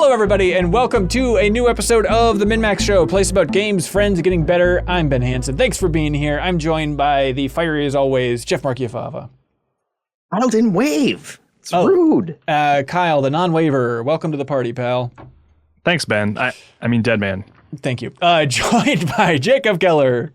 Hello, everybody, and welcome to a new episode of the MinnMax Show, a place about games, friends, getting better. I'm Ben Hansen. Thanks for being here. I'm joined by the fiery as always, Jeff Marchiafava. I didn't wave. It's rude. Kyle, the non-waver. Welcome to the party, pal. Thanks, Ben. I mean, dead man. Thank you. Joined by Jacob Geller.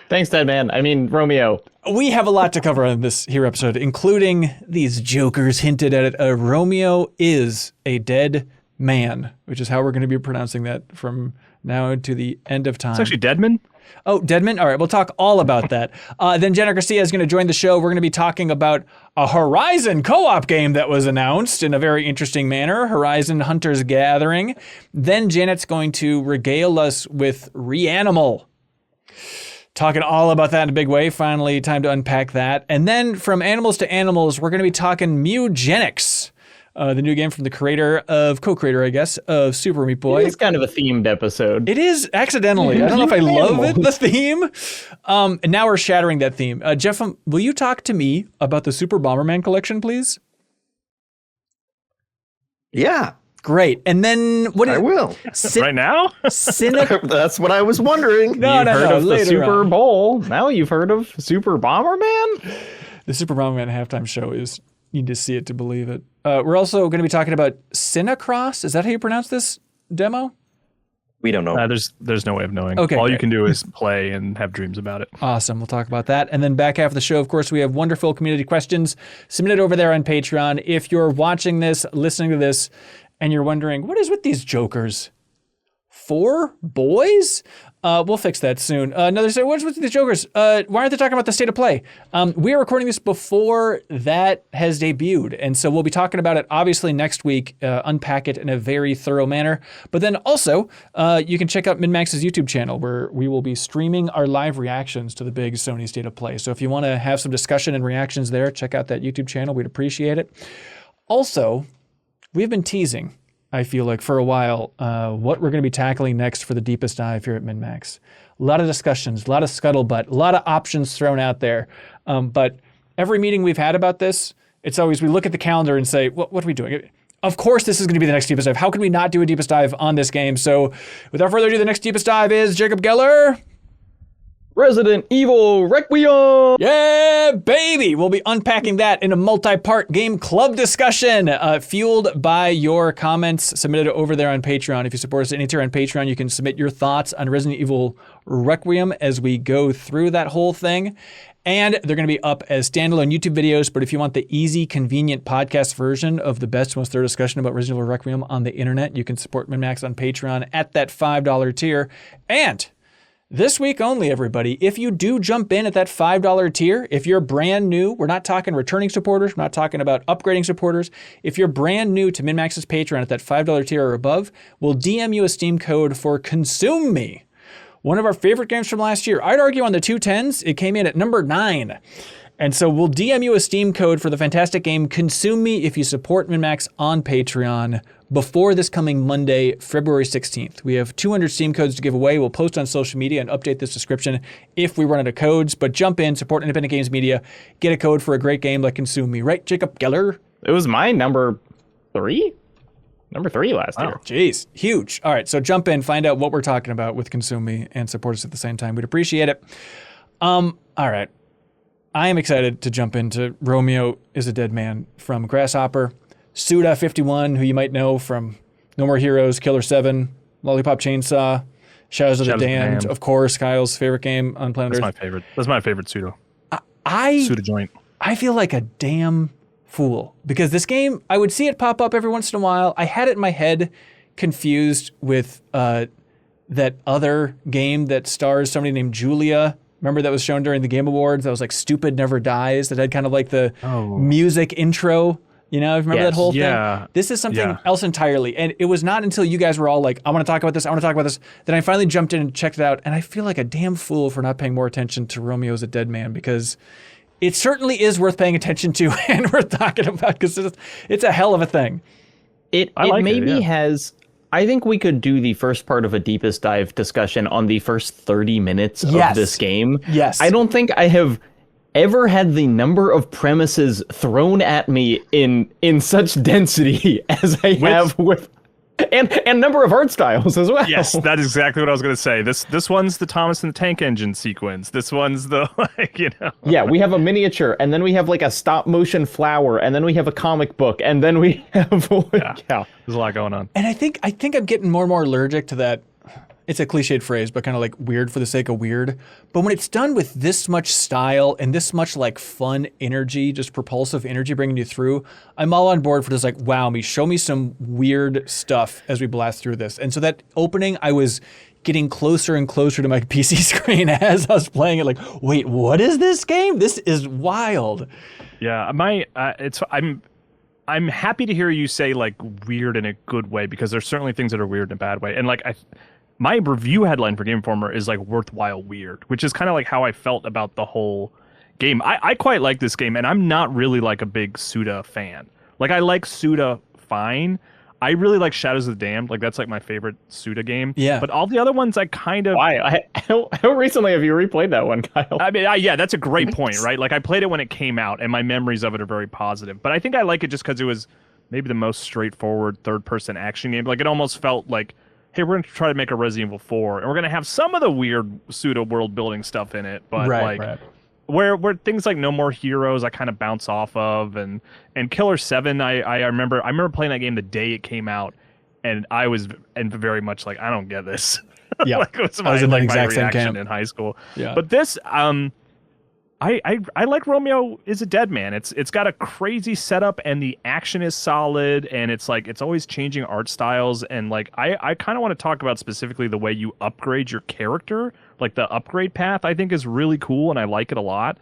Thanks, dead man. I mean, Romeo. We have a lot to cover on this here episode, including these jokers hinted at it. Romeo is a dead man, which is how we're going to be pronouncing that from now to the end of time. It's actually Deadman. Oh, Deadman? All right, we'll talk all about that. Then Jenna Garcia is going to join the show. We're going to be talking about a Horizon co-op game that was announced in a very interesting manner, Horizon Hunter's Gathering. Then Janet's going to regale us with Reanimal. Talking all about that in a big way. Finally, time to unpack that. And then from Animals to Animals, we're going to be talking Mewgenics, the new game from the co-creator, I guess, of Super Meat Boy. It's kind of a themed episode. It is, accidentally. I don't know if I love it, the theme. And now we're shattering that theme. Jeff, will you talk to me about the Super Bomberman collection, please? Yeah. Great. And then what? I will. Right now? That's what I was wondering. You've heard of the Super on. Bowl. Now you've heard of Super Bomberman? The Super Bomberman halftime show is, you need to see it to believe it. We're also going to be talking about CiniCross. Is that how you pronounce this demo? We don't know. There's no way of knowing. Okay, All you can do is play and have dreams about it. Awesome. We'll talk about that. And then back half of the show, of course, we have wonderful community questions submitted over there on Patreon. If you're watching this, listening to this, and you're wondering, what is with these jokers? 4 boys? We'll fix that soon. Another say, what's with these jokers? Why aren't they talking about the state of play? We are recording this before that has debuted, and so we'll be talking about it obviously next week, unpack it in a very thorough manner. But then also, you can check out MinnMax's YouTube channel where we will be streaming our live reactions to the big Sony state of play. So if you want to have some discussion and reactions there, check out that YouTube channel. We'd appreciate it. Also, we've been teasing, I feel like, for a while, what we're going to be tackling next for the deepest dive here at MinnMax. A lot of discussions, a lot of scuttlebutt, a lot of options thrown out there. But every meeting we've had about this, it's always, we look at the calendar and say, what are we doing? Of course, this is going to be the next deepest dive. How can we not do a deepest dive on this game? So without further ado, the next deepest dive is Jacob Geller. Resident Evil Requiem! Yeah, baby! We'll be unpacking that in a multi-part game club discussion, fueled by your comments submitted over there on Patreon. If you support us any tier on Patreon, you can submit your thoughts on Resident Evil Requiem as we go through that whole thing. And they're going to be up as standalone YouTube videos, but if you want the easy, convenient podcast version of the best, most thorough discussion about Resident Evil Requiem on the internet, you can support MinnMax on Patreon at that $5 tier. And this week only, everybody, if you do jump in at that $5 tier, if you're brand new, we're not talking returning supporters, we're not talking about upgrading supporters. If you're brand new to MinnMax's Patreon at that $5 tier or above, we'll DM you a Steam code for Consume Me, one of our favorite games from last year. I'd argue on the 210s, it came in at number 9. And so we'll DM you a Steam code for the fantastic game Consume Me if you support MinnMax on Patreon before this coming Monday, February 16th. We have 200 Steam codes to give away. We'll post on social media and update this description if we run out of codes. But jump in, support independent games media, get a code for a great game like Consume Me. Right, Jacob Geller? It was my number 3? Number 3 last year. Jeez, huge. All right, so jump in, find out what we're talking about with Consume Me, and support us at the same time. We'd appreciate it. All right. I am excited to jump into Romeo is a Dead Man from Grasshopper, Suda51, who you might know from No More Heroes, Killer 7, Lollipop Chainsaw, Shadows of the Damned, of course, Kyle's favorite game on planet Earth. That's my favorite. That's my favorite pseudo. Pseudo joint. I feel like a damn fool because this game, I would see it pop up every once in a while. I had it in my head confused with that other game that stars somebody named Julia. Remember that was shown during the Game Awards? That was like Stupid Never Dies. That had kind of like the music intro. You know, remember that whole thing? This is something else entirely. And it was not until you guys were all like, I want to talk about this, I want to talk about this, that I finally jumped in and checked it out. And I feel like a damn fool for not paying more attention to Romeo's a Dead Man because it certainly is worth paying attention to and worth talking about because it's a hell of a thing. It maybe has... I think we could do the first part of a deepest dive discussion on the first 30 minutes of this game. Yes. I don't think I have ever had the number of premises thrown at me in such density as I have with and number of art styles as well. Yes, that is exactly what I was going to say. This one's the Thomas and the Tank Engine sequence. This one's the Yeah, we have a miniature, and then we have like a stop motion flower, and then we have a comic book, and then we have yeah. There's a lot going on. And I think I'm getting more and more allergic to that. It's a cliched phrase, but kind of like weird for the sake of weird. But when it's done with this much style and this much like fun energy, just propulsive energy bringing you through, I'm all on board for just like, wow, show me some weird stuff as we blast through this. And so that opening, I was getting closer and closer to my PC screen as I was playing it. Like, wait, what is this game? This is wild. Yeah, I'm happy to hear you say like weird in a good way, because there's certainly things that are weird in a bad way. And like my review headline for Game Informer is like worthwhile weird, which is kind of like how I felt about the whole game. I quite like this game, and I'm not really like a big Suda fan. Like I like Suda fine. I really like Shadows of the Damned. Like that's like my favorite Suda game. Yeah. But all the other ones I kind of... Why? How recently have you replayed that one, Kyle? I mean, yeah, that's a great point, right? Like I played it when it came out, and my memories of it are very positive. But I think I like it just because it was maybe the most straightforward third-person action game. Like it almost felt like, hey, we're going to try to make a Resident Evil 4, and we're going to have some of the weird pseudo world building stuff in it, but right. Where things like No More Heroes I kind of bounce off of, and Killer 7, I remember playing that game the day it came out, and I was very much like, I don't get this. Yeah, like, it was I was in the exact same reaction camp in high school. Yeah, but this I like Romeo is a Dead Man. It's got a crazy setup, and the action is solid, and it's like it's always changing art styles, and like I kind of want to talk about specifically the way you upgrade your character. Like the upgrade path I think is really cool, and I like it a lot.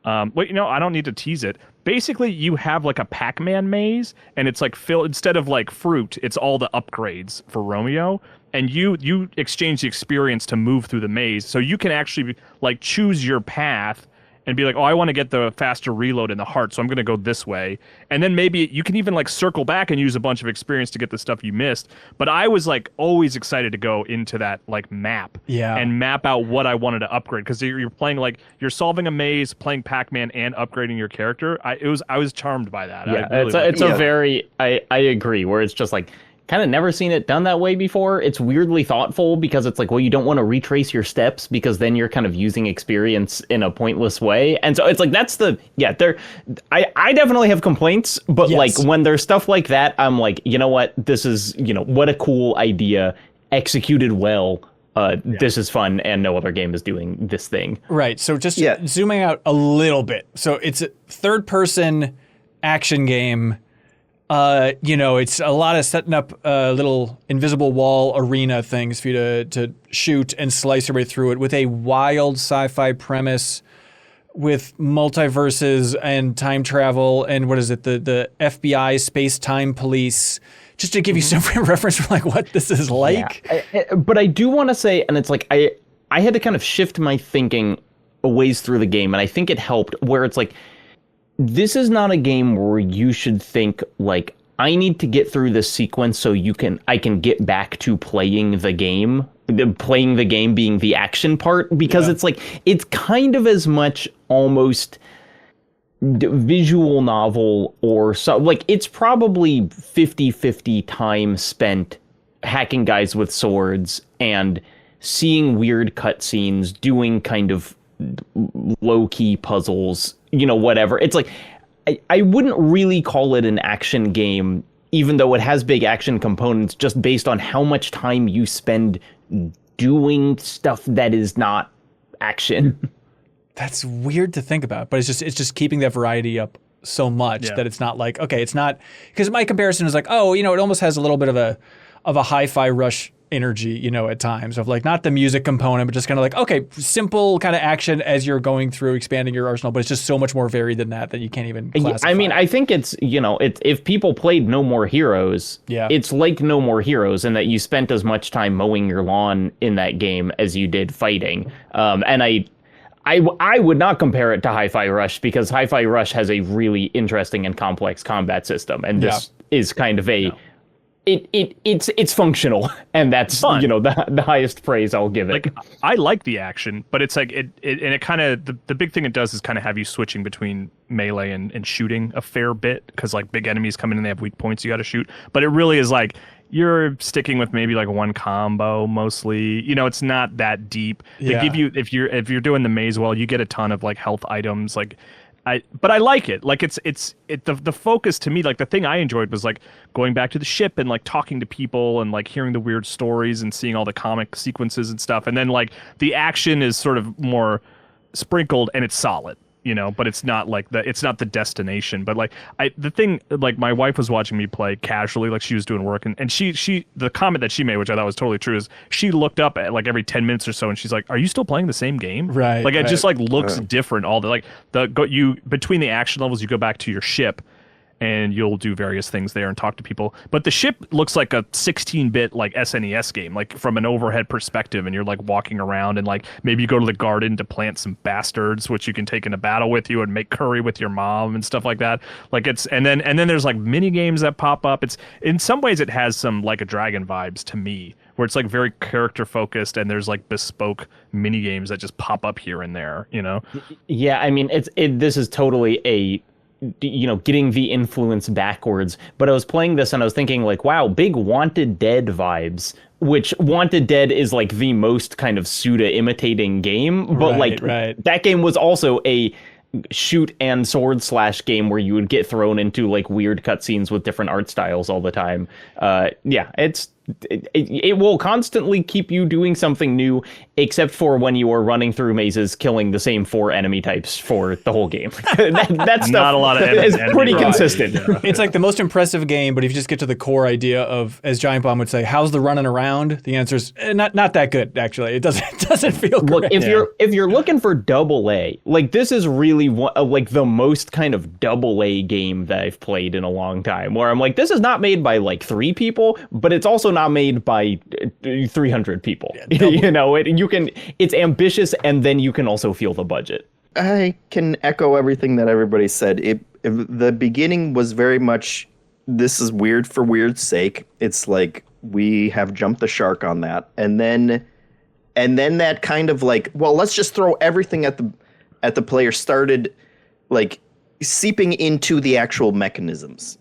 I don't need to tease it. Basically, you have like a Pac-Man maze, and it's like instead of like fruit, it's all the upgrades for Romeo, and you exchange the experience to move through the maze, so you can actually like choose your path and be like, oh, I want to get the faster reload in the heart, so I'm going to go this way. And then maybe you can even like circle back and use a bunch of experience to get the stuff you missed. But I was like always excited to go into that like map and map out what I wanted to upgrade, because you're playing like you're solving a maze, playing Pac-Man, and upgrading your character. I was charmed by that. Yeah, I agree, where it's just like, kind of never seen it done that way before. It's weirdly thoughtful, because it's like, well, you don't want to retrace your steps, because then you're kind of using experience in a pointless way. And so it's like, I definitely have complaints, but like when there's stuff like that, I'm like, you know what, this is, what a cool idea, executed well. This is fun, and no other game is doing this thing. Right. So just zooming out a little bit. So it's a third person action game. It's a lot of setting up little invisible wall arena things for you to shoot and slice your way through it, with a wild sci-fi premise with multiverses and time travel and what is it, the FBI space-time police, just to give you some reference for like what this is like. Yeah. But I do want to say, and it's like I had to kind of shift my thinking a ways through the game, and I think it helped, where it's like, this is not a game where you should think like, I need to get through this sequence so I can get back to playing the game. Playing the game being the action part, because it's like, it's kind of as much almost visual novel, or so like it's probably 50-50 time spent hacking guys with swords and seeing weird cutscenes, doing kind of low-key puzzles, whatever. It's like, I wouldn't really call it an action game, even though it has big action components, just based on how much time you spend doing stuff that is not action. That's weird to think about, but it's just keeping that variety up so much that it's not like, okay, it's not, because my comparison is like, oh, it almost has a little bit of a hi-fi rush energy, at times, of like, not the music component, but just kind of like, okay, simple kind of action as you're going through expanding your arsenal, but it's just so much more varied than that you can't even classify. I mean, I think it's, if people played No More Heroes, it's like No More Heroes in that you spent as much time mowing your lawn in that game as you did fighting. And I would not compare it to Hi-Fi Rush, because Hi-Fi Rush has a really interesting and complex combat system, and this is kind of a... It's functional, and that's fun. The highest praise I'll give it. Like, I like the action, but it's like it kind of the big thing it does is kind of have you switching between melee and shooting a fair bit, because like big enemies come in and they have weak points you got to shoot. But it really is like, you're sticking with maybe like one combo mostly. You know, it's not that deep. They give you, if you're doing the maze well, you get a ton of like health items. Like but I like it. Like the focus to me, like the thing I enjoyed was like going back to the ship and like talking to people and like hearing the weird stories and seeing all the comic sequences and stuff. And then like the action is sort of more sprinkled and it's solid. You know, but it's not like it's not the destination. But like the thing, like my wife was watching me play casually, like she was doing work, and she the comment that she made, which I thought was totally true, is she looked up at like every 10 minutes or so, and she's like, "Are you still playing the same game?" Right. Like right. it just like looks different. All the like you between the action levels, you go back to your ship. And you'll do various things there and talk to people. But the ship looks like a 16-bit like SNES game, like from an overhead perspective. And you're like walking around and like maybe you go to the garden to plant some bastards, which you can take into battle with you and make curry with your mom and stuff like that. Like and then there's like mini games that pop up. It's in some ways it has some like a Dragon vibes to me, where it's like very character focused and there's like bespoke mini games that just pop up here and there. You know? Yeah, I mean this is totally a, you know, getting the influence backwards. But I was playing this and I was thinking like, wow, big Wanted Dead vibes, which Wanted Dead is like the most kind of Suda imitating game. But that game was also a shoot and sword slash game where you would get thrown into like weird cutscenes with different art styles all the time. It will constantly keep you doing something new, except for when you are running through mazes, killing the same 4 enemy types for the whole game. that stuff not a lot of is pretty consistent. Yeah. It's like the most impressive game, but if you just get to the core idea of, as Giant Bomb would say, how's the running around? The answer is not that good, actually. It doesn't feel great. Look, if you're looking for double A, like this is really like the most kind of double A game that I've played in a long time, where I'm like, this is not made by like 3 people, but it's also not made by 300 people. You know, it's ambitious, and then you can also feel the budget. I can echo everything that everybody said. The beginning was very much, this is weird for weird's sake. It's like we have jumped the shark on that, and then that kind of like, well, let's just throw everything at the player started like seeping into the actual mechanisms.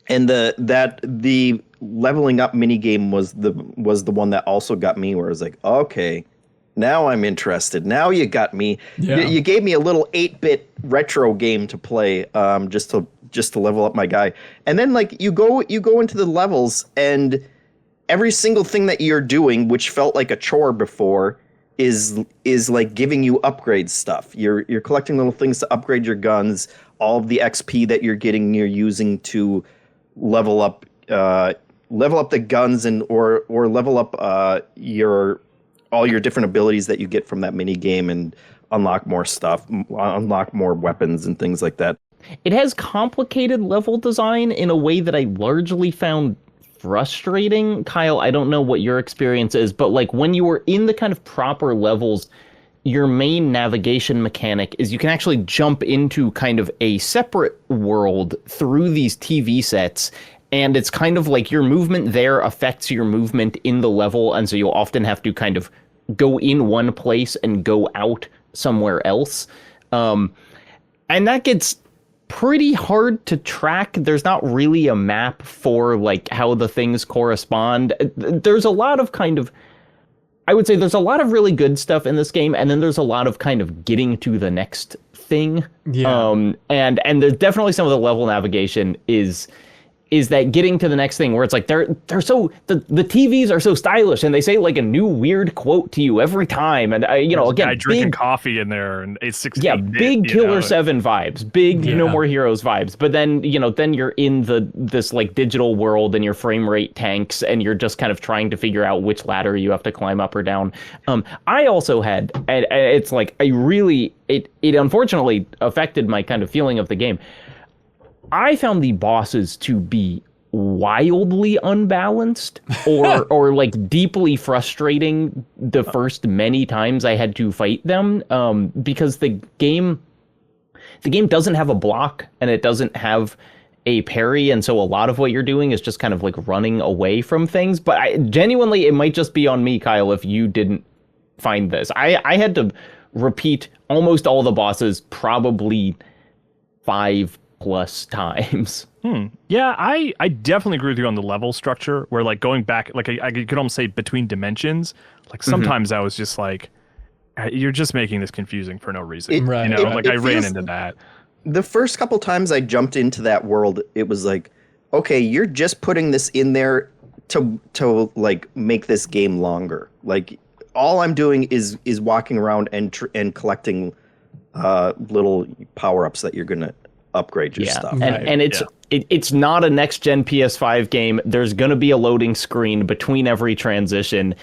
And the leveling up minigame was the one that also got me, where I was like, okay, now I'm interested. Now you got me. Yeah. You gave me a little 8-bit retro game to play, just to level up my guy. And then like you go into the levels, and every single thing that you're doing, which felt like a chore before, is like giving you upgrade stuff. You're collecting little things to upgrade your guns. All of the XP that you're getting, you're using to level up the guns or level up all your different abilities that you get from that mini game, and unlock more stuff, unlock more weapons and things like that. It has complicated level design in a way that I largely found frustrating. Kyle, I don't know what your experience is, but like when you were in the kind of proper levels, your main navigation mechanic is you can actually jump into kind of a separate world through these TV sets, and it's kind of like your movement there affects your movement in the level, and so you'll often have to kind of go in one place and go out somewhere else. And that gets pretty hard to track. There's not really a map for like how the things correspond. There's a lot of kind of, I would say there's a lot of really good stuff in this game, and then there's a lot of kind of getting to the next thing. Yeah. And there's definitely some of the level navigation is that getting to the next thing, where it's like they're so the TVs are so stylish, and they say like a new weird quote to you every time, and again, guy drinking coffee in there, and it's 16 big Killer 7 vibes, big No More Heroes vibes. But then then you're in this like digital world, and your frame rate tanks, and you're just kind of trying to figure out which ladder you have to climb up or down. I also had, and it's like it unfortunately affected my kind of feeling of the game. I found the bosses to be wildly unbalanced or like deeply frustrating the first many times I had to fight them, because the game doesn't have a block, and it doesn't have a parry, and so a lot of what you're doing is just kind of like running away from things. But genuinely, it might just be on me, Kyle, if you didn't find this. I had to repeat almost all the bosses probably 5+ plus times. Yeah, I definitely agree with you on the level structure, where like going back, like I could almost say between dimensions, like sometimes I was just like, you're just making this confusing for no reason. Right. You know, It- like it I ran feels- into that. The first couple times I jumped into that world, it was like, okay, you're just putting this in there to like make this game longer. Like all I'm doing is walking around and collecting little power-ups that you're gonna upgrade your stuff. And it's not a next gen PS5 game. There's gonna be a loading screen between every transition.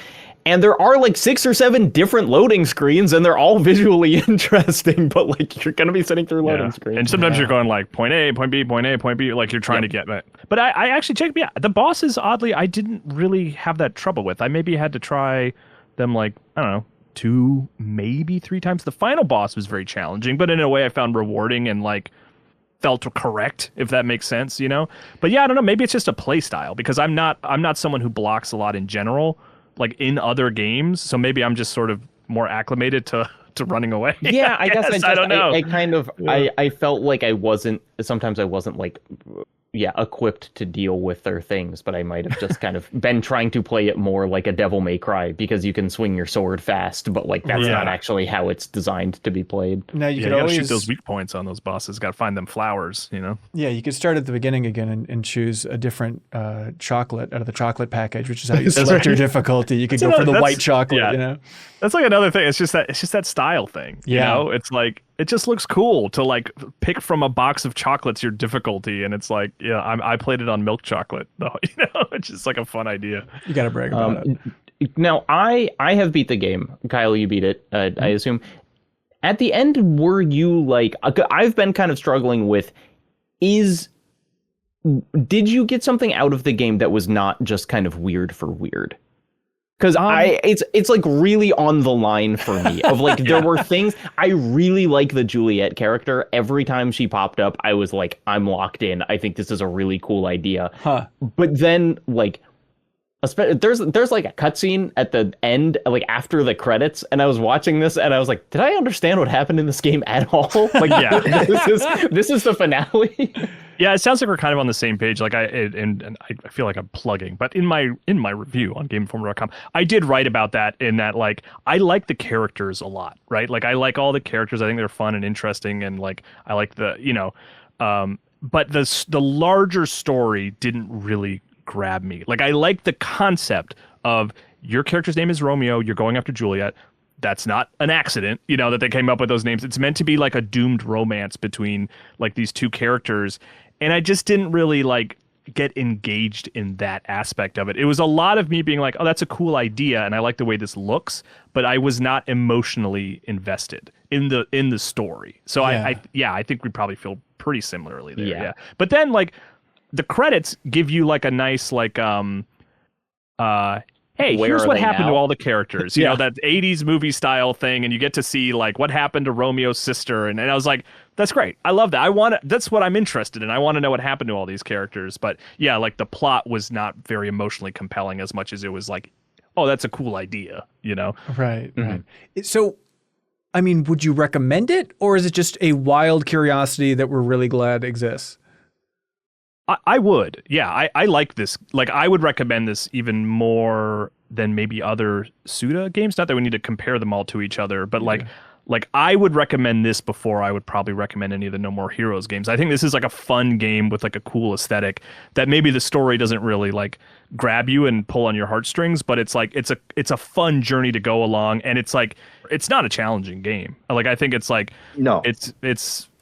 And there are like 6 or 7 different loading screens, and they're all visually interesting, but like you're gonna be sitting through loading screens. And sometimes you're going like point A, point B, point A, point B, like you're trying to get that. But I actually checked, the bosses, oddly, I didn't really have that trouble with. I maybe had to try them like, I don't know, 2, maybe 3 times. The final boss was very challenging, but in a way I found rewarding and like felt correct, if that makes sense, you know? But yeah, I don't know, maybe it's just a play style, because I'm not someone who blocks a lot in general, like in other games, so maybe I'm just sort of more acclimated to running away. Yeah, I guess I don't know. I felt like sometimes I wasn't like equipped to deal with their things, but I might have just kind of been trying to play it more like a Devil May Cry, because you can swing your sword fast, but like that's not actually how it's designed to be played. Now you could gotta always shoot those weak points on those bosses. Got to find them flowers, you know. Yeah, you could start at the beginning again and choose a different chocolate out of the chocolate package, which is how you select your difficulty. You could go for the white chocolate, you know. That's like another thing. It's just that style thing. You know, it's like it just looks cool to like pick from a box of chocolates your difficulty, and it's like, I played it on milk chocolate though. You know, it's just like a fun idea. You got to brag about it. Now I have beat the game. Kyle, you beat it, I assume. At the end, were you like? I've been kind of struggling with. Did you get something out of the game that was not just kind of weird for weird? Because it's like really on the line for me. Of like there were things I really like the Juliet character. Every time she popped up, I was like, I'm locked in. I think this is a really cool idea. But then like there's like a cutscene at the end, like after the credits, and I was watching this and I was like, did I understand what happened in this game at all? Like, this is the finale. Yeah, it sounds like we're kind of on the same page. Like I feel like I'm plugging, but in my review on GameInformer.com, I did write about that. In that, like, I like the characters a lot, right? Like, I like all the characters. I think they're fun and interesting, and like I like the but the larger story didn't really grab me. Like, I like the concept of your character's name is Romeo. You're going after Juliet. That's not an accident, that they came up with those names. It's meant to be like a doomed romance between like these two characters. And I just didn't really like get engaged in that aspect of it. It was a lot of me being like, oh, that's a cool idea, and I like the way this looks, but I was not emotionally invested in the story. So I think we probably feel pretty similarly there. Yeah. But then like the credits give you like a nice like hey, here's what happened to all the characters. You know, that 80s movie style thing, and you get to see like what happened to Romeo's sister, and I was like, that's great. I love that. That's what I'm interested in. I want to know what happened to all these characters. But yeah, like the plot was not very emotionally compelling as much as it was like, oh, that's a cool idea, Right. So, I mean, would you recommend it, or is it just a wild curiosity that we're really glad exists? I would. Yeah, I like this. Like, I would recommend this even more than maybe other Suda games. Not that we need to compare them all to each other, but like I would recommend this before I would probably recommend any of the No More Heroes games. I think this is like a fun game with like a cool aesthetic that maybe the story doesn't really like grab you and pull on your heartstrings, but it's like it's a fun journey to go along, and it's like it's not a challenging game. Like, I think it's like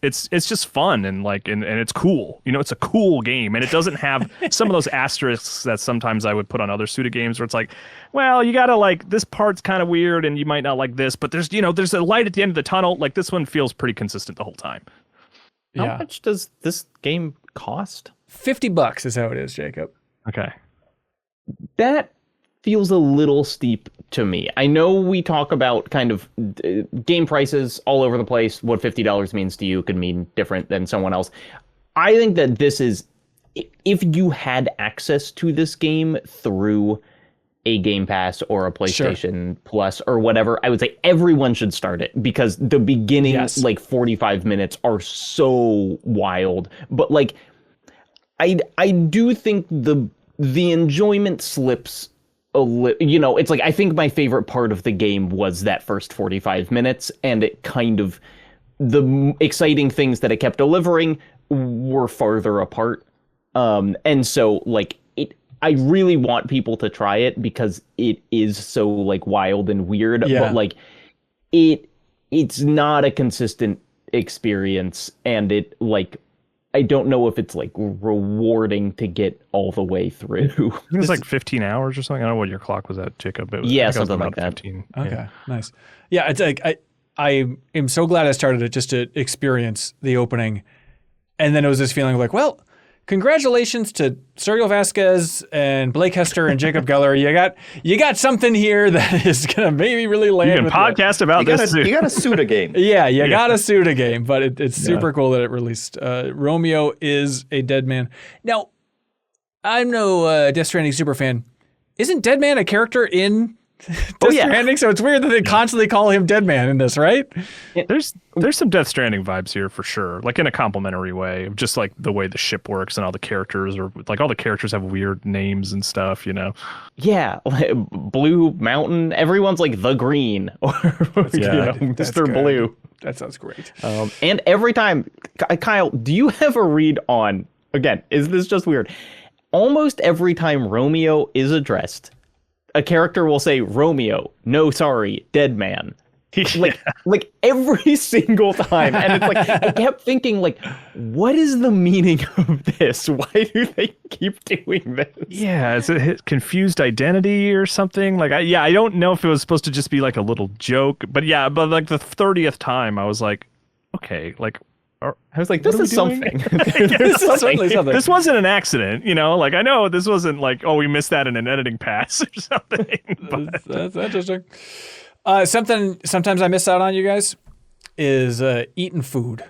it's just fun and like and it's cool. It's a cool game, and it doesn't have some of those asterisks that sometimes I would put on other Suda games where it's like, well, you gotta like this part's kind of weird and you might not like this, but there's there's a light at the end of the tunnel. Like, this one feels pretty consistent the whole time. How much does this game cost? $50 is how it is, Jacob. Okay. That feels a little steep to me. I know we talk about kind of game prices all over the place. What $50 means to you could mean different than someone else. I think that this is, if you had access to this game through a Game Pass or a PlayStation Plus or whatever, I would say everyone should start it because the beginning like 45 minutes are so wild. But like I do think the enjoyment slips a little, you know, it's like I think my favorite part of the game was that first 45 minutes, and it kind of the exciting things that it kept delivering were farther apart. And so like I really want people to try it because it is so like wild and weird, but like it's not a consistent experience, and it like I don't know if it's like rewarding to get all the way through. I think it was like 15 hours or something. I don't know what your clock was at, Jacob. It was, something like that. 15. Okay, nice. Yeah, it's like I am so glad I started it just to experience the opening, and then it was this feeling of like, well, congratulations to Sergio Vasquez and Blake Hester and Jacob Geller. You got something here that is gonna maybe really land. You can with podcast about this. You got a Suda game. Yeah, you got a Suda game, but it's super cool that it released. Romeo is a Dead Man. Now, I'm no Death Stranding super fan. Isn't Dead Man a character in Death Stranding? So it's weird that they constantly call him Dead Man in this, right? There's some Death Stranding vibes here for sure, like in a complimentary way, just like the way the ship works and all the characters, or like all the characters have weird names and stuff, you know? Yeah, like Blue Mountain, everyone's like the Green or Mr. Blue. That sounds great. And every time, Kyle, do you ever read on, again, is this just weird? Almost every time Romeo is addressed, a character will say, Romeo, no sorry, dead man. Like every single time. And it's like, I kept thinking, like, what is the meaning of this? Why do they keep doing this? Yeah, is it confused identity or something? Like, I don't know if it was supposed to just be like a little joke, but like the 30th time I was like, okay, like, I was like, this is something. This is certainly something. This wasn't an accident, you know? Like, I know this wasn't like, oh, we missed that in an editing pass or something. But That's interesting. Something sometimes I miss out on, you guys, is eating food.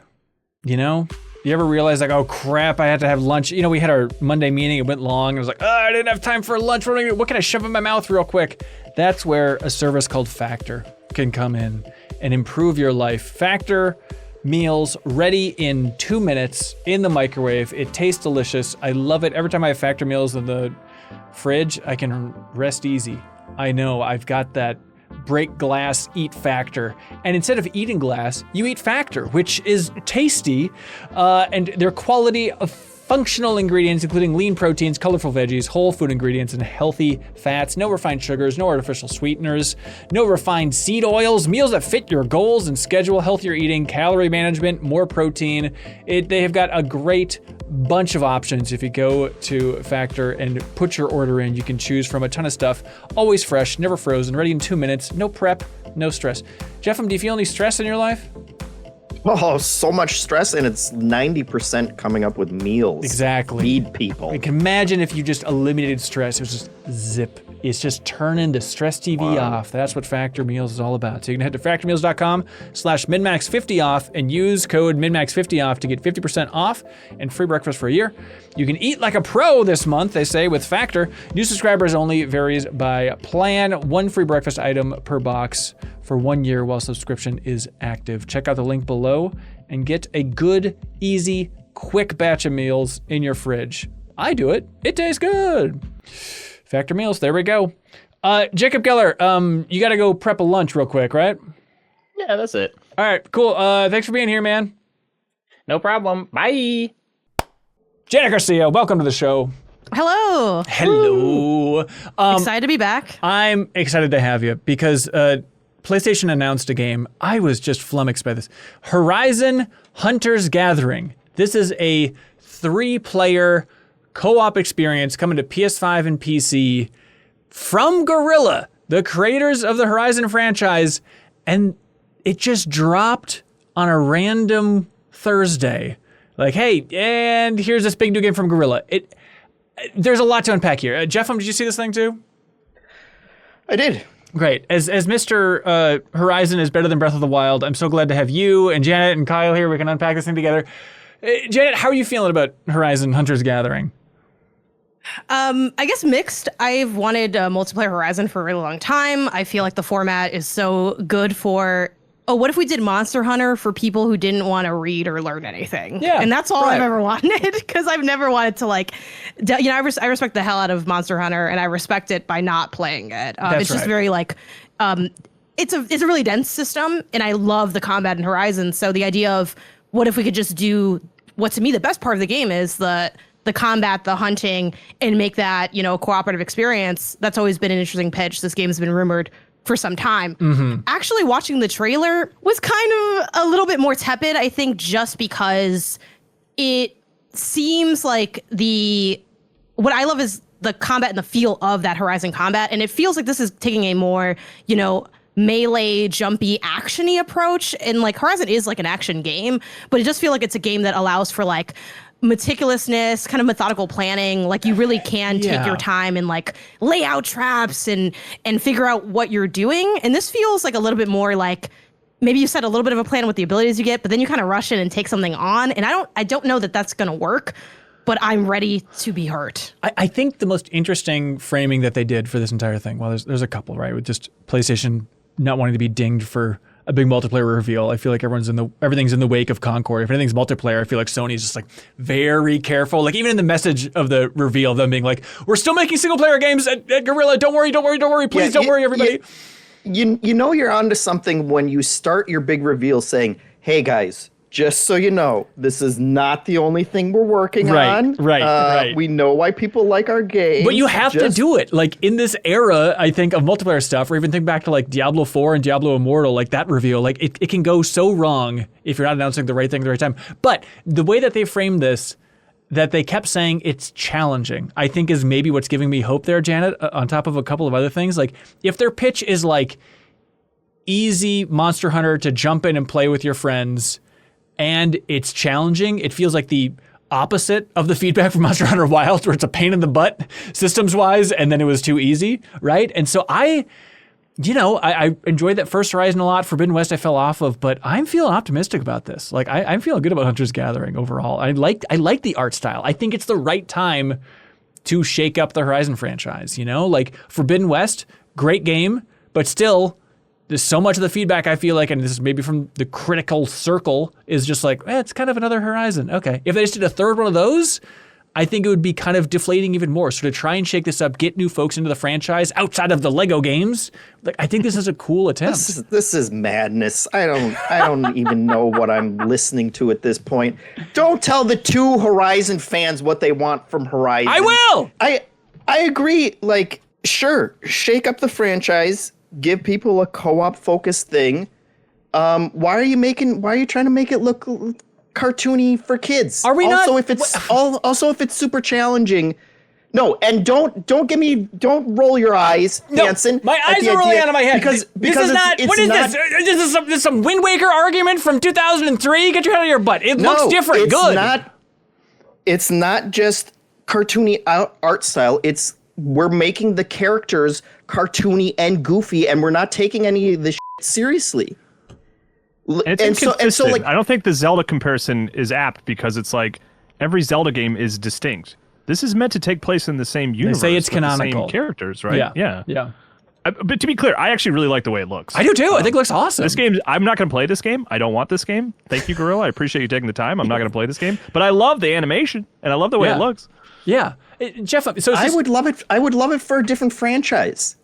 You know? You ever realize, like, oh, crap, I had to have lunch. You know, we had our Monday meeting. It went long. I was like, oh, I didn't have time for lunch. What can I shove in my mouth real quick? That's where a service called Factor can come in and improve your life. Factor meals ready in 2 minutes in the microwave. It tastes delicious. I love it. Every time I have Factor meals in the fridge, I can rest easy. I know I've got that break glass, eat Factor. And instead of eating glass, you eat Factor, which is tasty. And their quality of functional ingredients, including lean proteins, colorful veggies, whole food ingredients, and healthy fats. No refined sugars, no artificial sweeteners, no refined seed oils, meals that fit your goals and schedule, healthier eating, calorie management, more protein. They have got a great bunch of options. If you go to Factor and put your order in, you can choose from a ton of stuff. Always fresh, never frozen, ready in 2 minutes, no prep, no stress. Jeff, do you feel any stress in your life? Oh, so much stress, and it's 90% coming up with meals. Exactly. Feed people. I can imagine if you just eliminated stress, it was just zip. It's just turning the stress TV off. That's what Factor Meals is all about. So you can head to factormeals.com/MinnMax50 off and use code MinnMax50 off to get 50% off and free breakfast for a year. You can eat like a pro this month, they say, with Factor. New subscribers only, varies by plan. 1 free breakfast item per box for 1 year while subscription is active. Check out the link below and get a good, easy, quick batch of meals in your fridge. I do it. It tastes good. Factor Meals, there we go. Jacob Geller, you got to go prep a lunch real quick, right? Yeah, that's it. All right, cool. Thanks for being here, man. No problem. Bye. Janet Garcia, welcome to the show. Hello. Hello. Excited to be back. I'm excited to have you because PlayStation announced a game. I was just flummoxed by this. Horizon Hunter's Gathering. This is a 3-player co-op experience coming to PS5 and PC from Guerrilla, the creators of the Horizon franchise, and it just dropped on a random Thursday. Like, hey, and here's this big new game from Guerrilla. There's a lot to unpack here. Jeff, did you see this thing too? I did. Great. As Mr. Horizon is better than Breath of the Wild, I'm so glad to have you and Janet and Kyle here. We can unpack this thing together. Janet, how are you feeling about Horizon Hunter's Gathering? I guess mixed. I've wanted multiplayer Horizon for a really long time. I feel like the format is so good for, oh, what if we did Monster Hunter for people who didn't want to read or learn anything? Yeah, and that's all right. I've ever wanted, because I've never wanted to I respect the hell out of Monster Hunter, and I respect it by not playing it. It's just right. very it's a really dense system, and I love the combat in Horizon. So the idea of what if we could just do what to me the best part of the game is the combat, the hunting, and make that, a cooperative experience. That's always been an interesting pitch. This game has been rumored for some time. Mm-hmm. Actually, watching the trailer was kind of a little bit more tepid, I think, just because it seems like what I love is the combat and the feel of that Horizon combat. And it feels like this is taking a more, melee, jumpy, actiony approach. And Horizon is like an action game, but it just feels like it's a game that allows for meticulousness, kind of methodical planning. You really can take your time and lay out traps and figure out what you're doing. And this feels like a little bit more maybe you set a little bit of a plan with the abilities you get, but then you kind of rush in and take something on. And I don't know that that's going to work, but I'm ready to be hurt. I think the most interesting framing that they did for this entire thing, well, there's a couple, right? With just PlayStation not wanting to be dinged for a big multiplayer reveal. I feel like everything's in the wake of Concord. If anything's multiplayer, I feel like Sony's just very careful. Even in the message of the reveal, them being we're still making single player games at Guerrilla. Don't worry. Please don't worry, everybody. You're onto something when you start your big reveal saying, hey guys, just so you know, this is not the only thing we're working on. Right. We know why people like our games. But you have to do it. In this era, I think, of multiplayer stuff, or even think back to Diablo 4 and Diablo Immortal, that reveal, it can go so wrong if you're not announcing the right thing at the right time. But the way that they framed this, that they kept saying it's challenging, I think is maybe what's giving me hope there, Janet, on top of a couple of other things. If their pitch is easy Monster Hunter to jump in and play with your friends, and it's challenging, it feels like the opposite of the feedback from Monster Hunter Wilds, where it's a pain in the butt systems-wise, and then it was too easy, right? And so I enjoyed that first Horizon a lot. Forbidden West I fell off of, but I'm feeling optimistic about this. I'm feeling good about Hunter's Gathering overall. I like the art style. I think it's the right time to shake up the Horizon franchise, Forbidden West, great game, but still, there's so much of the feedback I feel like, and this is maybe from the critical circle, is just it's kind of another Horizon. Okay. If they just did a third one of those, I think it would be kind of deflating even more. So to try and shake this up, get new folks into the franchise outside of the Lego games, I think this is a cool attempt. This is madness. I don't even know what I'm listening to at this point. Don't tell the two Horizon fans what they want from Horizon. I will. I agree. Sure, shake up the franchise. Give people a co-op focused thing. Why are you trying to make it look cartoony for kids? Are we also, not? If it's super challenging. No, and don't roll your eyes, Hanson. No, my eyes are rolling out of my head. Because this is not. What is this? This is some Wind Waker argument from 2003. Get your head out of your butt. It looks different. It's Good. It's not just cartoony art style. We're making the characters cartoony and goofy, and we're not taking any of this seriously. And so I don't think the Zelda comparison is apt, because it's every Zelda game is distinct. This is meant to take place in the same universe. They say it's with canonical. The same characters, right? Yeah. But to be clear, I actually really like the way it looks. I do too. I think it looks awesome. This game, I'm not going to play this game. I don't want this game. Thank you, Gorilla. I appreciate you taking the time. I'm not going to play this game, but I love the animation and I love the way it looks. Yeah, Jeff. So I would love it. I would love it for a different franchise.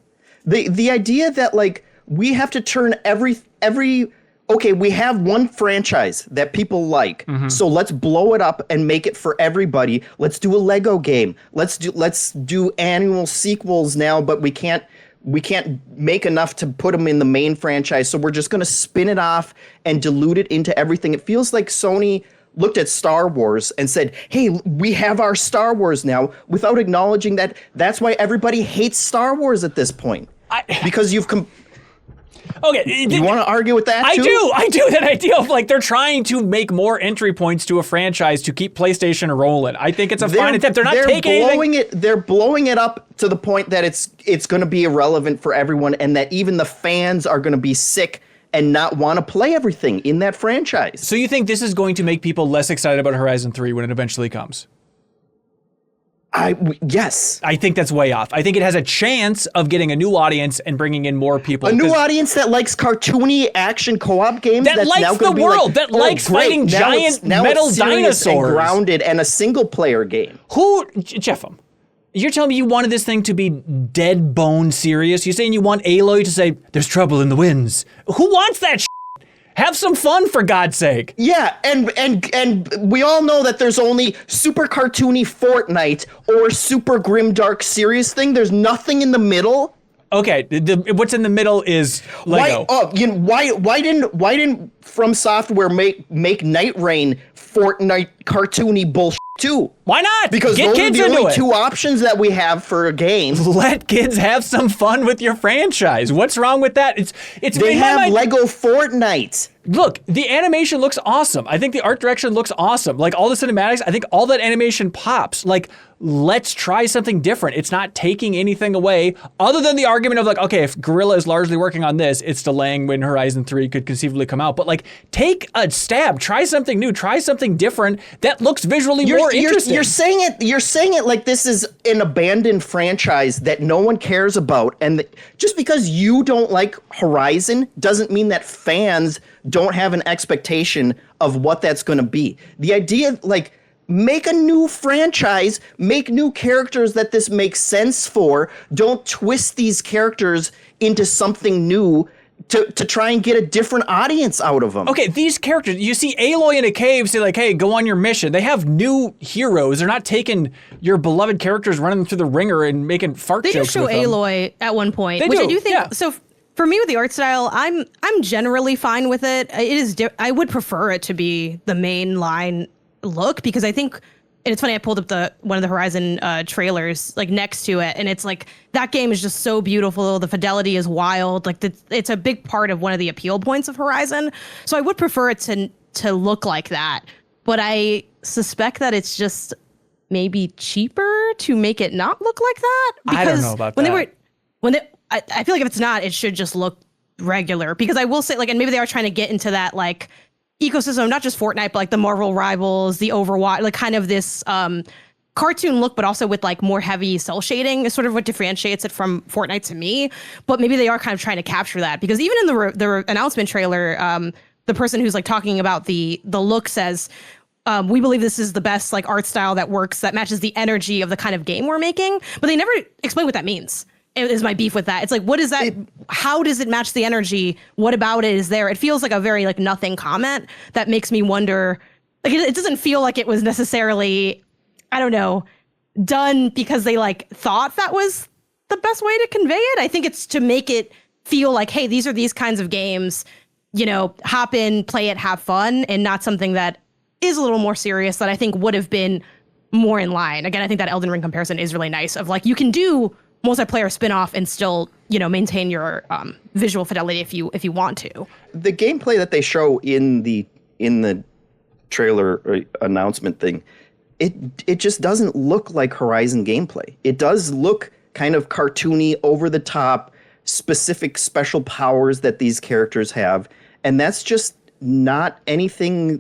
The idea that we have to turn every okay, we have one franchise that people like, so let's blow it up and make it for everybody. Let's do a Lego game. Let's do annual sequels now, but we can't make enough to put them in the main franchise, so we're just going to spin it off and dilute it into everything. It feels like Sony looked at Star Wars and said, hey, we have our Star Wars now, without acknowledging that that's why everybody hates Star Wars at this point. Because you've... Okay. You want to argue with that too? I do. That idea of they're trying to make more entry points to a franchise to keep PlayStation rolling. I think it's a fine attempt. They're not taking anything. They're blowing it up to the point that it's going to be irrelevant for everyone, and that even the fans are going to be sick and not want to play everything in that franchise. So you think this is going to make people less excited about Horizon 3 when it eventually comes? Yes. I think that's way off. I think it has a chance of getting a new audience and bringing in more people. A new audience that likes cartoony action co-op games. That that's likes now the gonna be world, like, that likes great. fighting Now giant metal it's serious dinosaurs. And grounded and a single player game. Jeffem, you're telling me you wanted this thing to be dead bone serious? You're saying you want Aloy to say, there's trouble in the winds. Who wants that shit? Have some fun, for God's sake. Yeah, and we all know that there's only super cartoony Fortnite or super grimdark serious thing. There's nothing in the middle. Okay, what's in the middle is Lego. Why didn't From Software make Night Rain Fortnite cartoony bullshit too? Why not? Because Get those kids are the into only it. two options that we have for a game. Let kids have some fun with your franchise. What's wrong with that? They have Lego Fortnite. Look, the animation looks awesome. I think the art direction looks awesome. Like all the cinematics, I think all that animation pops. Like, let's try something different. It's not taking anything away other than the argument of like, okay, if Guerrilla is largely working on this, it's delaying when Horizon 3 could conceivably come out. But like, take a stab, try something new, try something different that looks visually more interesting. You're saying it like this is an abandoned franchise that no one cares about, and just because you don't like Horizon doesn't mean that fans don't have an expectation of what that's going to be. The idea, like, make a new franchise, make new characters that this makes sense for. Don't twist these characters into something new to try and get a different audience out of them. Okay, these characters, you see Aloy in a cave say like, hey, go on your mission. They have new heroes. They're not taking your beloved characters, running them through the ringer and making fart They jokes do show with them. Aloy at one point, They which I do, do think. yeah. So for me with the art style, I'm generally fine with it. It is. I would prefer it to be the main line look, because I think. And it's funny, I pulled up one of the Horizon trailers like next to it, and it's like that game is just so beautiful. The fidelity is wild. Like it's a big part of one of the appeal points of Horizon. So I would prefer it to look like that. But I suspect that it's just maybe cheaper to make it not look like that. Because I don't know about that. I feel like if it's not, it should just look regular. Because I will say, like, and maybe they are trying to get into that like ecosystem, not just Fortnite, but like the Marvel Rivals, the Overwatch, like kind of this cartoon look, but also with like more heavy cell shading is sort of what differentiates it from Fortnite to me. But maybe they are kind of trying to capture that, because even in the announcement trailer, the person who's like talking about the look says, we believe this is the best like art style that works, that matches the energy of the kind of game we're making. But they never explain what that means. Is my beef with that. It's like, what is that? How does it match the energy? What about it is there? It feels like a very like nothing comment that makes me wonder. Like it doesn't feel like it was necessarily, I don't know, done because they like thought that was the best way to convey it. I think it's to make it feel like, hey, these are these kinds of games, you know, hop in, play it, have fun, and not something that is a little more serious that I think would have been more in line. Again, I think that Elden Ring comparison is really nice of like, you can do multiplayer spin-off and still, you know, maintain your visual fidelity if you want to. The gameplay that they show in the trailer announcement thing, it just doesn't look like Horizon gameplay. It does look kind of cartoony, over the top, specific special powers that these characters have, and that's just not anything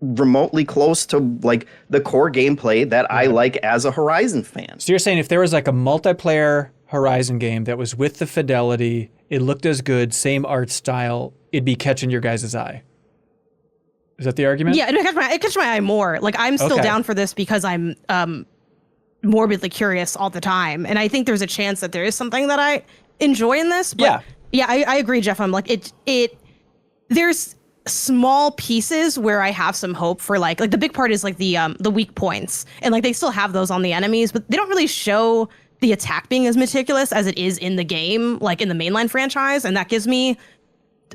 remotely close to like the core gameplay that I like as a Horizon fan. So you're saying if there was like a multiplayer Horizon game that was with the fidelity, it looked as good, same art style, it'd be catching your guys' eye. Is that the argument? Yeah, it catches my eye more. Like I'm still down for this because I'm morbidly curious all the time, and I think there's a chance that there is something that I enjoy in this. But yeah, I agree, Jeff. I'm like there's small pieces where I have some hope for like the big part is like the weak points, and like they still have those on the enemies, but they don't really show the attack being as meticulous as it is in the game, like in the mainline franchise, and that gives me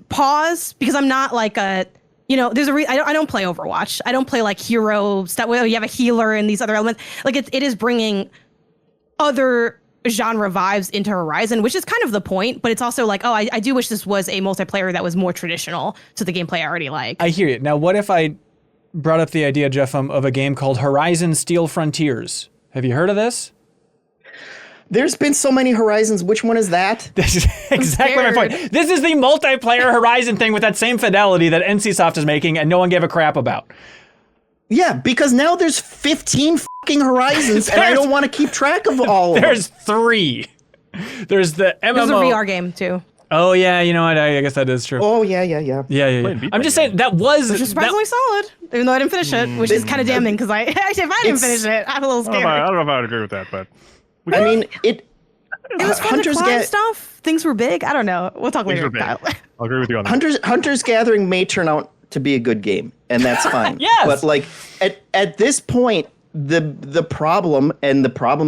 pause because I'm not like a, you know, there's a I don't play Overwatch. I don't play like hero stuff where you have a healer and these other elements. Like it is bringing other genre vibes into Horizon, which is kind of the point, but it's also like, oh, I do wish this was a multiplayer that was more traditional to the gameplay I already like. I hear you. Now, what if I brought up the idea, Jeff, of a game called Horizon Steel Frontiers? Have you heard of this? There's been so many Horizons. Which one is that? This is exactly my point. This is the multiplayer Horizon thing with that same fidelity that NCSoft is making and no one gave a crap about. Yeah, because now there's 15 fucking Horizons, and I don't want to keep track of all of them. There's 3. There's the MMO. There's a VR game too. Oh yeah, you know what? I guess that is true. Oh yeah. Yeah. I'm just saying that was Which is surprisingly solid, even though I didn't finish it, which is kind of damning because actually if I didn't finish it, I'm a little scared. I don't know if I would agree with that, but I mean, it was fun to climb stuff. Things were big. I don't know. We'll talk later. I'll agree with you on that. Hunter's Gathering may turn out to be a good game, and that's fine. Yes. But like at this point, the problem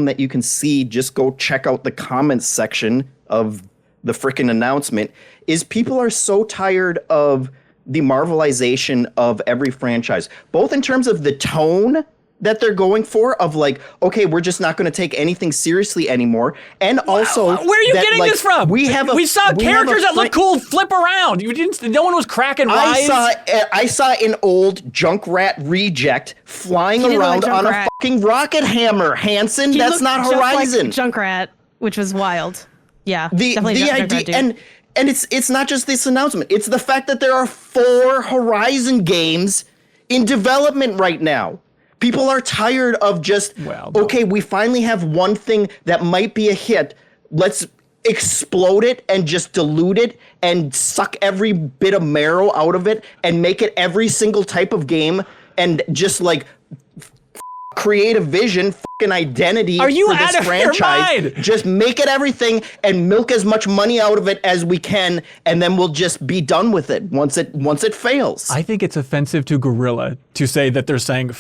that you can see, just go check out the comments section of the frickin' announcement, is people are so tired of the Marvelization of every franchise, both in terms of the tone that they're going for of like, okay, we're just not going to take anything seriously anymore, and also where are you getting this from? We saw characters that look cool flip around. You didn't. No one was cracking Rise. I saw an old Junkrat reject flying around on a fucking rocket hammer. Hanson, that's not Horizon. Like Junkrat, which was wild. Yeah, the idea, and it's not just this announcement. It's the fact that there are 4 Horizon games in development right now. People are tired of just, okay, we finally have one thing that might be a hit. Let's explode it and just dilute it and suck every bit of marrow out of it and make it every single type of game and just like create a vision, fucking identity for this franchise. Just make it everything and milk as much money out of it as we can, and then we'll just be done with it once it fails. I think it's offensive to Guerrilla to say that they're saying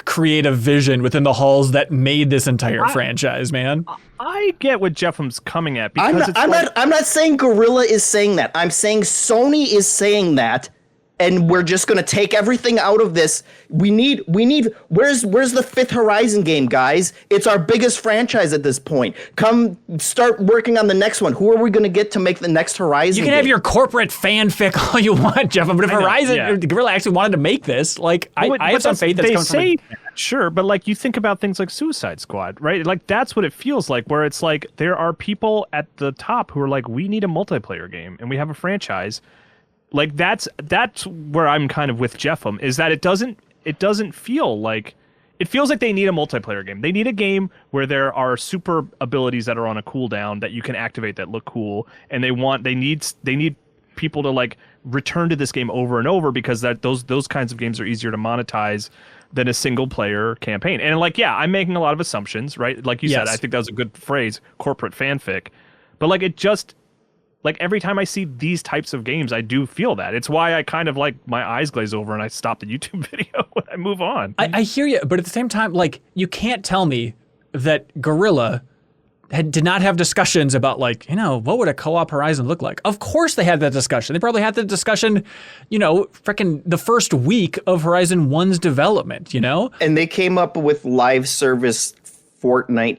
create a vision within the halls that made this entire franchise, man. I get what Jeffem's coming at because I'm not saying Guerrilla is saying that. I'm saying Sony is saying that. And we're just gonna take everything out of this. We need. Where's the 5th Horizon game, guys? It's our biggest franchise at this point. Come start working on the next one. Who are we gonna get to make the next Horizon? You can have your corporate fanfic all you want, Jeff. But if Horizon Guerrilla actually wanted to make this, like I have some faith that's coming from. Sure, but like you think about things like Suicide Squad, right? Like that's what it feels like, where it's like there are people at the top who are like, we need a multiplayer game, and we have a franchise. Like that's where I'm kind of with Jeffem, is that it doesn't feel like, it feels like they need a multiplayer game. They need a game where there are super abilities that are on a cooldown that you can activate that look cool, and they need people to like return to this game over and over because those kinds of games are easier to monetize than a single player campaign. And like, yeah, I'm making a lot of assumptions, right? Like you said, I think that was a good phrase, corporate fanfic. But like it just, like every time I see these types of games, I do feel that. It's why I kind of like my eyes glaze over and I stop the YouTube video when I move on. I hear you, but at the same time, like you can't tell me that Guerrilla did not have discussions about like, what would a co-op Horizon look like? Of course they had that discussion. They probably had the discussion, freaking the first week of Horizon 1's development, And they came up with live service Fortnite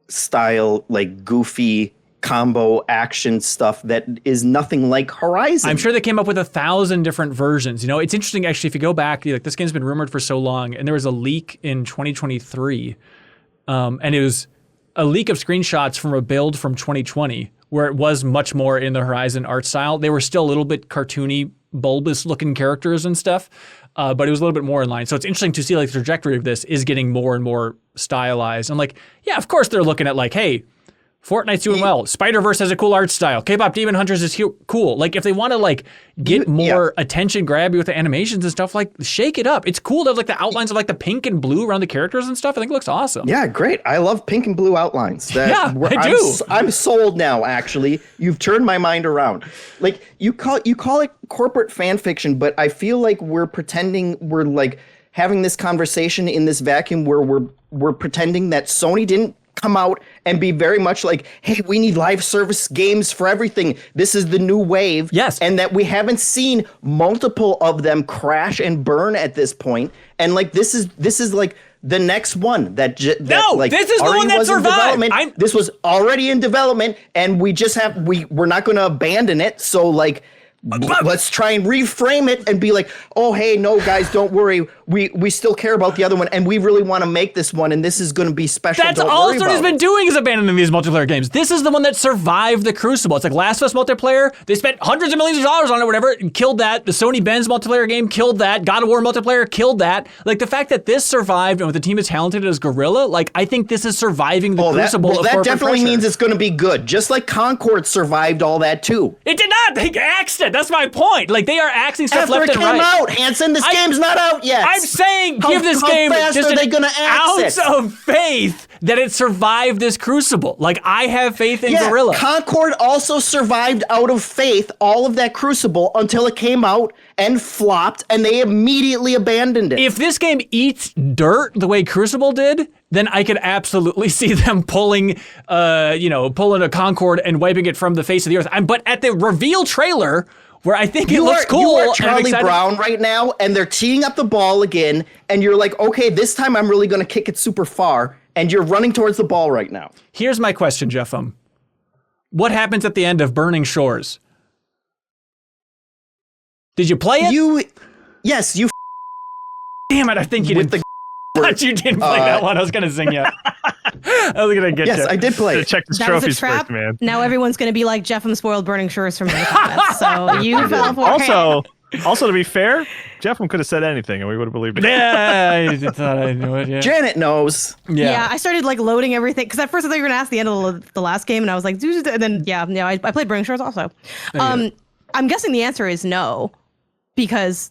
style, like goofy combo action stuff that is nothing like Horizon. I'm sure they came up with 1,000 different versions. It's interesting actually if you go back, like this game's been rumored for so long, and there was a leak in 2023, and it was a leak of screenshots from a build from 2020 where it was much more in the Horizon art style. They were still a little bit cartoony, bulbous looking characters and stuff, but it was a little bit more in line. So it's interesting to see like the trajectory of this is getting more and more stylized. And like, yeah, of course they're looking at like, hey, Fortnite's doing well. Spider-Verse has a cool art style. K-pop Demon Hunters is cool. Like if they want to like get more attention grabby with the animations and stuff, like shake it up. It's cool to have like the outlines of like the pink and blue around the characters and stuff. I think it looks awesome. Yeah, great. I love pink and blue outlines. I do. I'm sold now. Actually, you've turned my mind around. Like you call it corporate fan fiction, but I feel like we're pretending we're like having this conversation in this vacuum where we're pretending that Sony didn't come out and be very much like, hey, we need live service games for everything. This is the new wave. Yes. And that we haven't seen multiple of them crash and burn at this point. And like, this is like the next one that this is the one that survived. This was already in development and we're not going to abandon it. So like, let's try and reframe it and be like, oh, hey, no, guys, don't worry. We still care about the other one, and we really want to make this one, and this is going to be special. That's don't all worry Sony's about been it. doing is abandoning these multiplayer games. This is the one that survived the Crucible. It's like Last of Us multiplayer. They spent hundreds of millions of dollars on it, whatever, and killed that. The Sony Benz multiplayer game killed that. God of War multiplayer killed that. Like, the fact that this survived and with a team as talented as Guerrilla, like, I think this is surviving the Crucible of that corporate definitely pressure. means it's going to be good. Just like Concord survived all that, too. It did not. They axed it. That's my point. Like, they are axing stuff After left it and came right. out, Hanson, this game's not out yet. I'm saying How- give this how game fast just are they an gonna axe ounce it? of faith that it survived this Crucible. Like, I have faith in Guerrilla. Concord also survived out of faith all of that Crucible until it came out and flopped, and they immediately abandoned it. If this game eats dirt the way Crucible did, then I could absolutely see them pulling a Concord and wiping it from the face of the earth. But at the reveal trailer, where I think it looks cool, You are and I'm Charlie excited- Brown right now, and they're teeing up the ball again, and you're like, okay, this time I'm really going to kick it super far, and you're running towards the ball right now. Here's my question, Jeffem. What happens at the end of Burning Shores? Did you play it? Yes, you Damn it, I think you with didn't. the Thought you didn't play that one. I was going to sing you. I was going to get you. yes, I did play it. Check his That was a trophies trap. first, man. Now everyone's going to be like, Jeffem spoiled Burning Shores from the comments. So you fell for it. Also, to be fair, Jeffem could have said anything and we would have believed it. Yeah, I thought I knew it. Yeah. Janet knows. Yeah, I started like loading everything because at first I thought you were gonna ask the end of the last game, and I was like, and then I played Burning Shores also. I'm guessing the answer is no, because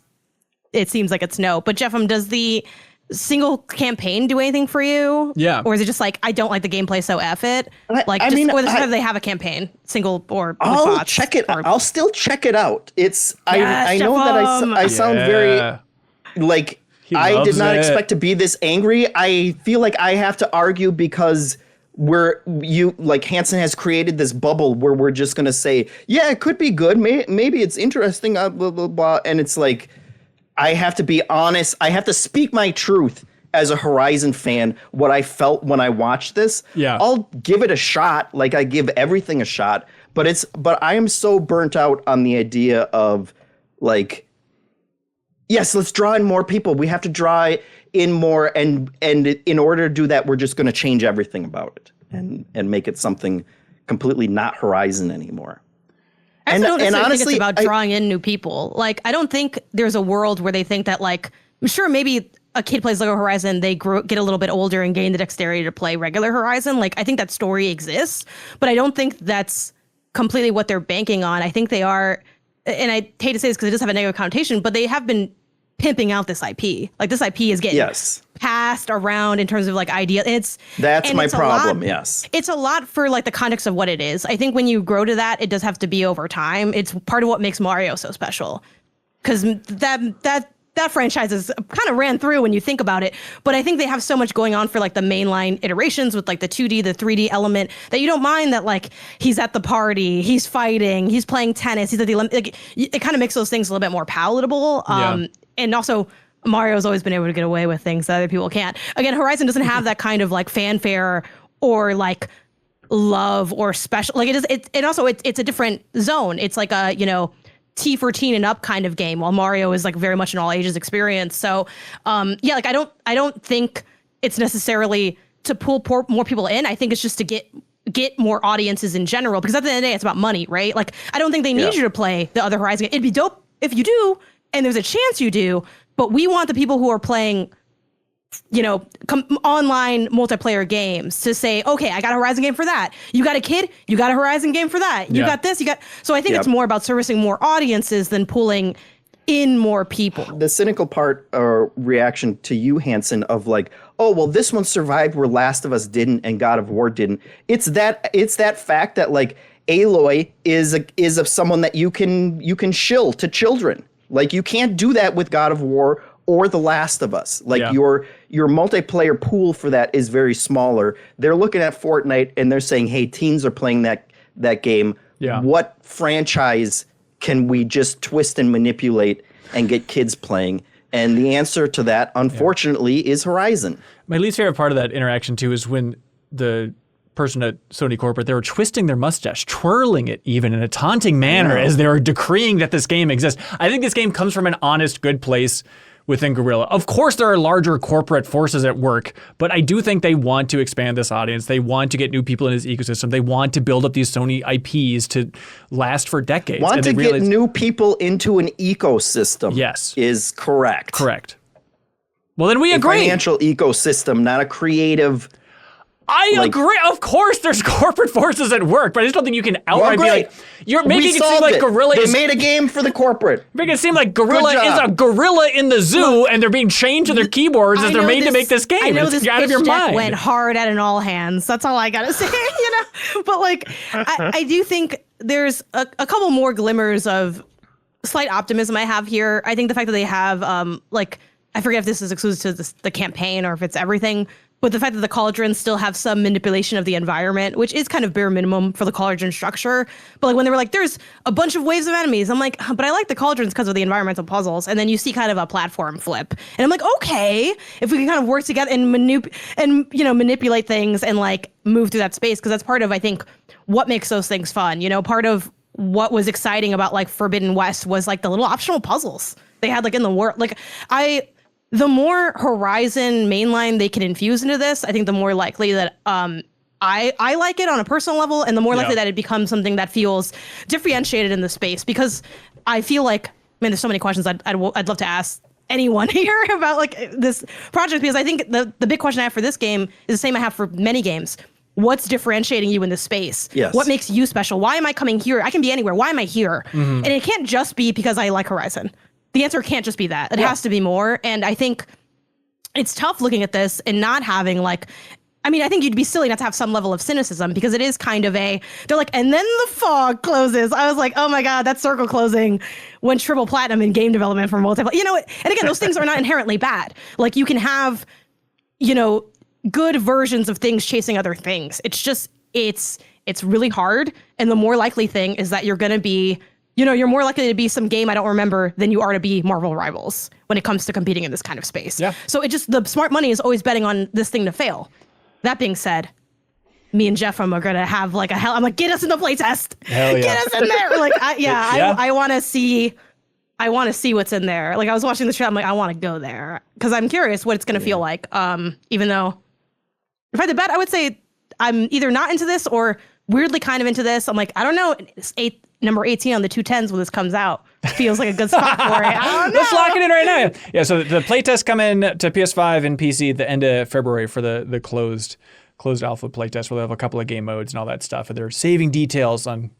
it seems like it's no. But Jeffem, does the single campaign do anything for you? Yeah. Or is it just like I don't like the gameplay, so F it? Like, I just, mean, or do they have a campaign, single or with I'll bots, check it. or- I'll still check it out. It's Yes, I know that I sound very like I did loves not it. expect to be this angry. I feel like I have to argue because Hanson has created this bubble where we're just gonna say, yeah, it could be good. Maybe it's interesting. Blah blah blah. And it's like I have to be honest. I have to speak my truth as a Horizon fan. What I felt when I watched this. Yeah. I'll give it a shot. Like I give everything a shot. But I am so burnt out on the idea of like, yes, let's draw in more people. We have to draw in more, and in order to do that, we're just going to change everything about it and make it something completely not Horizon anymore. I don't necessarily think honestly, it's about drawing in new people. Like, I don't think there's a world where they think that, like, sure, maybe a kid plays Lego Horizon, they get a little bit older and gain the dexterity to play regular Horizon. Like, I think that story exists, but I don't think that's completely what they're banking on. I think they are, and I hate to say this because it does have a negative connotation, but they have been pimping out this IP. Like, this IP is getting passed around in terms of like idea. That's my problem. Yes, it's a lot for like the context of what it is. I think when you grow to that, it does have to be over time. It's part of what makes Mario so special, because that franchise is kind of ran through when you think about it. But I think they have so much going on for like the mainline iterations with like the 2D, the 3D element, that you don't mind that like he's at the party, he's fighting, he's playing tennis, he's at the Olympics. Like, it kind of makes those things a little bit more palatable. And also, Mario's always been able to get away with things that other people can't. Again, Horizon doesn't have that kind of like fanfare or like love or special. Like it's a different zone. It's like a, T for teen and up kind of game, while Mario is like very much an all ages experience. So, like I don't think it's necessarily to pull more people in. I think it's just to get more audiences in general, because at the end of the day, it's about money, right? Like, I don't think they need you to play the other Horizon. It'd be dope if you do, and there's a chance you do, but we want the people who are playing, online multiplayer games to say, okay, I got a Horizon game for that. You got a kid, you got a Horizon game for that. You got this, so I think it's more about servicing more audiences than pulling in more people. The cynical part or reaction to you, Hanson, of like, oh, well, this one survived where Last of Us didn't and God of War didn't. It's that fact that like Aloy is of someone that you can shill to children. Like, you can't do that with God of War or The Last of Us. Like, your multiplayer pool for that is very smaller. They're looking at Fortnite and they're saying, hey, teens are playing that game. Yeah. What franchise can we just twist and manipulate and get kids playing? And the answer to that, unfortunately, is Horizon. My least favorite part of that interaction, too, is when the person at Sony Corporate, they were twisting their mustache, twirling it even in a taunting manner as they were decreeing that this game exists. I think this game comes from an honest, good place within Guerrilla. Of course, there are larger corporate forces at work, but I do think they want to expand this audience. They want to get new people in this ecosystem. They want to build up these Sony IPs to last for decades. Want to get new people into an ecosystem. Yes. Is correct. Correct. Well, then we agree. A financial ecosystem, not a creative. I agree. Of course, there's corporate forces at work, but I just don't think you can outright be like, you're making it seem like Guerrilla is. They made a game for the corporate. Making it seem like Guerrilla is a gorilla in the zoo, and they're being chained to their keyboards as they're made to make this game. I know it's this out of your mind. Went hard at an all hands. That's all I gotta say. But like, I do think there's a couple more glimmers of slight optimism I have here. I think the fact that they have I forget if this is exclusive to the campaign or if it's everything. But the fact that the cauldrons still have some manipulation of the environment, which is kind of bare minimum for the cauldron structure. But like when they were like, there's a bunch of waves of enemies, I'm like, but I like the cauldrons because of the environmental puzzles. And then you see kind of a platform flip. And I'm like, okay, if we can kind of work together and manipulate things and like move through that space, because that's part of, I think, what makes those things fun. Part of what was exciting about like Forbidden West was like the little optional puzzles they had like in the world. Like the more Horizon mainline they can infuse into this, I think the more likely that I like it on a personal level, and the more likely that it becomes something that feels differentiated in the space. Because I feel like, man, there's so many questions I'd love to ask anyone here about like this project, because I think the big question I have for this game is the same I have for many games. What's differentiating you in this space? Yes. What makes you special? Why am I coming here? I can be anywhere. Why am I here? Mm-hmm. And it can't just be because I like Horizon. The answer can't just be that. It has to be more. And I think it's tough looking at this and not having like, I think you'd be silly not to have some level of cynicism, because it is kind of they're like, and then the fog closes. I was like, oh my God, that circle closing went triple platinum in game development for multiplayer. And again, those things are not inherently bad. Like you can have, good versions of things chasing other things. It's just, it's really hard. And the more likely thing is that you're going to be, you're more likely to be some game I don't remember than you are to be Marvel Rivals when it comes to competing in this kind of space. Yeah. So the smart money is always betting on this thing to fail. That being said, me and Jeff are going to have like I'm like, get us in the playtest. Hell yeah. Get us in there. Like, I want to see what's in there. Like I was watching the show, I'm like, I want to go there because I'm curious what it's going to feel like. Even though if I had to bet, I would say I'm either not into this or weirdly kind of into this. I'm like, I don't know. It's number 18 on the 210s when this comes out. Feels like a good spot for it. I don't know. Let's lock it in right now. Yeah, so the playtests come in to PS5 and PC at the end of February for the closed alpha playtest, where they have a couple of game modes and all that stuff. And they're saving details on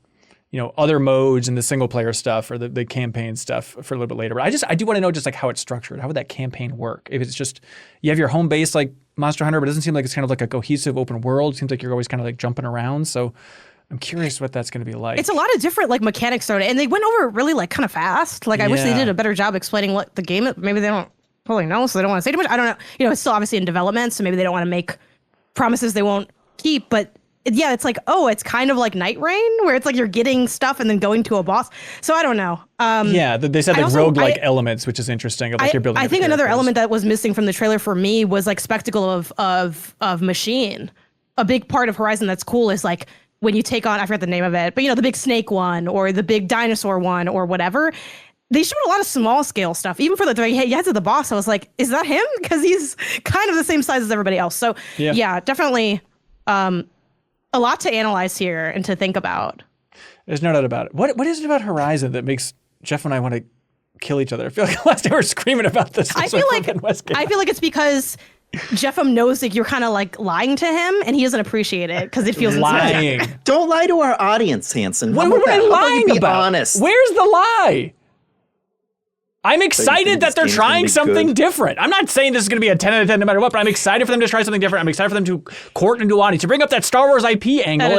other modes and the single player stuff or the campaign stuff for a little bit later. But I do want to know just like how it's structured. How would that campaign work? If it's just you have your home base like Monster Hunter, but it doesn't seem like it's kind of like a cohesive open world. It seems like you're always kind of like jumping around. So I'm curious what that's going to be like. It's a lot of different like mechanics on it, and they went over it really like kind of fast. Like I wish they did a better job explaining what the game is. Maybe they don't probably know, so they don't want to say too much. I don't know. It's still obviously in development, so maybe they don't want to make promises they won't keep. But yeah, it's like, it's kind of like Night Rain, where it's like you're getting stuff and then going to a boss. So I don't know. They said like roguelike elements, which is interesting. Of like you're building. I think another element that was missing from the trailer for me was like spectacle of machine. A big part of Horizon that's cool is like when you take on, I forget the name of it, but the big snake one or the big dinosaur one or whatever. They showed a lot of small scale stuff. Even for the heads of the boss, I was like, is that him? Because he's kind of the same size as everybody else. So yeah definitely. A lot to analyze here and to think about. There's no doubt about it. What is it about Horizon that makes Jeff and I want to kill each other? I feel like last time we were screaming about this. I feel like it's because Jeff knows that you're kind of like lying to him, and he doesn't appreciate it because it feels lying. Don't lie to our audience, Hanson. What am I lying about? Be honest. Where's the lie? I'm excited that they're trying something different. I'm not saying this is going to be a 10 out of 10 no matter what, but I'm excited for them to try something different. I'm excited for them to court a new audience. To bring up that Star Wars IP angle,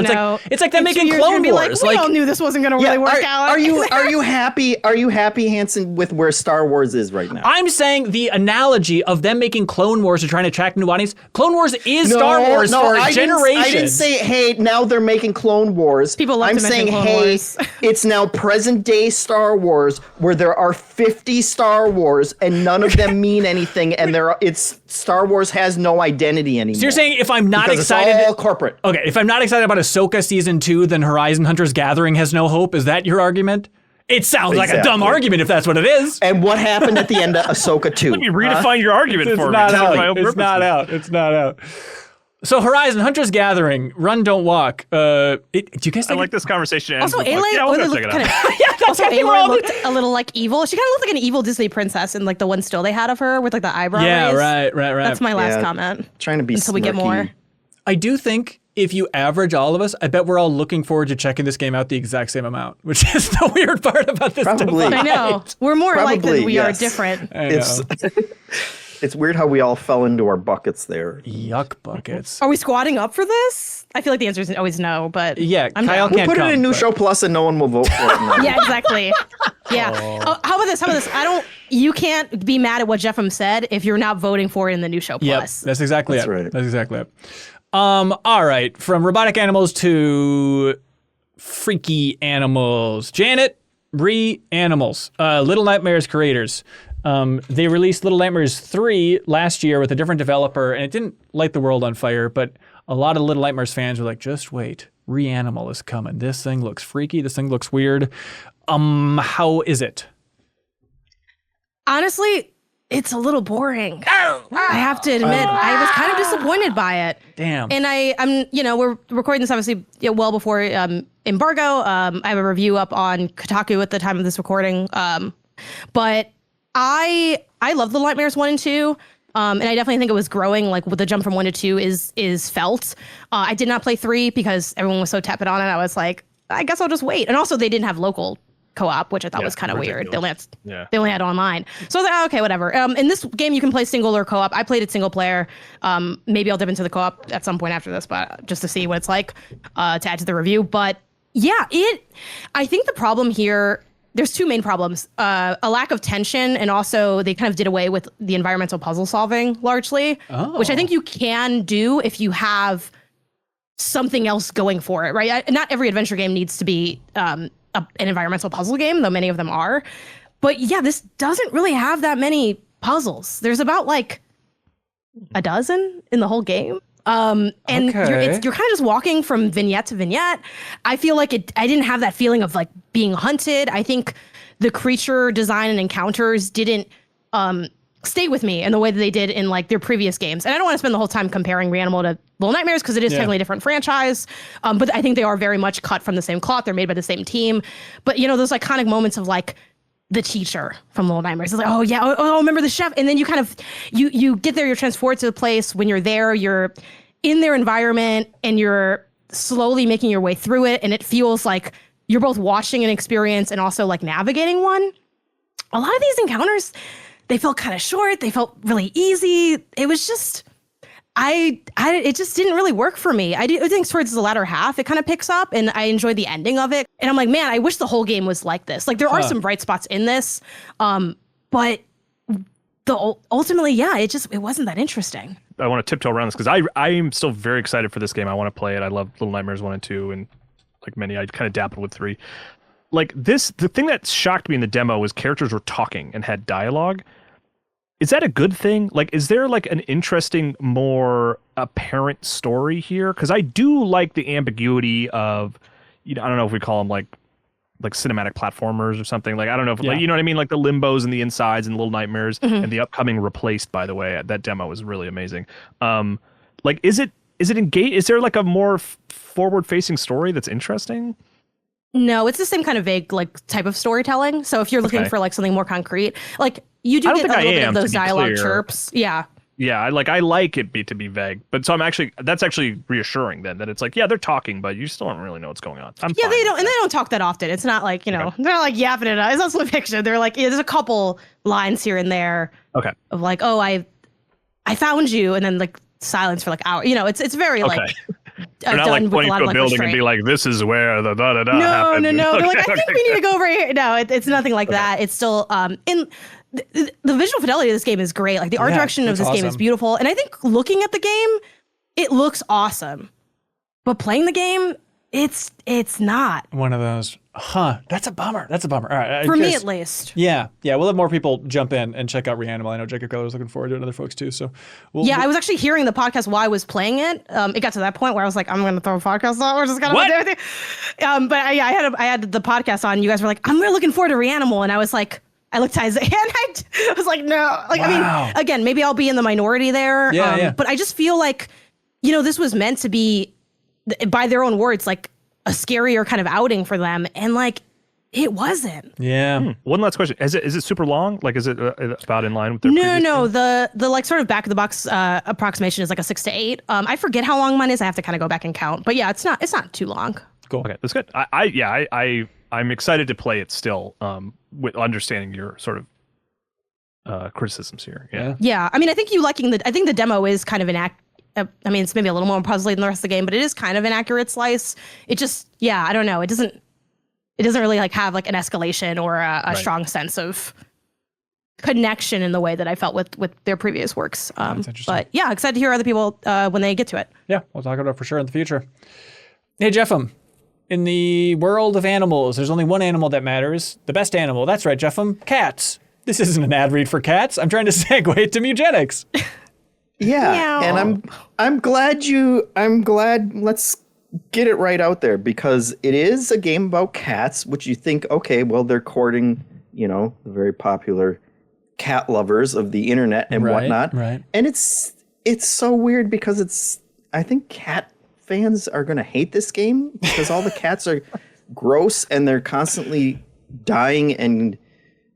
it's like them making Clone Wars. We all knew this wasn't going to really work out. Are you happy? Are you happy, Hanson, with where Star Wars is right now? I'm saying the analogy of them making Clone Wars and trying to attract a new audience. Clone Wars is Star Wars for a generation. I didn't say, hey, now they're making Clone Wars. People love to mention Clone Wars. It's now present day Star Wars where there are 50 30 Star Wars, and none of them mean anything, and Star Wars has no identity anymore. So you're saying if I'm not because excited, it's all corporate. Okay, if I'm not excited about Ahsoka season 2, then Horizon Hunters Gathering has no hope. Is that your argument? It sounds like a dumb argument if that's what it is. And what happened at the end of Ahsoka 2? Let me redefine your argument for me. It's not out. So Horizon Hunters Gathering, Run Don't Walk. Do you guys think I like this conversation. Also, Aloy looked a little like evil. She kind of looked like an evil Disney princess in like the one still they had of her with like the eyebrow raise. Right. That's my last comment. Trying to be until we get more. I do think if you average all of us, I bet we're all looking forward to checking this game out the exact same amount, which is the weird part about this. Probably. I know. We're more alike than we are different. It's weird how we all fell into our buckets there. Yuck buckets. Are we squatting up for this? I feel like the answer is always no, but yeah, Kyle can't We'll put come, it in New Show Plus and no one will vote for it. Yeah, exactly. Yeah. Oh, how about this? You can't be mad at what Jeffem said if you're not voting for it in the New Show Plus. That's exactly That's it. right. That's exactly it. All right, from robotic animals to freaky animals. Janet, Reanimal, Little Nightmares creators. They released Little Nightmares 3 last year with a different developer, and it didn't light the world on fire, but a lot of Little Nightmares fans were like, just wait, Reanimal is coming. This thing looks freaky. This thing looks weird. How is it? Honestly, it's a little boring. I have to admit, I was kind of disappointed by it. Damn. And I'm, we're recording this obviously well before embargo. I have a review up on Kotaku at the time of this recording. But I love Little Nightmares 1 and 2. And I definitely think it was growing, like with the jump from 1 to 2 is felt. I did not play 3 because everyone was so tepid on it. I was like, I guess I'll just wait. And also they didn't have local co-op, which I thought was kind of weird. They only had online. So I was like, oh, okay, whatever. In this game, you can play single or co-op. I played it single player. Maybe I'll dip into the co-op at some point after this, but just to see what it's like to add to the review. But yeah, I think the problem here, there's two main problems. A lack of tension, and also they kind of did away with the environmental puzzle solving largely, which I think you can do if you have something else going for it, right? Not every adventure game needs to be an environmental puzzle game, though many of them are. But yeah, this doesn't really have that many puzzles. There's about like a dozen in the whole game. And you're kind of just walking from vignette to vignette. I feel like I didn't have that feeling of like being hunted. I think the creature design and encounters didn't stay with me in the way that they did in like their previous games. And I don't want to spend the whole time comparing Reanimal to Little Nightmares because it is technically a different franchise. But I think they are very much cut from the same cloth. They're made by the same team. But you know, those iconic moments of like the teacher from Little Nightmares. It's like, oh yeah, oh, remember the chef? And then you kind of, you get there, you're transported to the place. When you're there, you're in their environment and you're slowly making your way through it. And it feels like you're both watching an experience and also like navigating one. A lot of these encounters, they felt kind of short. They felt really easy. It was just, it just didn't really work for me. I think towards the latter half, it kind of picks up and I enjoyed the ending of it. And I'm like, man, I wish the whole game was like this. Like there are some bright spots in this, but ultimately, yeah, it wasn't that interesting. I want to tiptoe around this because I am still very excited for this game. I want to play it. I love Little Nightmares 1 and 2, and like many, I kind of dabbled with 3. Like this, the thing that shocked me in the demo was characters were talking and had dialogue. Is that a good thing? Like, is there like an interesting, more apparent story here? Because I do like the ambiguity of, I don't know if we call them like cinematic platformers or something. Like, I don't know if, like, you know what I mean? Like the Limbos and the Insides and Little Nightmares and the upcoming Replaced, by the way. That demo was really amazing. Like, is it engaged? Is there like a more forward-facing story that's interesting? No, it's the same kind of vague like type of storytelling. So if you're looking for like something more concrete, like you do get a little bit of those dialogue chirps. Yeah. Yeah, I like it to be vague, but so that's actually reassuring then that it's like, yeah, they're talking, but you still don't really know what's going on. They don't talk that often. It's not like, they're not like yapping it out. It's also fiction. They're like, there's a couple lines here and there. Okay. Of like, oh, I found you, and then like silence for like hours. It's very like. They're not like pointing to a building and be like, this is where the da-da-da happened. No. They're like, I think we need to go over here. No, it's nothing like that. It's still, the visual fidelity of this game is great. Like the art direction of this game is beautiful. And I think looking at the game, it looks awesome. But playing the game, it's not. One of those. Huh. That's a bummer. All right. For me, at least. Yeah. We'll have more people jump in and check out Reanimal. I know Jacob Keller was looking forward to it, and other folks too. So, I was actually hearing the podcast while I was playing it. It got to that point where I was like, I'm going to throw a podcast on. We're just going to do everything. But I had the podcast on. You guys were like, I'm really looking forward to Reanimal, and I was like, I looked at Isaiah and I was like, no. Like, I mean, again, maybe I'll be in the minority there. Yeah. But I just feel like, this was meant to be, by their own words, like a scarier kind of outing for them, and like it wasn't. Yeah. One last question: Is it super long? Like, is it about in line with their? No. The like sort of back of the box approximation is like a 6 to 8. I forget how long mine is. I have to kind of go back and count. But yeah, it's not too long. Cool. Okay, that's good. I'm excited to play it still. With understanding your sort of criticisms here. Yeah. I mean, I think the demo is kind of I mean, it's maybe a little more puzzly than the rest of the game, but it is kind of an accurate slice. It just, I don't know. It doesn't really like have like an escalation or a strong sense of connection in the way that I felt with their previous works. That's interesting. But yeah, excited to hear other people when they get to it. Yeah, we'll talk about it for sure in the future. Hey, Jeffem, in the world of animals, there's only one animal that matters. The best animal. That's right, Jeffem. Cats. This isn't an ad read for cats. I'm trying to segue to Mewgenics. Yeah, Meow. and I'm glad let's get it right out there, because it is a game about cats, which you think, okay, well, they're courting, the very popular cat lovers of the internet and whatnot. Right. And it's so weird because I think cat fans are going to hate this game because all the cats are gross and they're constantly dying and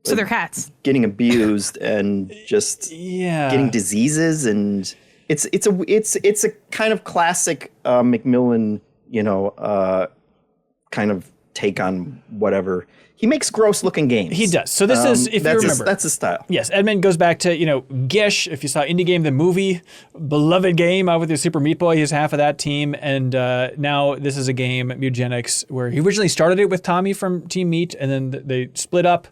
So they're cats. getting abused and just getting diseases, and it's a kind of classic Macmillan, kind of take on whatever. He makes gross looking games. He does. So this is, if you remember. That's his style. Yes, Edmund goes back to, Gish, if you saw Indie Game, the movie, beloved game with your Super Meat Boy. He's half of that team. And now this is a game, Mewgenics, where he originally started it with Tommy from Team Meat, and then they split up.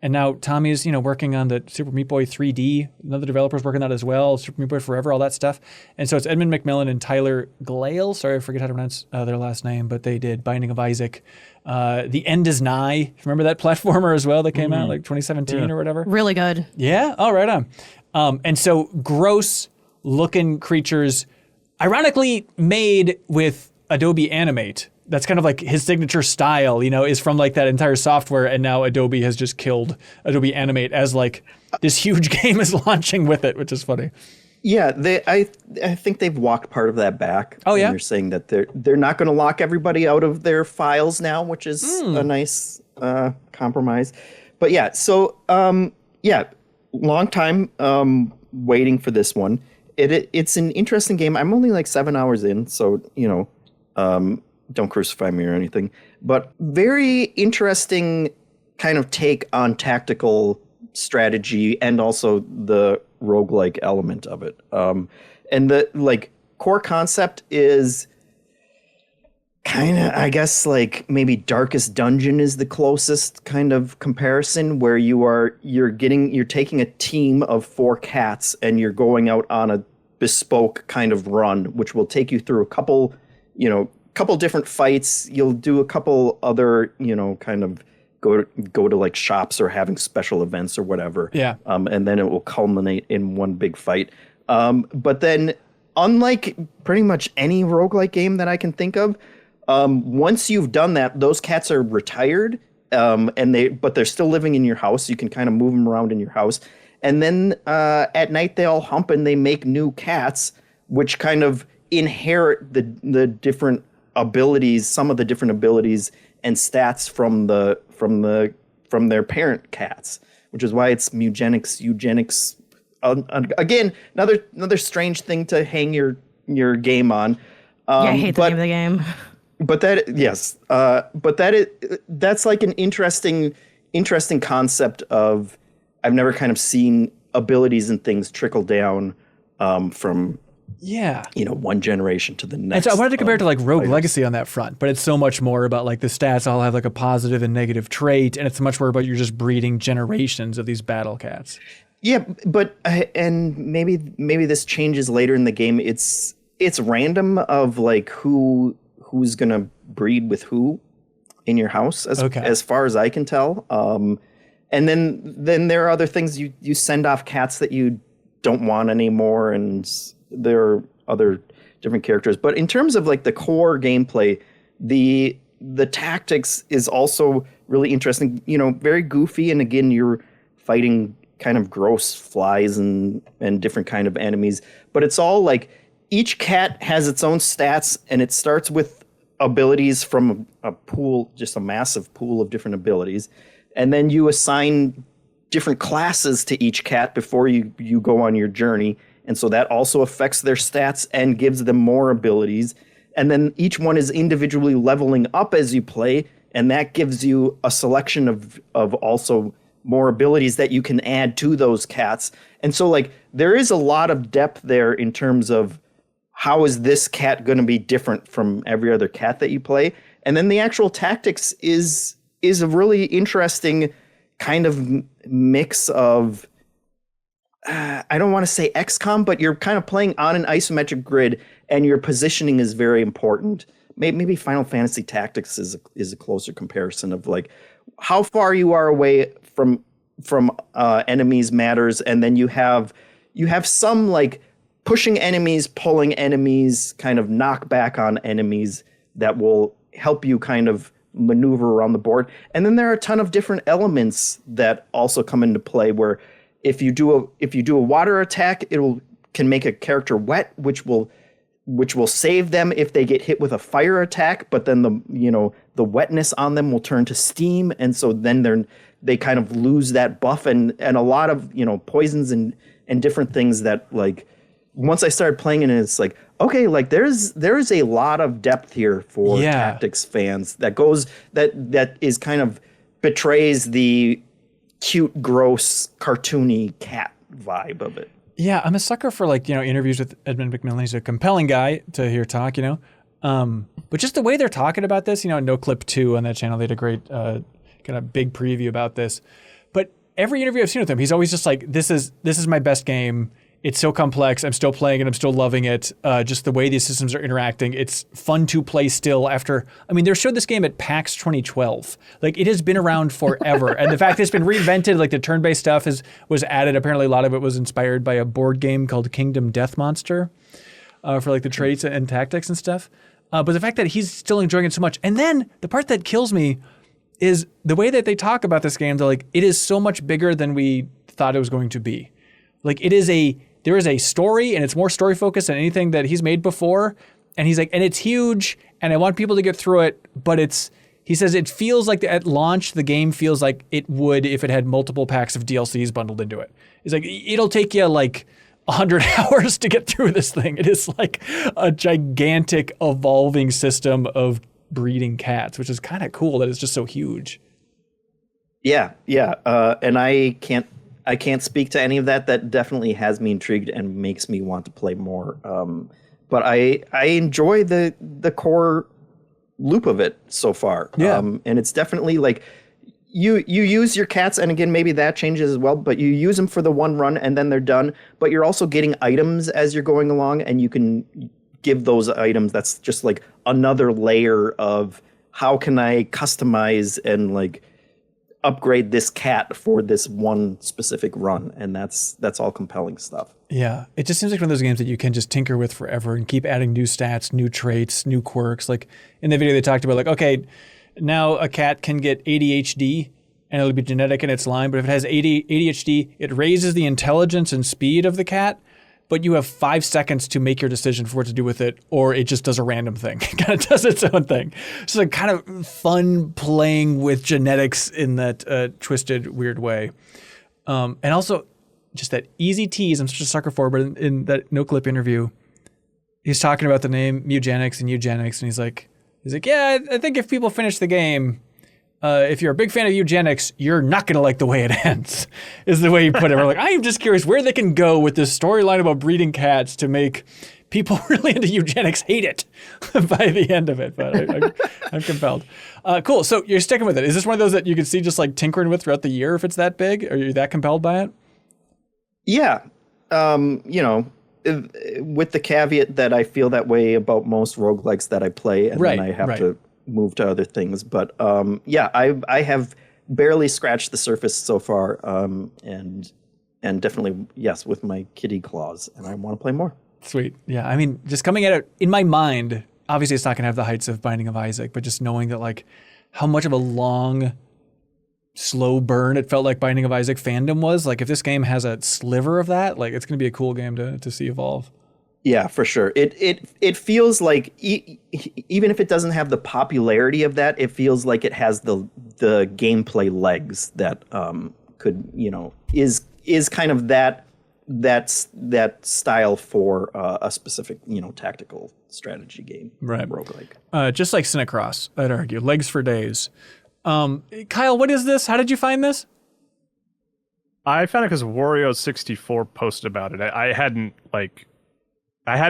And now Tommy's, working on the Super Meat Boy 3D. Another developer's working on that as well. Super Meat Boy Forever, all that stuff. And so it's Edmund McMillan and Tyler Glale. Sorry, I forget how to pronounce their last name, but they did Binding of Isaac. The End is Nigh. Remember that platformer as well that came out like 2017 or whatever? Really good. Yeah? Oh, right on. And so gross looking creatures, ironically made with Adobe Animate. That's kind of like his signature style, is from like that entire software. And now Adobe has just killed Adobe Animate as like this huge game is launching with it, which is funny. Yeah, I think they've walked part of that back. Oh, yeah? And they're saying that they're not going to lock everybody out of their files now, which is a nice compromise. But yeah, so long time waiting for this one. It's an interesting game. I'm only like 7 hours in, so don't crucify me or anything, but very interesting kind of take on tactical strategy and also the roguelike element of it. And the like core concept is kind of, I guess, like maybe Darkest Dungeon is the closest kind of comparison, where you're taking a team of 4 cats and you're going out on a bespoke kind of run, which will take you through a couple different fights. You'll do a couple other, kind of go to like shops or having special events or whatever. Yeah. And then it will culminate in one big fight. But then, unlike pretty much any roguelike game that I can think of, once you've done that, those cats are retired, but they're still living in your house. You can kind of move them around in your house. And then at night they all hump and they make new cats, which kind of inherit the different abilities, some of the different abilities and stats from their parent cats, which is why it's eugenics. Again, another strange thing to hang your game on. I hate the name of the game. But that's like an interesting concept of, I've never kind of seen abilities and things trickle down from one generation to the next. And so I wanted to compare it to like Rogue Legacy on that front, but it's so much more about like the stats all have like a positive and negative trait, and it's much more about you're just breeding generations of these battle cats. Yeah, but and maybe this changes later in the game. It's random of like who's gonna breed with who. in your house, as far as I can tell. And then there are other things you send off cats that you don't want anymore, and there are other different characters. But in terms of like the core gameplay, the tactics is also really interesting. You know, very goofy, and again, you're fighting kind of gross flies and different kind of enemies. But it's all like each cat has its own stats, and it starts with abilities from a pool, just a massive pool of different abilities. And then you assign different classes to each cat before you go on your journey. And so that also affects their stats and gives them more abilities. And then each one is individually leveling up as you play. And that gives you a selection of also more abilities that you can add to those cats. And so like there is a lot of depth there in terms of how is this cat going to be different from every other cat that you play. And then the actual tactics is a really interesting kind of mix of, I don't want to say XCOM, but you're kind of playing on an isometric grid, and your positioning is very important. Maybe Final Fantasy Tactics is a closer comparison of like how far you are away from enemies matters, and then you have some like pushing enemies, pulling enemies, kind of knock back on enemies that will help you kind of maneuver around the board. And then there are a ton of different elements that also come into play where if you do a water attack, can make a character wet, which will save them if they get hit with a fire attack, but then the wetness on them will turn to steam, and so then they kind of lose that buff, and a lot of poisons and different things that like once I started playing it, it's like, okay, like there's a lot of depth here for tactics fans that is kind of betrays the cute, gross, cartoony cat vibe of it. Yeah, I'm a sucker for like, interviews with Edmund McMillan. He's a compelling guy to hear talk, but just the way they're talking about this, No Clip 2 on that channel, they had a great kind of big preview about this. But every interview I've seen with him, he's always just like, this is my best game. It's so complex. I'm still playing it. I'm still loving it. Just the way these systems are interacting. It's fun to play still after. I mean, they showed this game at PAX 2012. Like, it has been around forever. And the fact that it's been reinvented, like the turn-based stuff was added. Apparently, a lot of it was inspired by a board game called Kingdom Death Monster for like the traits and tactics and stuff. But the fact that he's still enjoying it so much. And then the part that kills me is the way that they talk about this game. They're like, it is so much bigger than we thought it was going to be. Like, there is a story, and it's more story focused than anything that he's made before. And he's like, and it's huge, and I want people to get through it, but he says it feels like at launch, the game feels like it would if it had multiple packs of DLCs bundled into it. He's like, it'll take you like 100 hours to get through this thing. It is like a gigantic evolving system of breeding cats, which is kind of cool that it's just so huge. Yeah. And I can't speak to any of that. That definitely has me intrigued and makes me want to play more. But I enjoy the core loop of it so far. Yeah. And it's definitely like you use your cats, and again, maybe that changes as well, but you use them for the one run and then they're done. But you're also getting items as you're going along, and you can give those items. That's just like another layer of how can I customize and like upgrade this cat for this one specific run, and that's all compelling stuff. Yeah, it just seems like one of those games that you can just tinker with forever and keep adding new stats, new traits, new quirks. Like in the video they talked about, like, okay, now a cat can get ADHD and it'll be genetic in its line, but if it has ADHD, it raises the intelligence and speed of the cat, but you have 5 seconds to make your decision for what to do with it, or it just does a random thing. It kind of does its own thing. So it's kind of fun playing with genetics in that twisted, weird way. And also just that easy tease I'm such a sucker for, but in that no-clip interview, he's talking about the name Mewgenics and eugenics, and he's like, yeah, I think if people finish the game, if you're a big fan of eugenics, you're not going to like the way it ends, is the way you put it. We're like, I'm just curious where they can go with this storyline about breeding cats to make people really into eugenics hate it by the end of it. But I'm compelled. Cool. So you're sticking with it. Is this one of those that you can see just like tinkering with throughout the year if it's that big? Are you that compelled by it? Yeah. With the caveat that I feel that way about most roguelikes that I play, and then I have to move to other things. But yeah, I have barely scratched the surface so far, and definitely yes with my kitty claws, and I want to play more. Sweet. Yeah. I mean, just coming at it in my mind, obviously it's not going to have the heights of Binding of Isaac, but just knowing that like how much of a long, slow burn it felt like Binding of Isaac fandom was. Like if this game has a sliver of that, like it's going to be a cool game to see evolve. Yeah, for sure. It feels like even if it doesn't have the popularity of that, it feels like it has the gameplay legs that could, you know, is kind of that style for a specific, you know, tactical strategy game. Right. Roguelike. Just like CiniCross, I'd argue. Legs for days. Kyle, what is this? How did you find this? I found it because Wario64 posted about it. I hadn't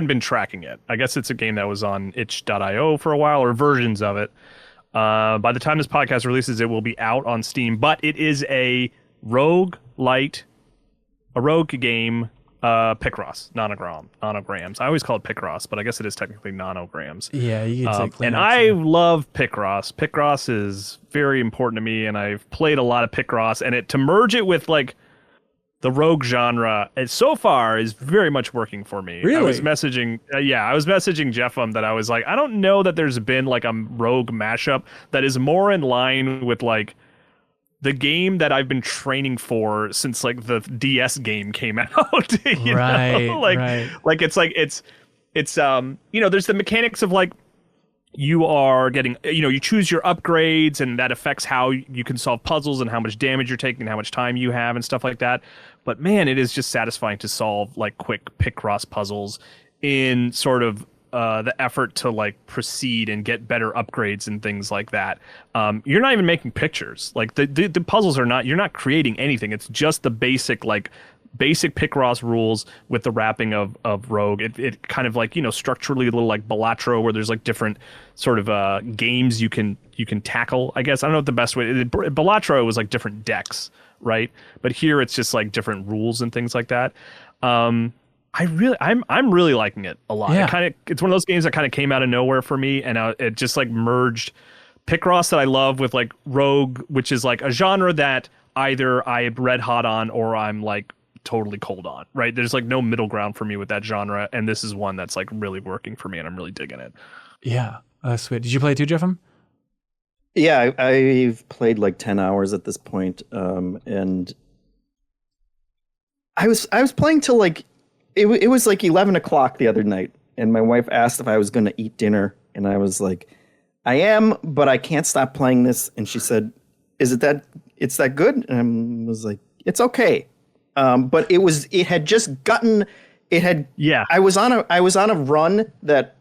been tracking it. I guess it's a game that was on itch.io for a while, or versions of it. By the time this podcast releases, it will be out on Steam, but it is a rogue game, Picross, nanograms. I always call it Picross, but I guess it is technically nanograms. Yeah, you can say and I love Picross. Picross is very important to me, and I've played a lot of Picross, and to merge it with like the rogue genre, so far is very much working for me. Really? I was messaging, Jeff that I was like, I don't know that there's been like a rogue mashup that is more in line with like the game that I've been training for since like the DS game came out. you know? Like it's you know, there's the mechanics of like you are getting, you know, you choose your upgrades and that affects how you can solve puzzles and how much damage you're taking and how much time you have and stuff like that. But man, it is just satisfying to solve like quick Picross puzzles in sort of the effort to like proceed and get better upgrades and things like that. You're not even making pictures. Like the puzzles are not, you're not creating anything. It's just the basic Picross rules with the wrapping of Rogue. It kind of like, you know, structurally a little like Balatro, where there's like different sort of games you can tackle, I guess. I don't know what the best way. Balatro was like different decks, right? But here it's just like different rules and things like that. I'm really liking it a lot. Yeah. It's one of those games that kind of came out of nowhere for me, and it just like merged Picross that I love with like Rogue, which is like a genre that either I'm red hot on or I'm like totally cold on, right? There's like no middle ground for me with that genre, and this is one that's like really working for me, and I'm really digging it. Yeah, sweet. Did you play it too, Jeffem? Yeah, I've played like 10 hours at this point, and I was playing till like it was like 11 o'clock the other night, and my wife asked if I was going to eat dinner, and I was like, I am, but I can't stop playing this. And she said, it's that good? And I was like, it's okay. But I was on a run that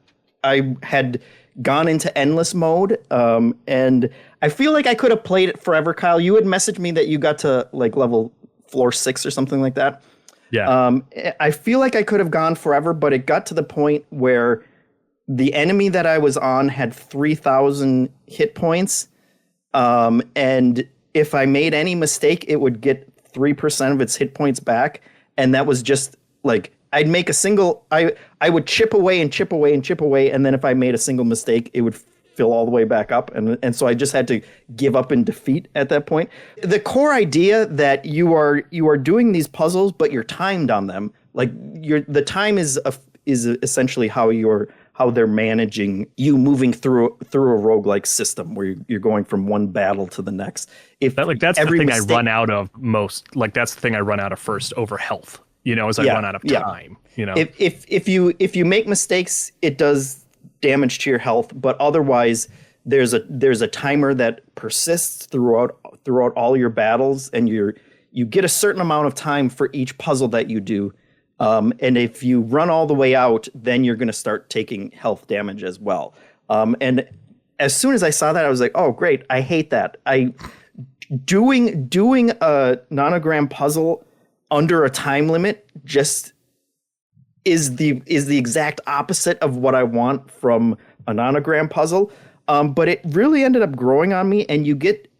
I had gone into endless mode. And I feel like I could have played it forever. Kyle, you had messaged me that you got to like level floor 6 or something like that. Yeah. I feel like I could have gone forever, but it got to the point where the enemy that I was on had 3,000 hit points. And if I made any mistake, it would get 3% of its hit points back. And that was just like, I'd make a single, I would chip away and chip away and chip away. And then if I made a single mistake, it would fill all the way back up. And so I just had to give up in defeat at that point. The core idea that you are doing these puzzles, but you're timed on them. Like the time is essentially how they're managing you moving through a roguelike system where you're going from one battle to the next. That's the thing I run out of most. Like that's the thing I run out of first over health. You know, as I run out of time. You know, if you make mistakes, it does damage to your health, but otherwise there's a timer that persists throughout all your battles, and you get a certain amount of time for each puzzle that you do. And if you run all the way out, then you're going to start taking health damage as well. And as soon as I saw that, I was like, oh, great. I hate that. Doing a nonogram puzzle under a time limit just is the exact opposite of what I want from a nonogram puzzle. But it really ended up growing on me, and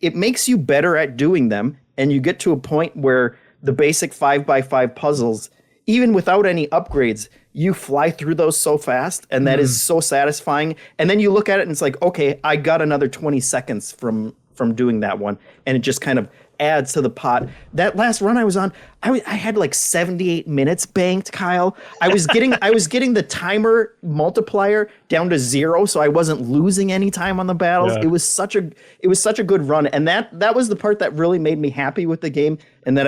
it makes you better at doing them. And you get to a point where the basic 5x5 puzzles, even without any upgrades, you fly through those so fast, and that is so satisfying. And then you look at it and it's like, okay, I got another 20 seconds from doing that one, and it just kind of adds to the pot. That last run I was on, I had like 78 minutes banked, Kyle. I was getting the timer multiplier down to 0, so I wasn't losing any time on the battles. Yeah. It was such a good run, and that was the part that really made me happy with the game, and that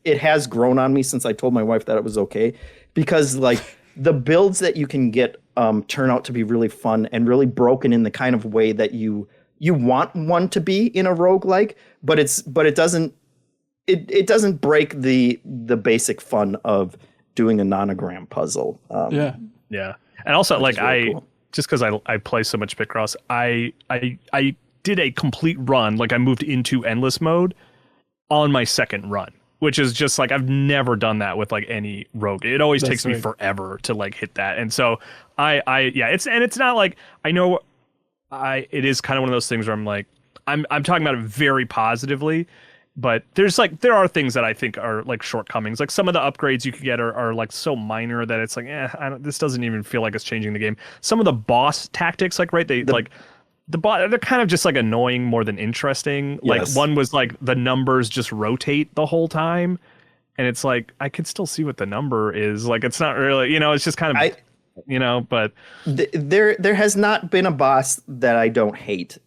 it has grown on me since I told my wife that it was okay, because like the builds that you can get turn out to be really fun and really broken in the kind of way that you want one to be in a roguelike, but it doesn't break the basic fun of doing a nonogram puzzle. Yeah. And also like really cool. Just because I play so much Picross, I did a complete run, like I moved into endless mode on my second run, which is just like, I've never done that with like any rogue. It always takes me forever to like hit that. And so it's not like, I know it is kind of one of those things where I'm like, I'm talking about it very positively, but there are things that I think are like shortcomings. Like some of the upgrades you could get are like so minor that it's like, this doesn't even feel like it's changing the game. Some of the boss tactics, like, right, they're kind of just like annoying more than interesting. Like one was like the numbers just rotate the whole time, and it's like I can still see what the number is. Like it's not really, it's just kind of but there has not been a boss that I don't hate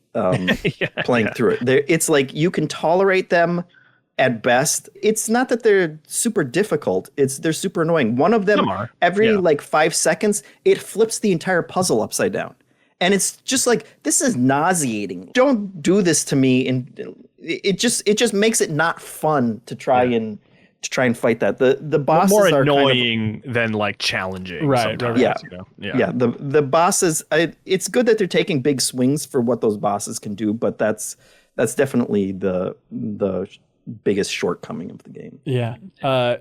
playing through it. It's like you can tolerate them at best. It's not that they're super difficult. They're super annoying. One of them every like 5 seconds, it flips the entire puzzle upside down. And it's just like, this is nauseating. Don't do this to me. And it just makes it not fun to try and fight that. The bosses more are annoying than like challenging. Right. The bosses. It's good that they're taking big swings for what those bosses can do, but that's definitely the biggest shortcoming of the game. Yeah.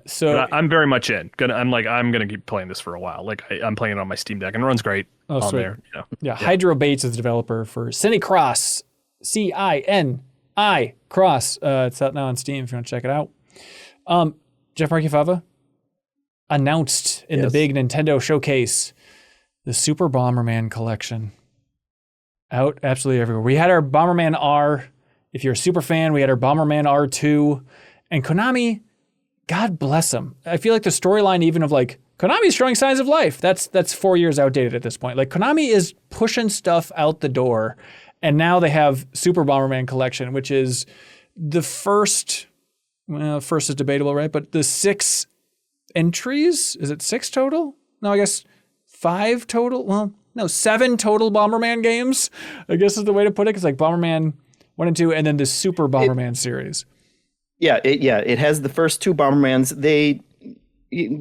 So but I'm very much in. I'm gonna keep playing this for a while. Like I'm playing it on my Steam Deck and it runs great on sweet. there. Yeah. Hydro Bates is the developer for CiniCross, CINI Cross. It's out now on Steam if you want to check it out. Jeff Markifava announced in the big Nintendo showcase the Super Bomberman collection. Out absolutely everywhere. We had our Bomberman R. If you're a super fan, we had our Bomberman R2. And Konami, God bless them. I feel like the storyline even of like, Konami's showing signs of life. That's 4 years outdated at this point. Like Konami is pushing stuff out the door. And now they have Super Bomberman collection, which is the first is debatable, right? But the 6 entries, is it 6 total? No, I guess 5 total. Well, no, 7 total Bomberman games, I guess is the way to put it. Because like Bomberman 1 and 2, and then the Super Bomberman series. Yeah, it has the first 2 Bombermans.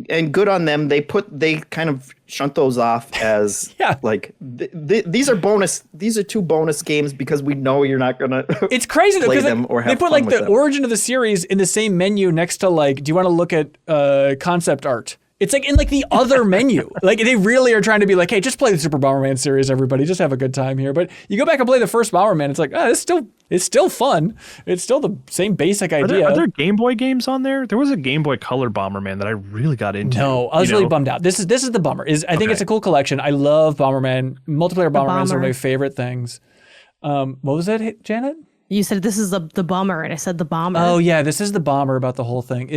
And good on them. They kind of shunt those off as like these are bonus. These are 2 bonus games because we know you're not gonna. It's crazy though because like, they put like the them. origin of the series in the same menu next to like, do you want to look at concept art? It's like in like the other menu. Like they really are trying to be like, hey, just play the Super Bomberman series, everybody. Just have a good time here. But you go back and play the first Bomberman, it's like, it's still fun. It's still the same basic idea. Are there Game Boy games on there? There was a Game Boy Color Bomberman that I really got into. No, I was really bummed out. This is the bummer. I think it's a cool collection. I love Bomberman. Multiplayer Bomberman is one of my favorite things. What was that, Janet? You said this is the bomber, and I said the bomber. Oh yeah, this is the bomber about the whole thing.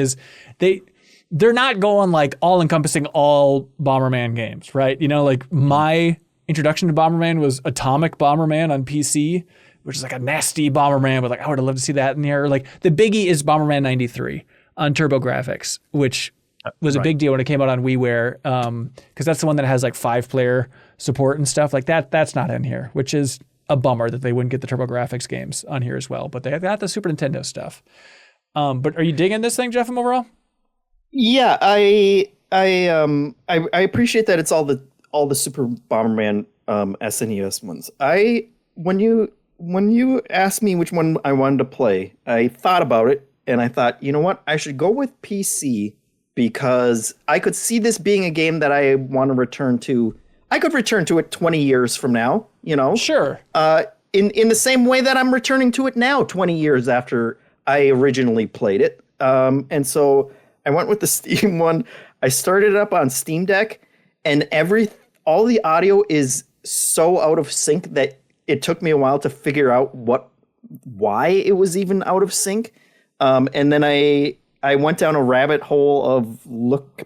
They're not going like all encompassing all Bomberman games, right? Like my introduction to Bomberman was Atomic Bomberman on PC, which is like a nasty Bomberman, but like I would have loved to see that in here. Like the biggie is Bomberman 93 on TurboGrafx, which was a big deal when it came out on WiiWare, because that's the one that has like 5-player support and stuff like that. That's not in here, which is a bummer that they wouldn't get the TurboGrafx games on here as well. But they got the Super Nintendo stuff. But are you digging this thing, Jeff, overall? Yeah, I appreciate that it's all the Super Bomberman SNES ones. When you asked me which one I wanted to play, I thought about it and I thought, you know what, I should go with PC because I could see this being a game that I want to return to. I could return to it 20 years from now, Sure. In the same way that I'm returning to it now, 20 years after I originally played it. And so I went with the Steam one. I started it up on Steam Deck, and all the audio is so out of sync that it took me a while to figure out why it was even out of sync. And then I went down a rabbit hole of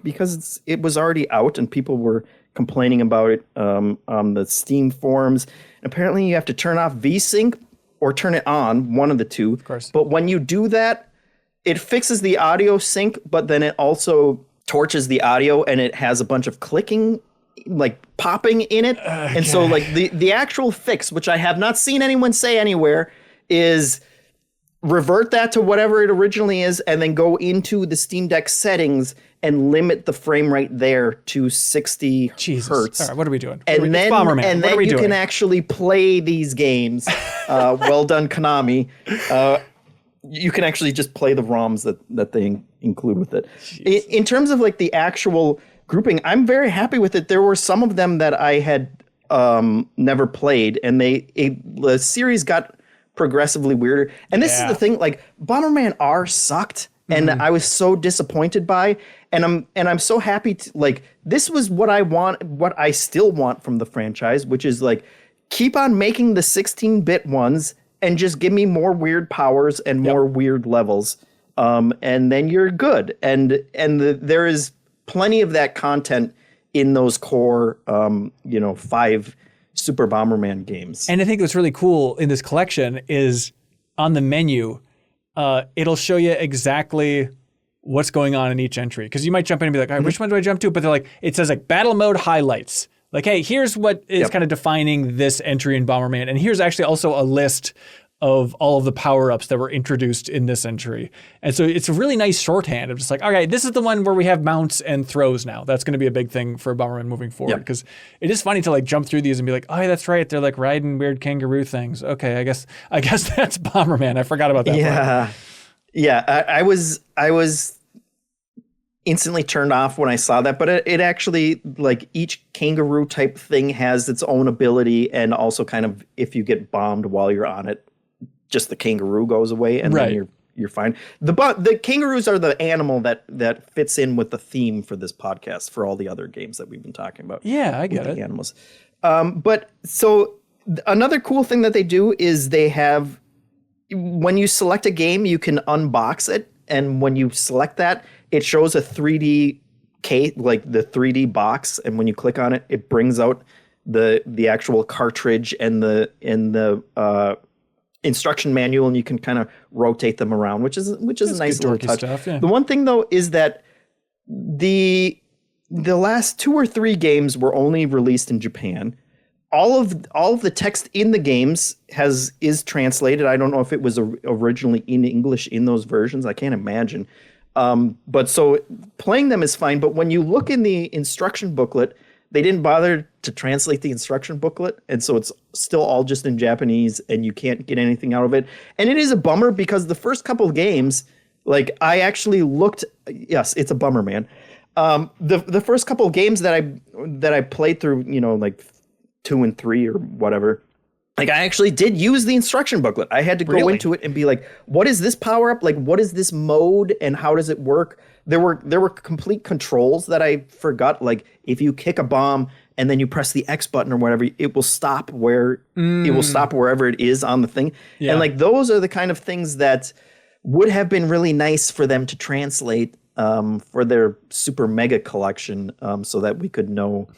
because it was already out and people were complaining about it on the Steam forums. Apparently you have to turn off VSync or turn it on, one of the two. Of course. But when you do that, it fixes the audio sync, but then it also torches the audio and it has a bunch of clicking, like popping in it. Okay. And so like the actual fix, which I have not seen anyone say anywhere, is revert that to whatever it originally is and then go into the Steam Deck settings and limit the frame rate there to 60 hertz. All right, what are we doing? And then you can actually play these games. Well done, Konami. You can actually just play the ROMs that they include with it. In terms of like the actual grouping, I'm very happy with it. There were some of them that I had never played, and the series got progressively weirder. And this is the thing, like Bomberman R sucked, and I was so disappointed by, and I'm so happy to, like, this was what I want, what I still want from the franchise, which is like keep on making the 16-bit ones and just give me more weird powers and more weird levels. And then you're good. And there is plenty of that content in those core 5 Super Bomberman games. And I think what's really cool in this collection is on the menu, it'll show you exactly what's going on in each entry. Because you might jump in and be like, all right, which one do I jump to? But they're like, it says like battle mode highlights. Like, hey, here's what is kind of defining this entry in Bomberman. And here's actually also a list of all of the power-ups that were introduced in this entry. And so it's a really nice shorthand of just like, all right, this is the one where we have mounts and throws now. That's going to be a big thing for Bomberman moving forward. Because it is funny to like jump through these and be like, oh, yeah, that's right. They're like riding weird kangaroo things. Okay, I guess that's Bomberman. I forgot about that. Yeah. part. Yeah, I was instantly turned off when I saw that, but it actually, like, each kangaroo type thing has its own ability, and also kind of if you get bombed while you're on it, just the kangaroo goes away and then you're fine. The kangaroos are the animal that fits in with the theme for this podcast for all the other games that we've been talking about. Yeah, I get it. Animals. But so another cool thing that they do is they have, when you select a game, you can unbox it, and when you select that, it shows a 3D like the 3D box, and when you click on it, it brings out the actual cartridge and the instruction manual, and you can kind of rotate them around, which is a nice little touch. Stuff, yeah. The one thing though is that the last 2 or 3 games were only released in Japan. All of the text in the games is translated. I don't know if it was originally in English in those versions. I can't imagine. But so playing them is fine. But when you look in the instruction booklet, they didn't bother to translate the instruction booklet. And so it's still all just in Japanese and you can't get anything out of it. And it is a bummer because the first couple of games, like I actually looked, yes, it's a bummer, man. The first couple of games that I played through, like 2 and 3 or whatever, like I actually did use the instruction booklet. I had to go into it and be like, what is this power up? Like, what is this mode and how does it work? There were complete controls that I forgot. Like if you kick a bomb and then you press the X button or whatever, it will stop wherever it is on the thing. Yeah. And like those are the kind of things that would have been really nice for them to translate for their Super Mega Collection, so that we could know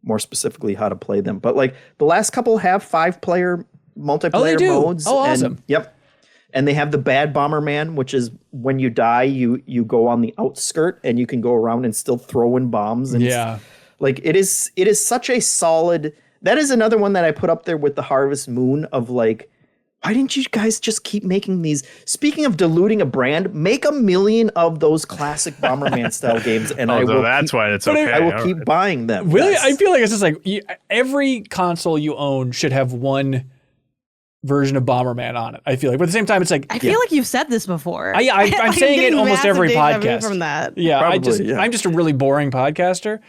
more specifically how to play them. But like the last couple have 5-player multiplayer modes. Oh, awesome. Yep. And they have the Bad Bomberman, which is when you die, you go on the outskirt and you can go around and still throw in bombs. And like it is such a solid. That is another one that I put up there with the Harvest Moon of like, why didn't you guys just keep making these? Speaking of diluting a brand, make 1 million of those classic Bomberman style games, and I will keep buying them. Really, yes. I feel like it's just like every console you own should have one version of Bomberman on it. I feel like, but at the same time, it's like I feel like you've said this before. I'm saying it almost every podcast. From that, yeah, probably, I'm just a really boring podcaster.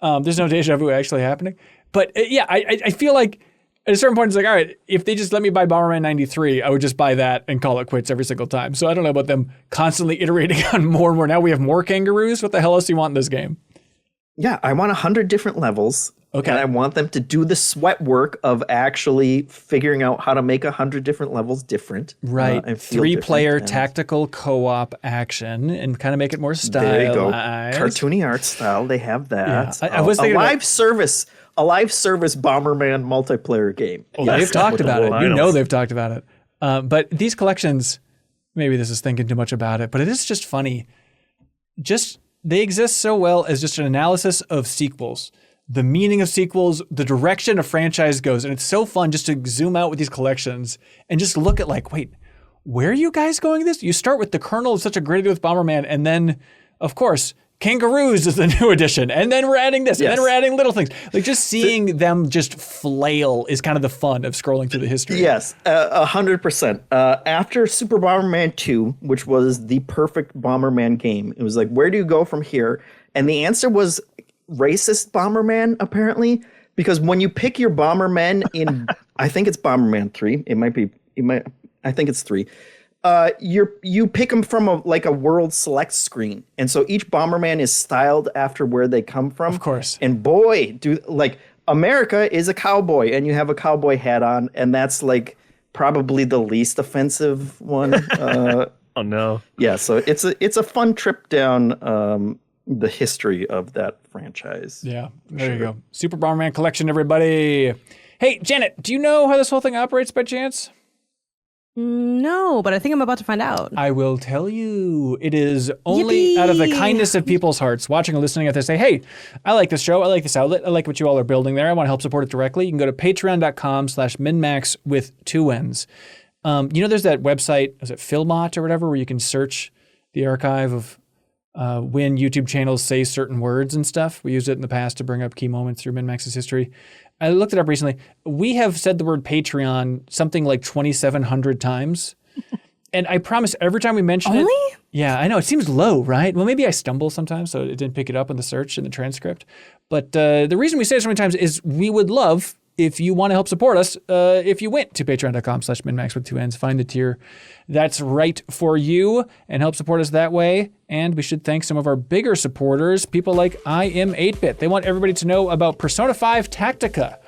There's no deja vu actually happening, but I feel like. At a certain point, it's like, all right, if they just let me buy Bomberman 93, I would just buy that and call it quits every single time. So I don't know about them constantly iterating on more and more. Now we have more kangaroos. What the hell else do you want in this game? Yeah, I want 100 different levels. Okay. And I want them to do the sweat work of actually figuring out how to make 100 different levels different. Right. And feel 3-player different. And tactical co-op action and kind of make it more stylized. there you go. Cartoony art style. They have that. Yeah. I was thinking a live service Bomberman multiplayer game. Well, they've talked about it. You know they've talked about it. But these collections, maybe this is thinking too much about it, but it is just funny. They exist so well as just an analysis of sequels, the meaning of sequels, the direction a franchise goes. And it's so fun just to zoom out with these collections and just look at like, wait, where are you guys going with this? You start with the kernel of such a great idea with Bomberman, and then, of course, Kangaroos is the new addition, and then we're adding this, and then we're adding little things. Like just seeing them just flail is kind of the fun of scrolling through the history. Yes, 100%. After Super Bomberman 2, which was the perfect Bomberman game, it was like, where do you go from here? And the answer was racist Bomberman, apparently, because when you pick your Bomberman in, I think it's Bomberman 3. I think it's 3. You pick them from a world select screen, and so each Bomberman is styled after where they come from. Of course. And boy, America is a cowboy, and you have a cowboy hat on, and that's like probably the least offensive one. Oh no. Yeah, so it's a fun trip down the history of that franchise. Yeah, there you go. Super Bomberman collection, everybody. Hey, Janet, do you know how this whole thing operates by chance? No, but I think I'm about to find out. I will tell you. It is only out of the kindness of people's hearts, watching and listening, if they say, hey, I like this show, I like this outlet, I like what you all are building there, I want to help support it directly. You can go to patreon.com/MinnMax with 2 N's. There's that website, is it Philmot or whatever, where you can search the archive of when YouTube channels say certain words and stuff. We used it in the past to bring up key moments through MinnMax's history. I looked it up recently. We have said the word Patreon something like 2,700 times. And I promise every time we mention it. Only? Yeah, I know. It seems low, right? Well, maybe I stumble sometimes, so it didn't pick it up in the search in the transcript. But the reason we say it so many times is we would love, if you want to help support us, if you went to patreon.com/MinnMax with 2 N's, find the tier that's right for you and help support us that way. And we should thank some of our bigger supporters, people like I Am 8-Bit. They want everybody to know about Persona 5 Tactica,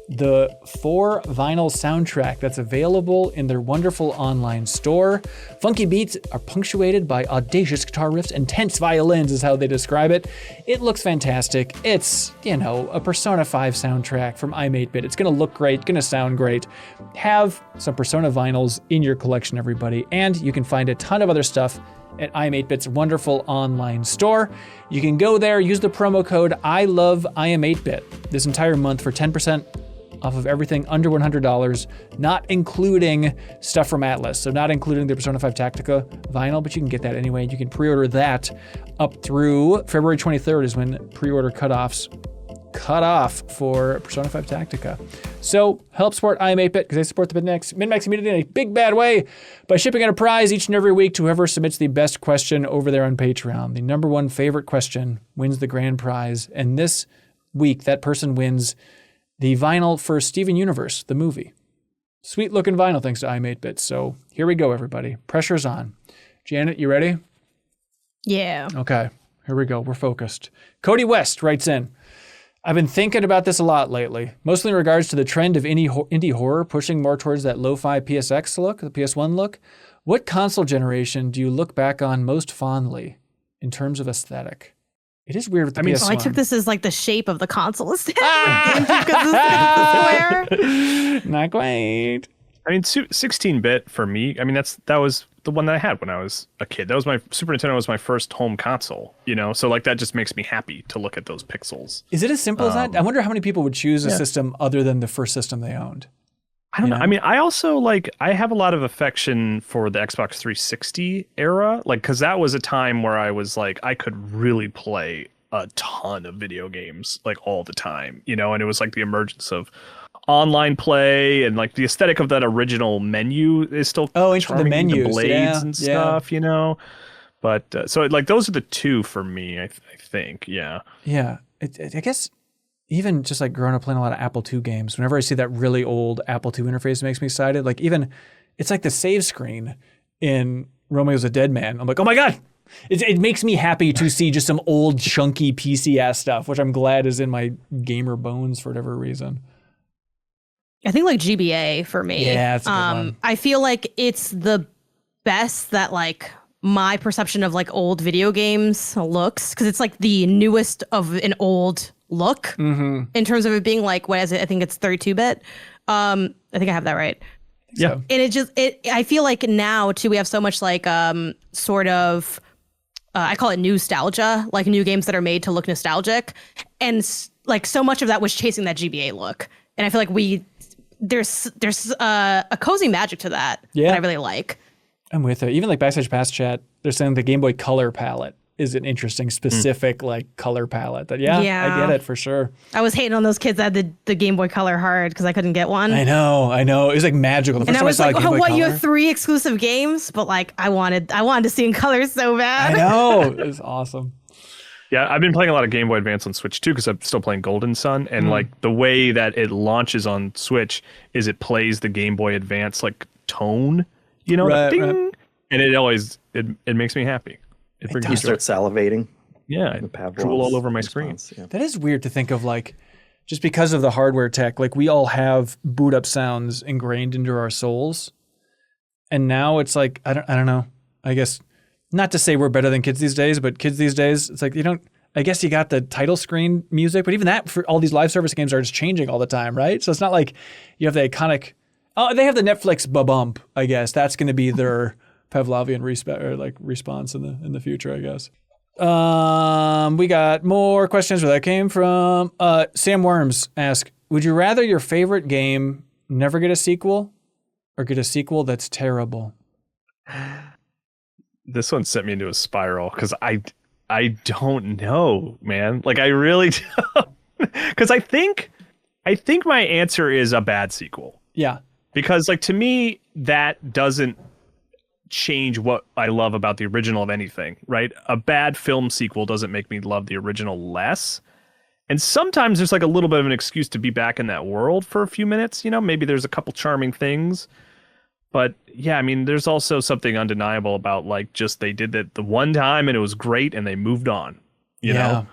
the 4 vinyl soundtrack that's available in their wonderful online store. Funky beats are punctuated by audacious guitar riffs and tense violins is how they describe it. It looks fantastic. It's, a Persona 5 soundtrack from I'm 8-Bit. It's gonna look great, gonna sound great. Have some Persona vinyls in your collection, everybody. And you can find a ton of other stuff at I'm 8-Bit's wonderful online store. You can go there, use the promo code I love I Am 8-Bit this entire month for 10% off of everything under $100, not including stuff from Atlas. So not including the Persona 5 Tactica vinyl, but you can get that anyway. You can pre-order that up through February 23rd is when pre-order cutoffs cut off for Persona 5 Tactica. So help support I Am 8-Bit because they support the MinnMax community in a big bad way by shipping out a prize each and every week to whoever submits the best question over there on Patreon. The number one favorite question wins the grand prize. And this week, that person wins the vinyl for Steven Universe, the movie. Sweet looking vinyl thanks to I'm 8-Bit. So here we go, everybody. Pressure's on. Janet, you ready? Yeah. Okay, here we go. We're focused. Cody West writes in, I've been thinking about this a lot lately, mostly in regards to the trend of indie horror pushing more towards that lo-fi PSX look, the PS1 look. What console generation do you look back on most fondly in terms of aesthetic? It is weird with the PS1. I took this as like the shape of the console aesthetic. Because it's square. Not quite. 16-bit for me. That was the one that I had when I was a kid. That was my Super Nintendo was my first home console, So that just makes me happy to look at those pixels. Is it as simple as that? I wonder how many people would choose a system other than the first system they owned. I don't know. I also I have a lot of affection for the Xbox 360 era, because that was a time where I was I could really play a ton of video games all the time, and it was the emergence of online play and the aesthetic of that original menu is still interesting. The menus, the blades and stuff, But so those are the two for me, I think. Yeah. Yeah. I guess. Even just growing up playing a lot of Apple II games, whenever I see that really old Apple II interface, it makes me excited. Even, it's the save screen in Romeo's a Dead Man. I'm like, oh my God, It makes me happy to see just some old chunky PC ass stuff, which I'm glad is in my gamer bones for whatever reason. I think like GBA for me. Yeah, that's a good one. I feel like it's the best that like my perception of like old video games looks, because it's like the newest of an old look in terms of it being like, what is it? I think it's 32-bit. I think I have that right. Yeah. And I feel like now too, we have so much like sort of, I call it nostalgia, like new games that are made to look nostalgic. And like so much of that was chasing that GBA look. And I feel like there's a cozy magic to that that I really like. I'm with it. Even like Backstage Pass chat, they're saying the Game Boy Color palette is an interesting, specific like color palette. That I get it for sure. I was hating on those kids that had the Game Boy Color hard because I couldn't get one. I know. It was like magical. The first time I saw like, Game Boy Color. You have 3 exclusive games, but like I wanted to see in color so bad. I know. It was awesome. Yeah, I've been playing a lot of Game Boy Advance on Switch too, because I'm still playing Golden Sun, and like the way that it launches on Switch is it plays the Game Boy Advance like tone, Right, ding, right. and it always it makes me happy. It brings me You joy. start salivating. Yeah, The Pavlov's drool all over my screen. response, yeah. That is weird to think of, like, just because of the hardware tech, like we all have boot up sounds ingrained into our souls. And now it's like, I don't know. I guess not to say we're better than kids these days, but kids these days, it's like I guess you got the title screen music, but even that for all these live service games are just changing all the time, right? So it's not like you have the iconic, they have the Netflix ba-bump, I guess. That's going to be their Pavlovian response in the future, I guess. We got more questions where that came from. Sam Worms asked, would you rather your favorite game never get a sequel or get a sequel that's terrible? This one sent me into a spiral because I don't know, man. Like I really don't. Because I think my answer is a bad sequel. Yeah. Because like to me, that doesn't change what I love about the original of anything, right? A bad film sequel doesn't make me love the original less. And sometimes there's like a little bit of an excuse to be back in that world for a few minutes, maybe there's a couple charming things. But yeah, I mean, there's also something undeniable about like just they did that the one time and it was great and they moved on, you know?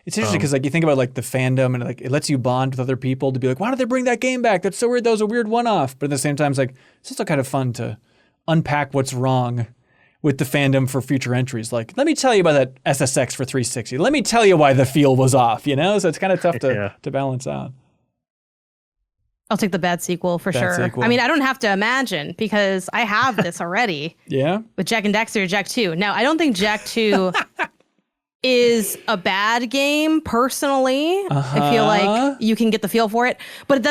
It's interesting because like you think about like the fandom and like it lets you bond with other people to be like, why did they bring that game back? That's so weird. That was a weird one-off. But at the same time, it's like, it's also kind of fun to unpack what's wrong with the fandom for future entries. Like, let me tell you about that SSX for 360. Let me tell you why the feel was off, So it's kind of tough to balance out. I'll take the bad sequel for sure. Sequel. I mean, I don't have to imagine because I have this already. Yeah? With Jak and Daxter, Jak 2. Now, I don't think Jak 2 is a bad game personally. I feel like you can get the feel for it. But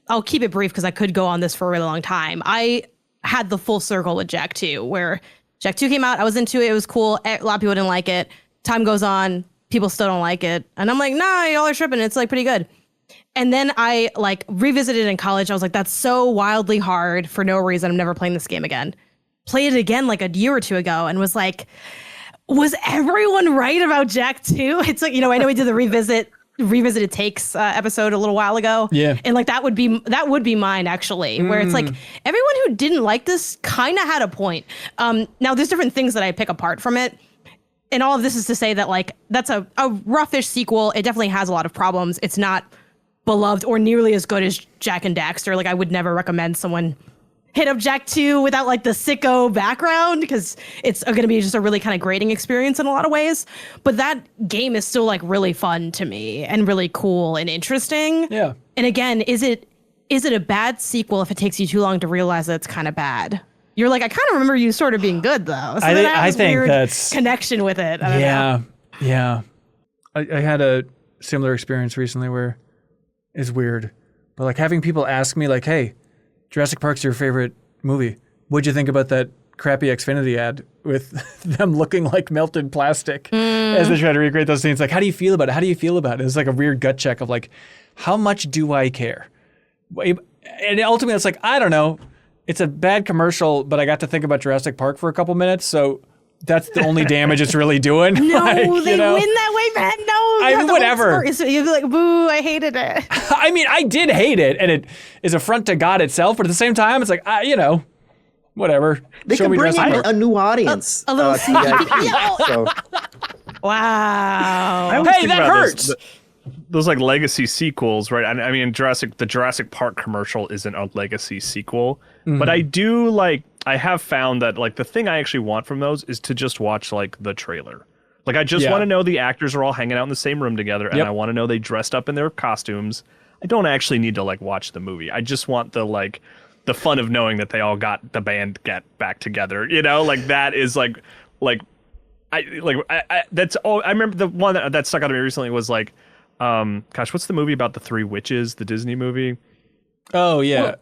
I'll keep it brief because I could go on this for a really long time. I had the full circle with Jak 2 where Jak 2 came out. I was into it. It was cool. A lot of people didn't like it. Time goes on. People still don't like it. And I'm like, nah, y'all are tripping. It's like pretty good. And then I like revisited in college. I was like, that's so wildly hard for no reason. I'm never playing this game again. Played it again like a year or two ago and was like, was everyone right about Jak 2? It's like, I know we did the revisited takes episode a little while ago. Yeah. And like that would be mine actually, where it's like everyone who didn't like this kind of had a point. Now there's different things that I pick apart from it. And all of this is to say that like that's a roughish sequel. It definitely has a lot of problems. It's not beloved or nearly as good as Jak and Daxter. Like I would never recommend someone hit up Jak 2 without like the sicko background because it's going to be just a really kind of grating experience in a lot of ways. But that game is still like really fun to me and really cool and interesting. Yeah. And again, is it a bad sequel if it takes you too long to realize that it's kind of bad? You're like, I kind of remember you sort of being good though. So I think weird that's connection with it. I don't know. Yeah. I had a similar experience recently where it's weird, but like having people ask me like, hey, Jurassic Park's your favorite movie. What'd you think about that crappy Xfinity ad with them looking like melted plastic as they try to recreate those scenes? Like, how do you feel about it? How do you feel about it? It's like a weird gut check of like, how much do I care? And ultimately it's like, I don't know. It's a bad commercial, but I got to think about Jurassic Park for a couple minutes. So that's the only damage it's really doing. No, like, they win that way, man. No, I mean, whatever. You'd be like, boo, I hated it. I mean, I did hate it, and it is a front to God itself. But at the same time, it's like, whatever. They Show could me bring Jurassic in Park. a new audience. A little to sneak the peek. IP, Yeah. so. Wow. I always Hey, think that about hurts. those like legacy sequels, right? I mean, the Jurassic Park commercial isn't a legacy sequel, but I do like. I have found that like the thing I actually want from those is to just watch like the trailer. Like I just want to know the actors are all hanging out in the same room together, and I want to know they dressed up in their costumes. I don't actually need to like watch the movie. I just want the fun of knowing that they all got the band get back together. You know, like that is like that's all. I remember the one that stuck out to me recently was like, gosh, what's the movie about the three witches? The Disney movie. Oh yeah.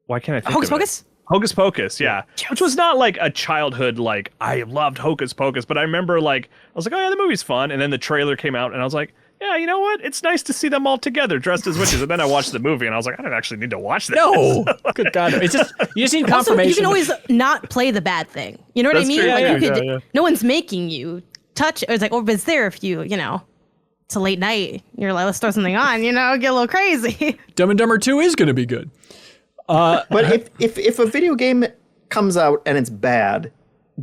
Why can't I think Hocus of it? Pocus? Hocus Pocus, yeah. Which was not like a childhood, like, I loved Hocus Pocus, but I remember, like, I was like, oh yeah, the movie's fun. And then the trailer came out, and I was like, yeah, you know what? It's nice to see them all together dressed as witches. And then I watched the movie, and I was like, I don't actually need to watch this. No. Good God. It's just, you just need Also, confirmation. you can always not play the bad thing. You know what That's I mean? true. Like Yeah, you could, yeah. no one's making you touch it. It's like, but it's there if you know, it's a late night. You're like, let's throw something on, get a little crazy. Dumb and Dumber 2 is going to be good. But if a video game comes out and it's bad,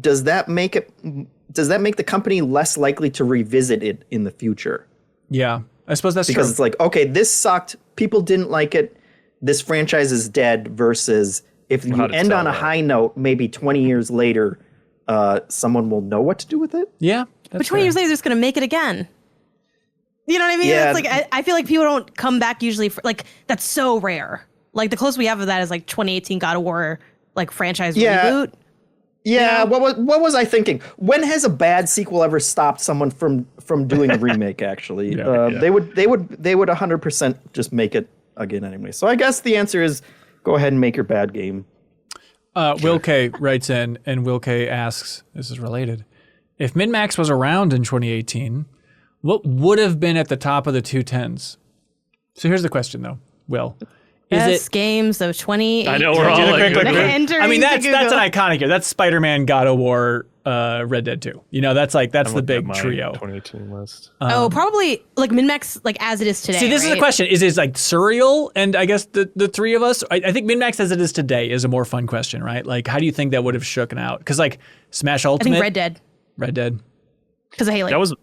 does that make the company less likely to revisit it in the future? Yeah. I suppose that's Because true. it's like, okay, this sucked. People didn't like it. This franchise is dead. Versus if you How to end sell on a that. high note, maybe 20 years later, someone will know what to do with it. Yeah. But 20 years later, they're just going to make it again. You know what I mean? Yeah. It's like, I feel like people don't come back usually for, like, that's so rare. Like, the closest we have of that is, like, 2018 God of War, like, franchise reboot. Yeah, what was I thinking? When has a bad sequel ever stopped someone from doing a remake? Actually, they would 100% just make it again anyway. So I guess the answer is go ahead and make your bad game. Will K writes in, and Will K asks, this is related, if MinnMax was around in 2018, what would have been at the top of the 210s? So here's the question, though, Will. Best games of 2018. I know, we're all like, I mean, that's an iconic year. That's Spider-Man, God of War, Red Dead 2. That's the big trio. 2018 list. Oh, probably like MinnMax, like as it is today. See, this is the question. Is it like surreal? And I guess the three of us, I think MinnMax as it is today is a more fun question, right? Like, how do you think that would have shooken out? Because like Smash I Ultimate. think Red Dead Red Dead. because of Haley. That was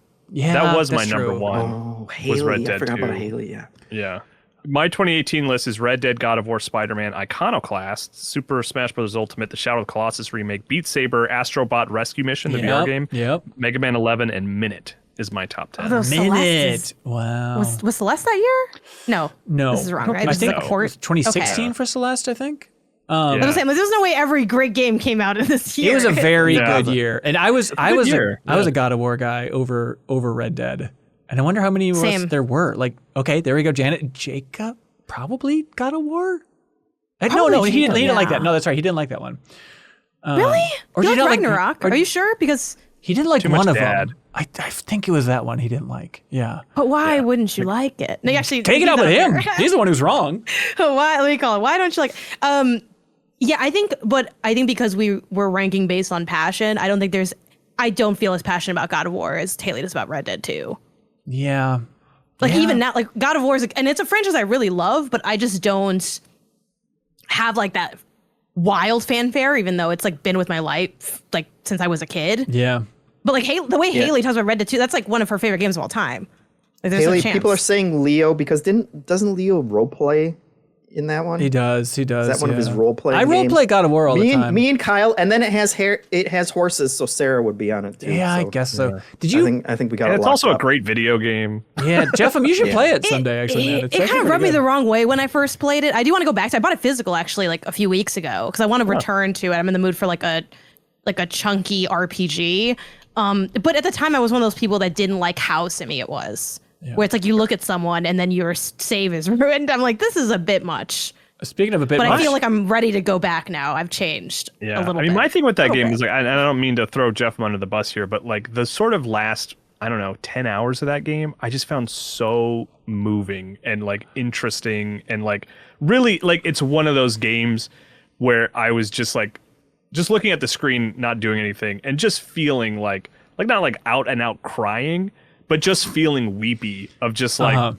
my that's number true. one. Oh, was Haley! Red I Dead forgot 2. about Haley. Yeah. Yeah. My 2018 list is Red Dead, God of War, Spider-Man, Iconoclast, Super Smash Bros. Ultimate, The Shadow of the Colossus remake, Beat Saber, Astrobot Rescue Mission, the VR game, Mega Man 11, and Minute is my top 10. Oh, Minute. Wow. Was Celeste that year? No. No. This is wrong, right? I This is think like a port. 2016 Okay. for Celeste, I think. I was saying, there's no way every great game came out in this year. It was a very Yeah. good year. And I was a God of War guy over Red Dead. And I wonder how many of us Same. there were. Like, okay, there we go. Jacob probably God of War. No, Probably he didn't Jacob, like yeah. that. No, that's right. He didn't like that one. Really? Or You did like you not like- Ragnarok? or- Are you sure? Because, He didn't like Too much one of dad. them. I think it was that one he didn't like. Yeah. but why wouldn't you like it? No, actually, Take it out with him. He's He's the one who's wrong. why? Let me call it. Why don't you like? Yeah, I think because we were ranking based on passion, I don't feel as passionate about God of War as Haley does about Red Dead 2. Yeah. Like Yeah. even now, like God of War is, and it's a franchise I really love, but I just don't have like that wild fanfare, even though it's like been with my life like since I was a kid. Yeah. But like the way Haley talks about Red Dead 2, that's like one of her favorite games of all time. Like, there's no Haley, chance. people are saying Leo because doesn't Leo roleplay in that one? He does. Is that one of his role-playing I role games? play God of War all the time. Me and Kyle, and then it has horses, so Sarah would be on it too. Yeah, I so guess so. Did you? I think we got And it. it's locked also a up. great video game. Yeah, Jeff, you should play it someday. Actually, man. It It's kind actually of rubbed me pretty the good. wrong way when I first played it. I do want to go back to it. I bought it physical actually like a few weeks ago because I want to return to it. I'm in the mood for like a chunky RPG. But at the time I was one of those people that didn't like how simmy it was. Where it's like you look at someone and then your save is ruined. I'm like, this is a bit much. Speaking of a bit But much, I feel like I'm ready to go back now. I've changed a little bit. my thing with that game bit. is like, and I don't mean to throw Jeff under the bus here, but like the sort of last, 10 hours of that game, I just found so moving and like interesting and like really like it's one of those games where I was just looking at the screen, not doing anything, and just feeling like not like out and out crying, but just feeling weepy of just like.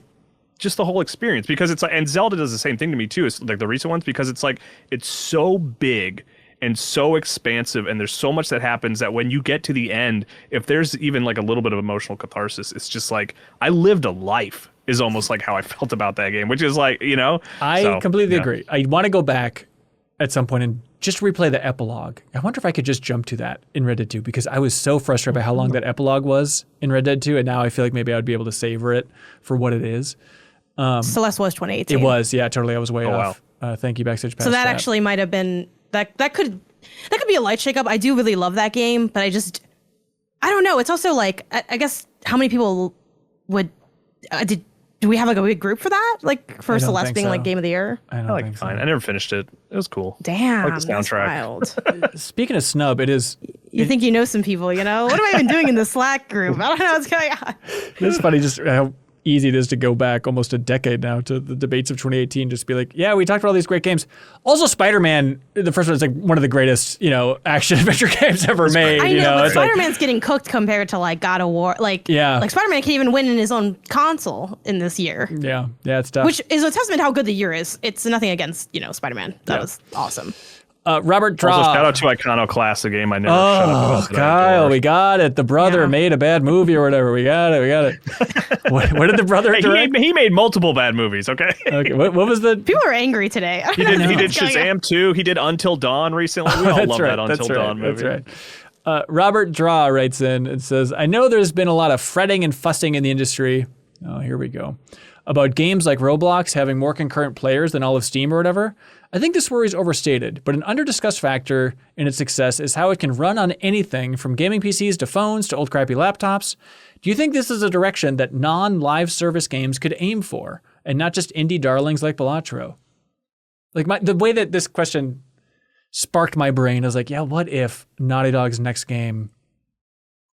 Just the whole experience, because it's like, and Zelda does the same thing to me too. It's like the recent ones, because it's like it's so big and so expansive, and there's so much that happens that when you get to the end, if there's even like a little bit of emotional catharsis, it's just like I lived a life is almost like how I felt about that game, which is like, I completely agree. I want to go back at some point and just replay the epilogue. I wonder if I could just jump to that in Red Dead 2, because I was so frustrated by how long that epilogue was in Red Dead 2, and now I feel like maybe I would be able to savor it for what it is. Celeste was 2018. It was, yeah, totally. I was way off. Wow. Thank you, Backstage Pass. So that actually might have been that could be a light shakeup. I do really love that game, but I don't know. It's also like I guess how many people would do we have like a big group for that? Like for Celeste being like game of the year? I like think fine. So. I never finished it. It was cool. Damn, I like the soundtrack. That's wild. Speaking of snub, it is. You think you know some people, What am I even doing in the Slack group? I don't know what's going on. It's funny just how easy it is to go back almost a decade now to the debates of 2018. Just be like, yeah, we talked about all these great games. Also, Spider-Man, the first one is like one of the greatest, action adventure games ever made. I know, but Spider-Man's getting cooked compared to like God of War. Like Spider-Man can even win in his own console in this year. Yeah, it's tough. Which is a testament to how good the year is. It's nothing against, Spider-Man. That was awesome. Robert Draw. Also, shout out to Iconoclast, a game I never shut up about. Kyle, we got it. The brother made a bad movie or whatever. We got it. What did the brother direct? He made multiple bad movies, okay? Okay, what was the... People are angry today. He did Shazam 2. He did Until Dawn recently. We all love that Until Dawn movie. That's right. Robert Draw writes in and says, I know there's been a lot of fretting and fussing in the industry. Oh, here we go. About games like Roblox having more concurrent players than all of Steam or whatever. I think this worry is overstated, but an under-discussed factor in its success is how it can run on anything from gaming PCs to phones to old crappy laptops. Do you think this is a direction that non-live service games could aim for, and not just indie darlings like Balatro? Like the way that this question sparked my brain is like, yeah, what if Naughty Dog's next game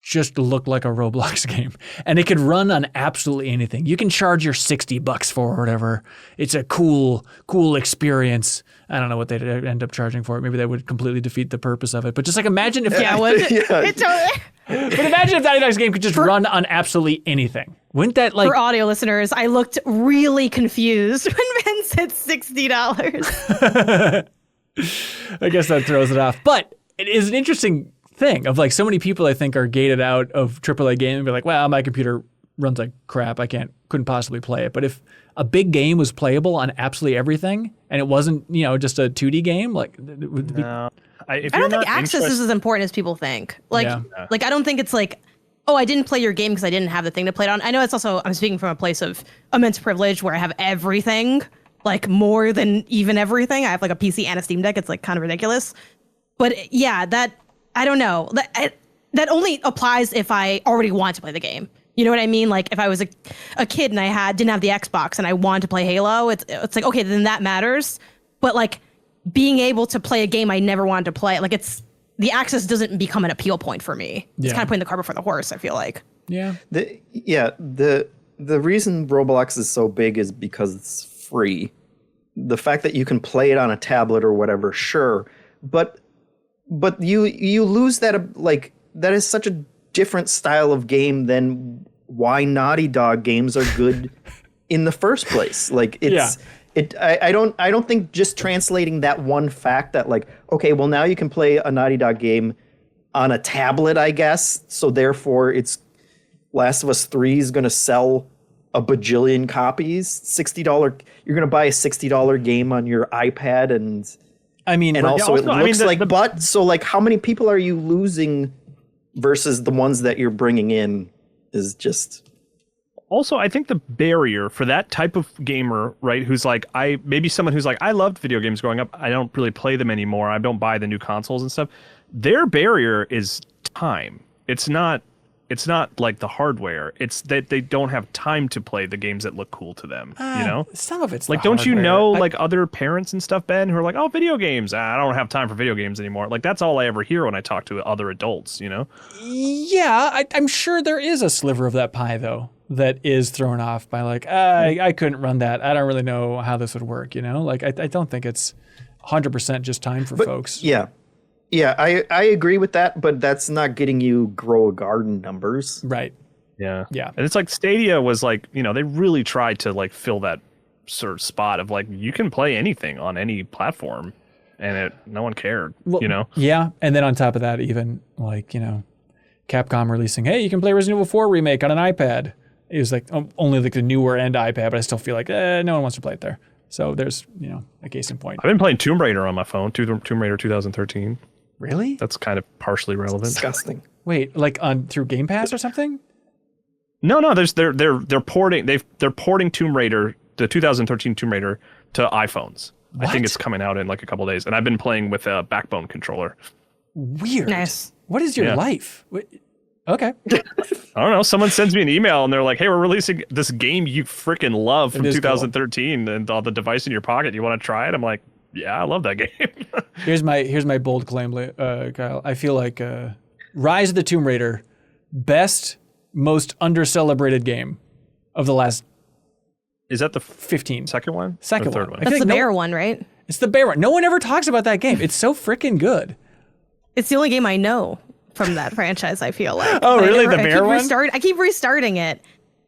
just looked like a Roblox game and it could run on absolutely anything? You can charge your $60 for or whatever. It's a cool experience. I don't know what they'd end up charging for it. Maybe that would completely defeat the purpose of it. But just like imagine if it totally. But imagine if Naughty Dog's game could just run on absolutely anything. Wouldn't that like... For audio listeners, I looked really confused when Ben said $60. I guess that throws it off. But it is an interesting thing of like so many people I think are gated out of AAA gaming and be like, well, my computer runs like crap. I couldn't possibly play it. But if a big game was playable on absolutely everything and it wasn't, just a 2D game, like it would be... No. I don't think access is as important as people think. Like I don't think it's like, oh, I didn't play your game because I didn't have the thing to play it on. I know it's also, I'm speaking from a place of immense privilege where I have everything, like more than even everything. I have like a PC and a Steam Deck. It's like kind of ridiculous. But yeah, I don't know. That only applies if I already want to play the game. You know what I mean? Like if I was a kid and I didn't have the Xbox and I wanted to play Halo, it's like, okay, then that matters. But like being able to play a game I never wanted to play, like the access doesn't become an appeal point for me. It's kind of putting the cart before the horse, I feel like. Yeah. The reason Roblox is so big is because it's free. The fact that you can play it on a tablet or whatever, sure. But you lose that, like, that is such a different style of game than why Naughty Dog games are good in the first place. Like, I don't think just translating that one fact that, like, okay, well, now you can play a Naughty Dog game on a tablet, I guess, so therefore it's Last of Us 3 is going to sell a bajillion copies. $60, you're going to buy a $60 game on your iPad, and I mean, and also it looks like so like how many people are you losing versus the ones that you're bringing in is just. Also, I think the barrier for that type of gamer, right, who's like, maybe someone who's like, I loved video games growing up, I don't really play them anymore, I don't buy the new consoles and stuff. Their barrier is time. It's not like the hardware. It's that they don't have time to play the games that look cool to them. Some of it's like, don't you know, like other parents and stuff, Ben, who are like, oh, video games. I don't have time for video games anymore. Like that's all I ever hear when I talk to other adults. Yeah, I'm sure there is a sliver of that pie though that is thrown off by like, I couldn't run that. I don't really know how this would work. Like I don't think it's 100% just time for folks. Yeah. Yeah, I agree with that, but that's not getting you grow a garden numbers. Right. Yeah. And it's like Stadia was like, they really tried to like fill that sort of spot of like, you can play anything on any platform. and no one cared. Well, Yeah, and then on top of that, even like Capcom releasing, hey, you can play Resident Evil 4 remake on an iPad. It was like only like the newer end iPad, but I still feel like no one wants to play it there. So there's a case in point. I've been playing Tomb Raider on my phone, Tomb Raider 2013. Really? That's kind of partially relevant. Disgusting. Wait, like through Game Pass or something? No, they're porting Tomb Raider, the 2013 Tomb Raider, to iPhones. What? I think it's coming out in like a couple days, and I've been playing with a Backbone controller. Weird. Nice. What is your life? Okay. I don't know. Someone sends me an email and they're like, "Hey, we're releasing this game you freaking love from 2013, and on the device in your pocket. You want to try it?" I'm like, "Yeah, I love that game." Here's my bold claim, Kyle. I feel like Rise of the Tomb Raider, best, most under-celebrated game of the last. Is that the 15? second one? Second or third one. one. That's the bear one, right? It's the bear one. No one ever talks about that game. It's so freaking good. It's the only game I know from that franchise, I feel like. Oh, But really? I The bear one? I keep restarting it.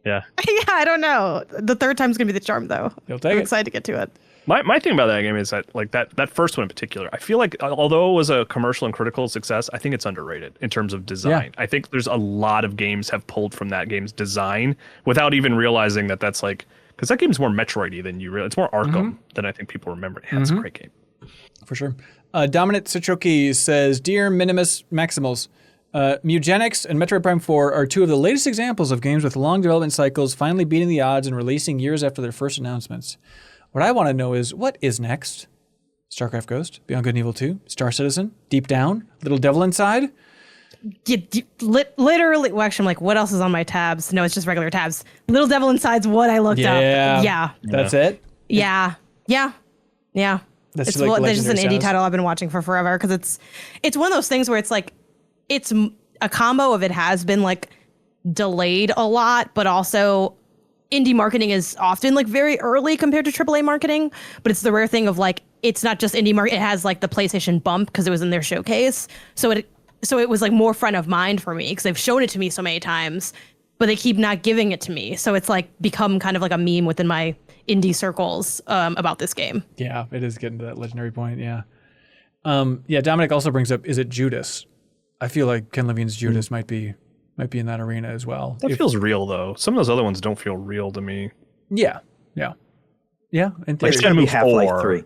Yeah. Yeah, I don't know. The third time's going to be the charm, though. You'll take I'm it. excited to get to it. My thing about that game is that like that first one in particular, I feel like although it was a commercial and critical success, I think it's underrated in terms of design. Yeah. I think there's a lot of games have pulled from that game's design without even realizing that that's like, because that game's more Metroidy than you realize. It's more Arkham than I think people remember. Yeah, it's a great game. For sure. Dominant Citroki says, Dear Minimus Maximals, Mewgenics and Metroid Prime 4 are two of the latest examples of games with long development cycles finally beating the odds and releasing years after their first announcements. What I want to know is, what is next? StarCraft Ghost, Beyond Good and Evil 2, Star Citizen, Deep Down, Little Devil Inside? Literally, well, actually, I'm like, what else is on my tabs? No, it's just regular tabs. Little Devil Inside's what I looked up. Yeah. That's it? Yeah. That's It's like there's just an Legendary indie Status? title I've been watching for forever because it's one of those things where it's like it's a combo of it has been like delayed a lot, but also indie marketing is often like very early compared to AAA marketing. But it's the rare thing of like it's not just indie market; it has like the PlayStation bump because it was in their showcase. So it was like more front of mind for me because they've shown it to me so many times, but they keep not giving it to me. So it's like become kind of like a meme within my indie circles about this game. Yeah, it is getting to that legendary point, yeah. Dominic also brings up, is it Judas? I feel like Ken Levine's Judas might be in that arena as well. That feels real though. Some of those other ones don't feel real to me. Yeah. In theory. Like Shenmue Half-Life 4, 3.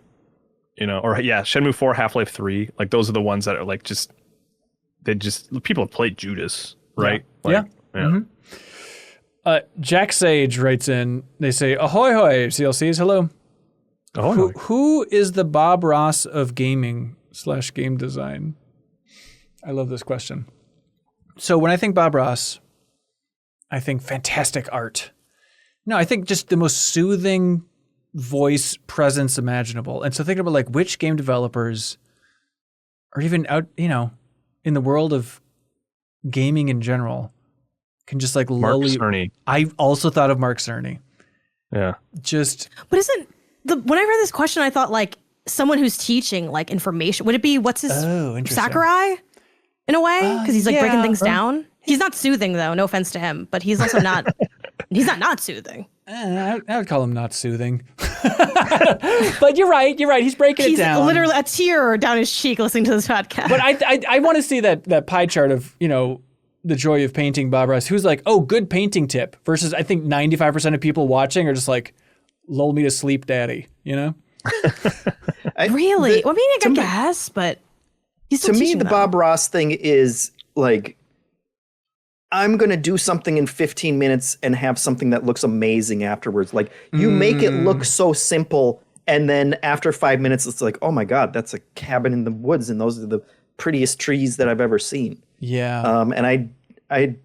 Shenmue 4, Half-Life 3. Like those are the ones that are like people have played Judas, right? Yeah. Like, Jack Sage writes in, they say, ahoy hoy, CLCs, hello. Who is the Bob Ross of gaming / game design? I love this question. So when I think Bob Ross, I think fantastic art. No, I think just the most soothing voice presence imaginable. And so thinking about like which game developers are even out, in the world of gaming in general, can just like Mark lowly. Cerny. I also thought of Mark Cerny. Yeah. But when I read this question, I thought like someone who's teaching like information. Would it be interesting. Sakurai in a way? Because he's like yeah. breaking things down. He's not soothing though. No offense to him, but he's also not. He's not soothing. I would call him not soothing. But you're right. He's breaking it down. He's literally a tear down his cheek listening to this podcast. But I want to see that pie chart of, the joy of painting Bob Ross, who's like, oh, good painting tip, versus I think 95% of people watching are just like, lull me to sleep, daddy, Really? I guess, but he's still to me, teaching the them. Bob Ross thing is like, I'm going to do something in 15 minutes and have something that looks amazing afterwards. Like you make it look so simple. And then after 5 minutes, it's like, oh my God, that's a cabin in the woods. And those are the prettiest trees that I've ever seen. Yeah. And I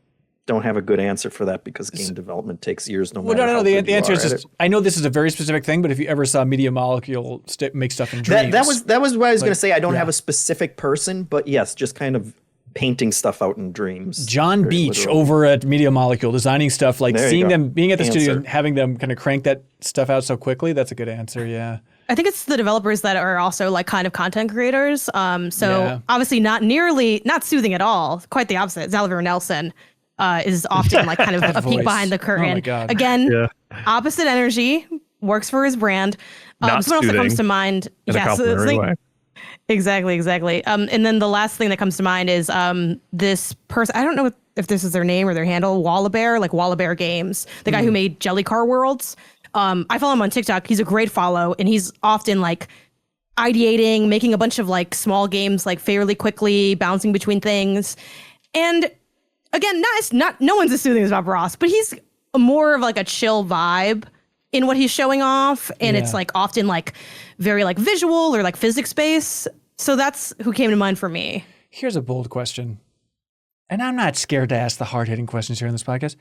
don't have a good answer for that because game development takes years. No matter. No. how The good you answer is are at just, it. I know this is a very specific thing, but if you ever saw Media Molecule make stuff in dreams. That was what I was going to say. I don't have a specific person, but yes, just kind of painting stuff out in dreams. John Very Beach literal. over at Media Molecule designing stuff, like There you seeing go. them being at the studio Answer. and having them kind of crank that stuff out so quickly. That's a good answer. Yeah. I think it's the developers that are also like kind of content creators. So Yeah. obviously not soothing at all. Quite the opposite. Xalavier Nelson is often like kind of a peek voice. behind the Oh curtain. my God. Again, opposite energy, works for his brand. Not someone else that comes soothing to mind. in a Yes, it's complimentary like, way. Exactly. And then the last thing that comes to mind is this person. I don't know if this is their name or their handle. Wallabear, like Wallabear Games, the guy who made Jelly Car Worlds. I follow him on TikTok. He's a great follow, and he's often like ideating, making a bunch of like small games like fairly quickly, bouncing between things. And again, no one's as soothing as Bob Ross, but he's more of like a chill vibe in what he's showing off, and it's like often like very like visual or like physics based. So that's who came to mind for me. Here's a bold question, and I'm not scared to ask the hard-hitting questions here in this podcast.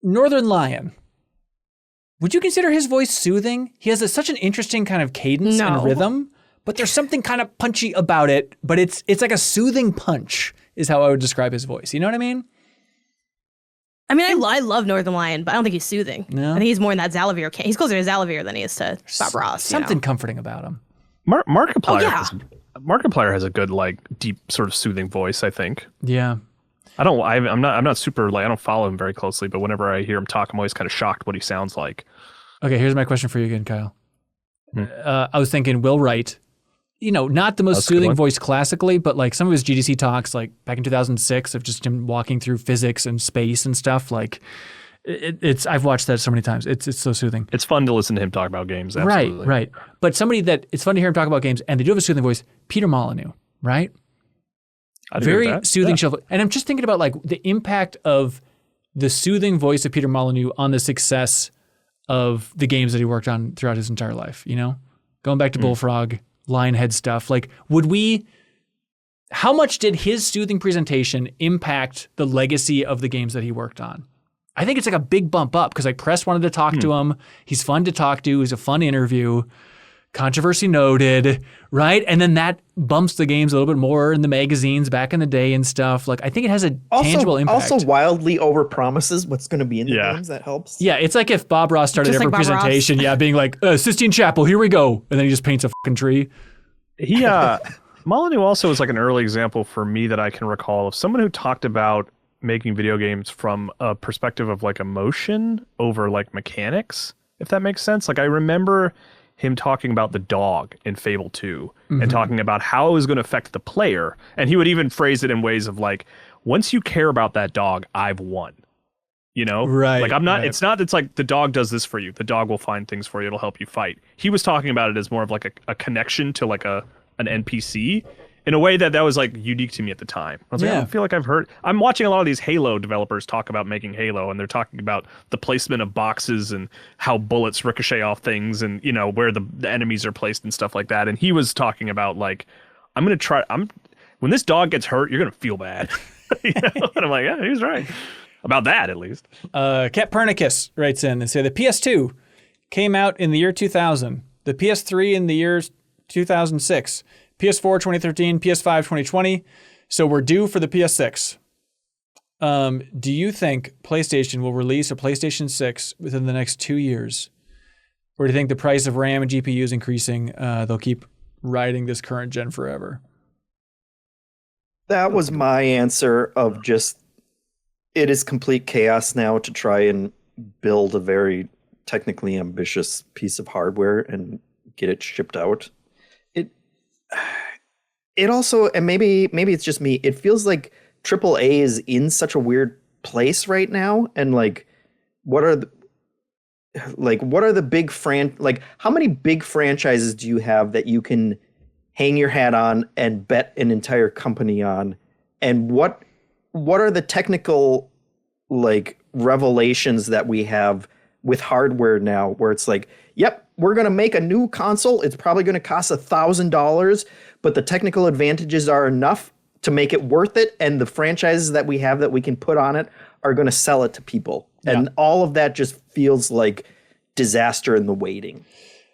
Northern Lion, would you consider his voice soothing? He has such an interesting kind of cadence and rhythm, but there's something kind of punchy about it, but it's like a soothing punch is how I would describe his voice. You know what I mean? I mean, I love Northern Lion, but I don't think he's soothing. No? I think he's more in that Xalavier. He's closer to Xalavier than he is to Bob Ross. Something comforting about him. Markiplier has a good, like, deep sort of soothing voice, I think. Yeah. I'm not super, like, I don't follow him very closely, but whenever I hear him talk, I'm always kind of shocked what he sounds like. Okay, here's my question for you again, Kyle. I was thinking Will Wright, not the most soothing voice classically, but like some of his GDC talks, like back in 2006, of just him walking through physics and space and stuff. Like, I've watched that so many times. It's so soothing. It's fun to listen to him talk about games. Absolutely. Right. But somebody that it's fun to hear him talk about games, and they do have a soothing voice. Peter Molyneux, right? Very soothing show. And I'm just thinking about like the impact of the soothing voice of Peter Molyneux on the success of the games that he worked on throughout his entire life. Going back to Bullfrog. Lionhead stuff. Like, how much did his soothing presentation impact the legacy of the games that he worked on? I think it's like a big bump up because Press wanted to talk to him. He's fun to talk to. He's a fun interview. Controversy noted, right? And then that bumps the games a little bit more in the magazines back in the day and stuff. Like, I think it has a tangible impact. Also wildly overpromises what's going to be in the games. That helps. Yeah, it's like if Bob Ross started every presentation, being like, Sistine Chapel, here we go. And then he just paints a fucking tree. Molyneux also is like an early example for me that I can recall of someone who talked about making video games from a perspective of like emotion over like mechanics, if that makes sense. Like, I remember him talking about the dog in Fable 2 and talking about how it was going to affect the player. And he would even phrase it in ways of like, once you care about that dog, I've won. Right. Like, it's like the dog does this for you. The dog will find things for you. It'll help you fight. He was talking about it as more of like a connection to like an NPC in a way that was like unique to me at the time. I was like, I feel like I'm watching a lot of these Halo developers talk about making Halo, and they're talking about the placement of boxes and how bullets ricochet off things and, where the enemies are placed and stuff like that. And he was talking about like, when this dog gets hurt, you're going to feel bad. And I'm like, yeah, he's right. About that, at least. Catpernicus writes in and say the PS2 came out in the year 2000, the PS3 in the year 2006, PS4 2013, PS5 2020. So we're due for the PS6. Do you think PlayStation will release a PlayStation 6 within the next 2 years? Or do you think the price of RAM and GPU is increasing? They'll keep riding this current gen forever? That was my answer of just, it is complete chaos now to try and build a very technically ambitious piece of hardware and get it shipped out. It also, and maybe it's just me, it feels like AAA is in such a weird place right now. And like, what are the big how many big franchises do you have that you can hang your hat on and bet an entire company on? And what are the technical like revelations that we have with hardware now where it's like, yep, we're going to make a new console. It's probably going to cost $1,000, but the technical advantages are enough to make it worth it. And the franchises that we have that we can put on it are going to sell it to people. Yeah. And all of that just feels like disaster in the waiting.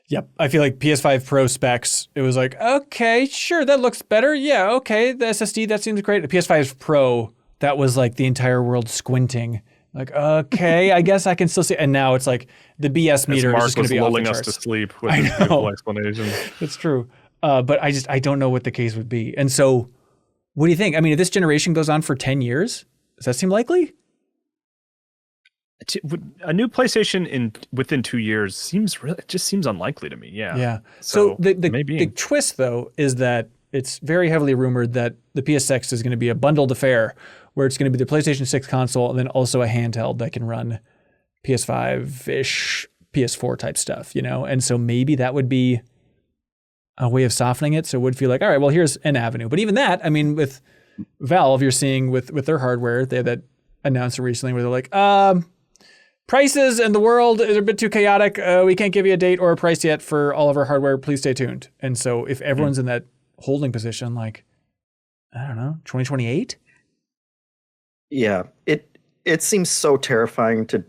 Yep. I feel like PS5 Pro specs, it was like, okay, sure, that looks better. Yeah, okay, the SSD, that seems great. The PS5 Pro, that was like the entire world squinting. Like, okay, I guess I can still see. And now it's like the BS meter is just going to be off the charts. Mark was lulling us to sleep with his beautiful explanation. It's true. But I don't know what the case would be. And so what do you think? I mean, if this generation goes on for 10 years, does that seem likely? A new PlayStation within 2 years it just seems unlikely to me. Yeah. Yeah. So the maybe twist though is that it's very heavily rumored that the PSX is going to be a bundled affair where it's going to be the PlayStation 6 console and then also a handheld that can run PS5-ish, PS4 type stuff, you know? And so maybe that would be a way of softening it. So it would feel like, all right, well, here's an avenue. But even that, I mean, with Valve, you're seeing with their hardware, they had that announcement recently where they're like, prices in the world is a bit too chaotic. We can't give you a date or a price yet for all of our hardware. Please stay tuned. And so if everyone's in that holding position, like, I don't know, 2028? Yeah, it seems so terrifying to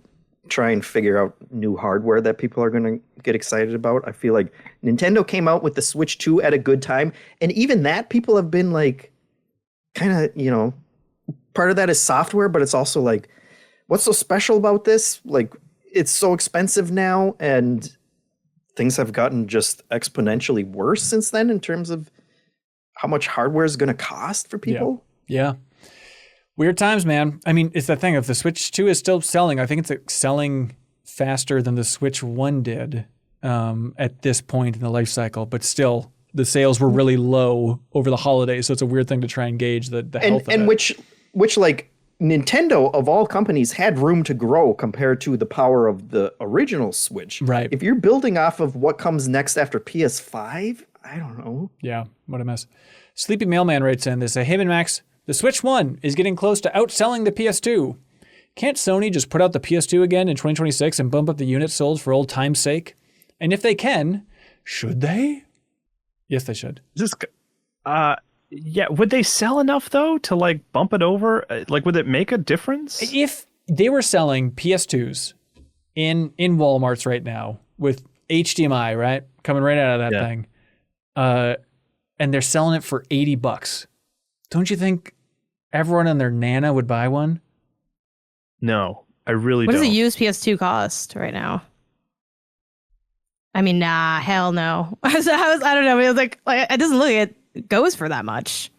try and figure out new hardware that people are going to get excited about. I feel like Nintendo came out with the Switch 2 at a good time. And even that, people have been like, kind of, you know, part of that is software, but it's also like, what's so special about this? Like, it's so expensive now, and things have gotten just exponentially worse since then in terms of how much hardware is going to cost for people. Yeah. Weird times, man. I mean, it's that thing. If the Switch 2 is still selling, I think it's selling faster than the Switch 1 did at this point in the life cycle. But still, the sales were really low over the holidays. So it's a weird thing to try and gauge the health of it. And which like Nintendo of all companies had room to grow compared to the power of the original Switch. Right. If you're building off of what comes next after PS5, I don't know. Yeah, what a mess. Sleepy Mailman writes in, they say, hey, MinnMax, the Switch 1 is getting close to outselling the PS2. Can't Sony just put out the PS2 again in 2026 and bump up the units sold for old time's sake? And if they can, should they? Yes, they should. Yeah, would they sell enough though to like bump it over? Like, would it make a difference? If they were selling PS2s in Walmarts right now with HDMI, right, coming right out of that thing, and they're selling it for $80, don't you think everyone and their nana would buy one? No, I really What don't. does a used PS2 cost right now? I mean, nah, hell no. I don't know. It was like it doesn't look like it goes for that much.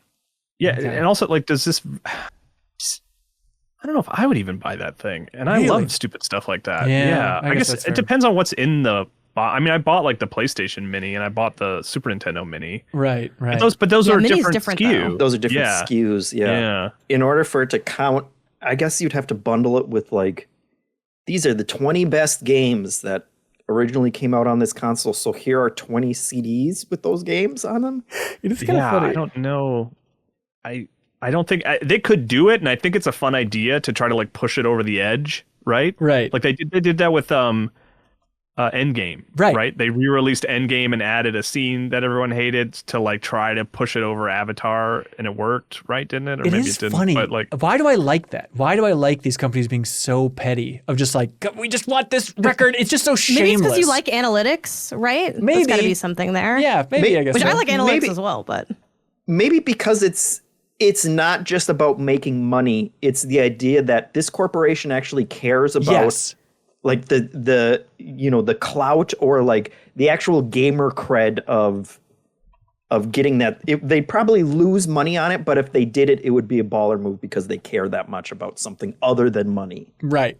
Yeah, Okay. and also like, does this? I don't know if I would even buy that thing, and I Really? love stupid stuff like that. Yeah, I I guess guess that's it fair. depends on what's in the. I mean, I bought like the PlayStation Mini, and I bought the Super Nintendo Mini. Right. But those Yeah, are Mini's different different, though. SKUs. Those are different Yeah. SKUs. Yeah. In order for it to count, I guess you'd have to bundle it with like, these are the 20 best games that originally came out on this console. So here are 20 CDs with those games on them. It's kind of funny. I don't know. I don't think they could do it, and I think it's a fun idea to try to like push it over the edge, right? Right. Like they did that with Endgame, Right. They re-released Endgame and added a scene that everyone hated to like try to push it over Avatar, and it worked, right? Didn't it? Or It maybe is it didn't. funny. But like, Why do I like that? Why do I like these companies being so petty of just like, we just want this record. It's just so shameless. Maybe it's because you like analytics, right? Maybe. There's got to be something there. Yeah, maybe I guess. Which so. I like analytics Maybe. as well, but Maybe because it's not just about making money. It's the idea that this corporation actually cares about Yes. like the you know, the clout or like the actual gamer cred of getting that. They'd probably lose money on it, but if they did it, it would be a baller move because they care that much about something other than money. Right.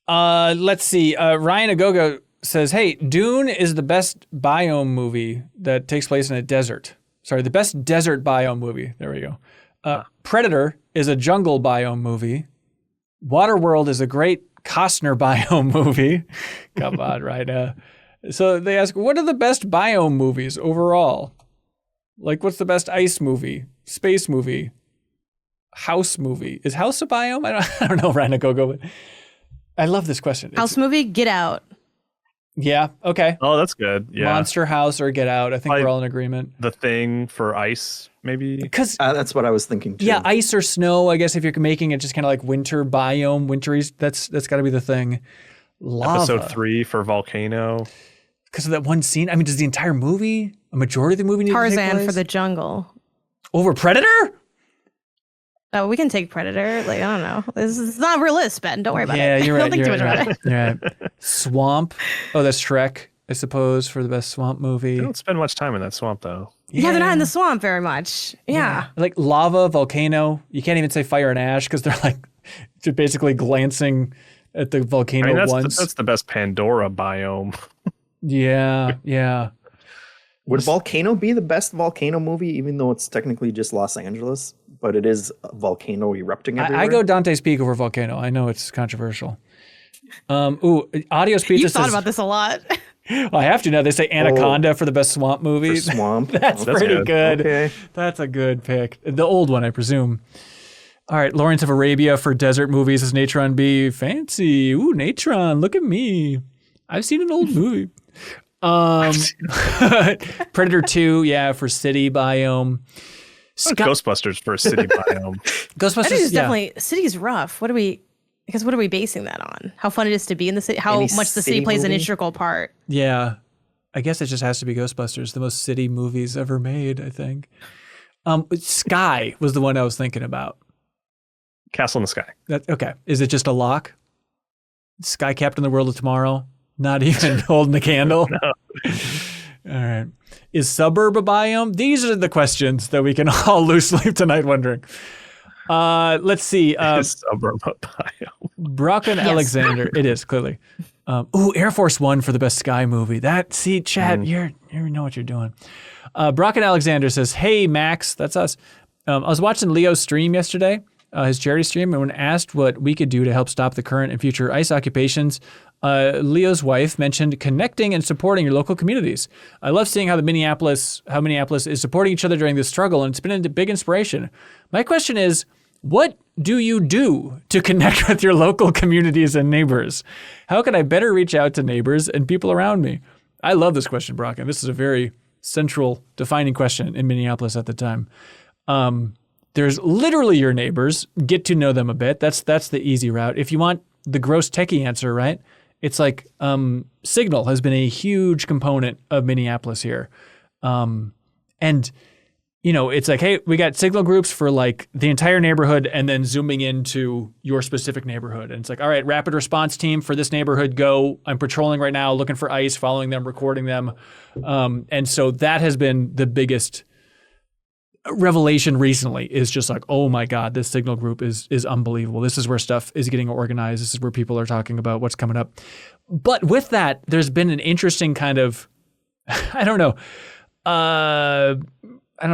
Let's see. Ryan Agogo says, hey, Dune is the best biome movie that takes place in a desert. Sorry, the best desert biome movie. There we go. Predator is a jungle biome movie. Waterworld is a great Costner biome movie. Come on, right? So they ask, what are the best biome movies overall? Like, what's the best ice movie, space movie, house movie? Is House a biome? I don't know, Ryan Agogo. But I love this question. House movie, Get Out. Yeah. Okay. oh, that's good. Yeah, Monster House or Get Out. I think we're all in agreement. The Thing for ice, maybe. Because That's what I was thinking too. yeah, ice or snow. I guess if you're making it just kind of like winter biome, wintry. That's got to be the thing. Lava. Episode 3 for Volcano. Because of that one scene. I mean, does the entire movie, a majority of the movie, need to take Tarzan place? for the jungle. over Predator? Oh, we can take Predator. Like, I don't know. This is not realistic, Ben. Don't worry about Yeah, it. you're right. Don't think You're too much about right. it. You're right. Swamp. Oh, that's Shrek, I suppose, for the best swamp movie. They don't spend much time in that swamp, though. Yeah, they're not in the swamp very much. Yeah. Like lava, volcano. You can't even say fire and ash because they're like just basically glancing at the volcano once. That's the best Pandora biome. Yeah. Would Volcano be the best volcano movie, even though it's technically just Los Angeles, but it is a volcano erupting everywhere? I go Dante's Peak over Volcano. I know it's controversial. Audio Pizza You've says, thought about this a lot. I have to now. They say Anaconda for the best swamp movie. For swamp. That's pretty good. Okay. That's a good pick. The old one, I presume. All right, Lawrence of Arabia for desert movies is Natron B. Fancy. Ooh, Natron, look at me. I've seen an old movie. Predator 2, yeah, for city biome. Ghostbusters for a city biome. Ghostbusters City is definitely city's rough. What are we basing that on? How fun it is to be in the city? How Any much the city city plays an movie? integral part? Yeah. I guess it just has to be Ghostbusters, the most city movies ever made, I think. Sky was the one I was thinking about. Castle in the Sky. Okay. Is it just a lock? Sky Captain the World of Tomorrow? Not even holding the candle? No. All right. Is suburb a biome? These are the questions that we can all lose sleep tonight wondering. Let's see. Suburb biome. Brock and Alexander. It is, clearly. Air Force One for the best Sky movie. Chad, you know what you're doing. Brock and Alexander says, hey, Max, that's us. I was watching Leo's stream yesterday, his charity stream, and when asked what we could do to help stop the current and future ICE occupations, Leo's wife mentioned connecting and supporting your local communities. I love seeing how Minneapolis is supporting each other during this struggle, and it's been a big inspiration. My question is, what do you do to connect with your local communities and neighbors? How can I better reach out to neighbors and people around me? I love this question, Brock, and this is a very central defining question in Minneapolis at the time. There's literally your neighbors. Get to know them a bit. That's the easy route. If you want the gross techie answer, right? It's like Signal has been a huge component of Minneapolis here. And, you know, it's like, hey, we got Signal groups for like the entire neighborhood and then zooming into your specific neighborhood. And it's like, all right, rapid response team for this neighborhood, go. I'm patrolling right now, looking for ICE, following them, recording them. And so that has been the biggest revelation recently, is just like, oh my God, this Signal group is unbelievable. This is where stuff is getting organized. This is where people are talking about what's coming up. But with that, there's been an interesting kind of,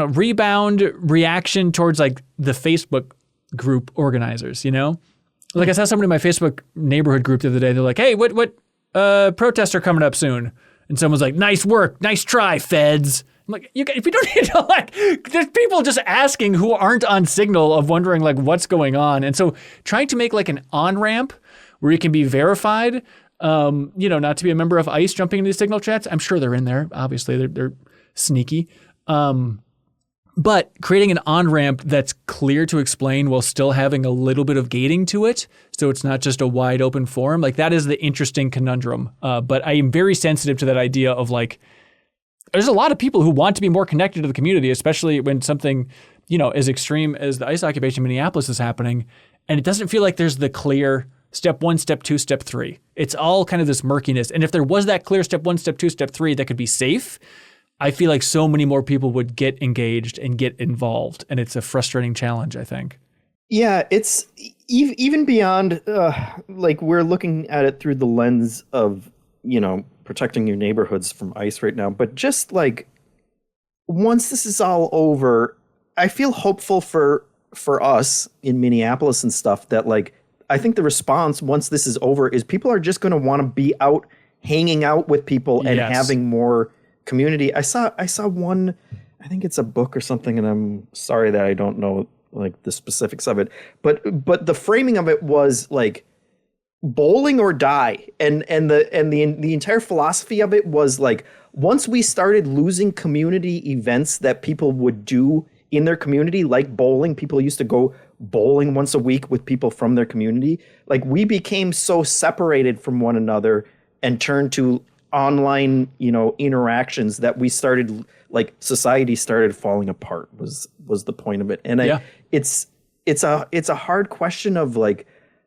rebound reaction towards like the Facebook group organizers, you know? Like I saw somebody in my Facebook neighborhood group the other day. They're like, hey, what protests are coming up soon? And someone's like, nice work, nice try, feds. I'm like, if you don't need to, like, there's people just asking who aren't on Signal of wondering like what's going on. And so trying to make like an on-ramp where you can be verified, not to be a member of ICE jumping into these Signal chats. I'm sure they're in there. Obviously, they're sneaky. But creating an on-ramp that's clear to explain while still having a little bit of gating to it, so it's not just a wide open forum, like that is the interesting conundrum. But I am very sensitive to that idea of like, there's a lot of people who want to be more connected to the community, especially when something, as extreme as the ICE occupation in Minneapolis is happening, and it doesn't feel like there's the clear step 1, step 2, step 3. It's all kind of this murkiness. And if there was that clear step 1, step 2, step 3 that could be safe, I feel like so many more people would get engaged and get involved. And it's a frustrating challenge, I think. Yeah, it's even beyond, like we're looking at it through the lens of, protecting your neighborhoods from ICE right now. But just like, once this is all over, I feel hopeful for us in Minneapolis and stuff that like, I think the response once this is over is people are just going to want to be out hanging out with people and having more community. I saw one, I think it's a book or something, and I'm sorry that I don't know like the specifics of it, but the framing of it was like bowling or die, and the entire philosophy of it was like, once we started losing community events that people would do in their community, like bowling, people used to go bowling once a week with people from their community, like we became so separated from one another and turned to online, interactions that we started, like society started falling apart was the point of it. And it's a hard question of like,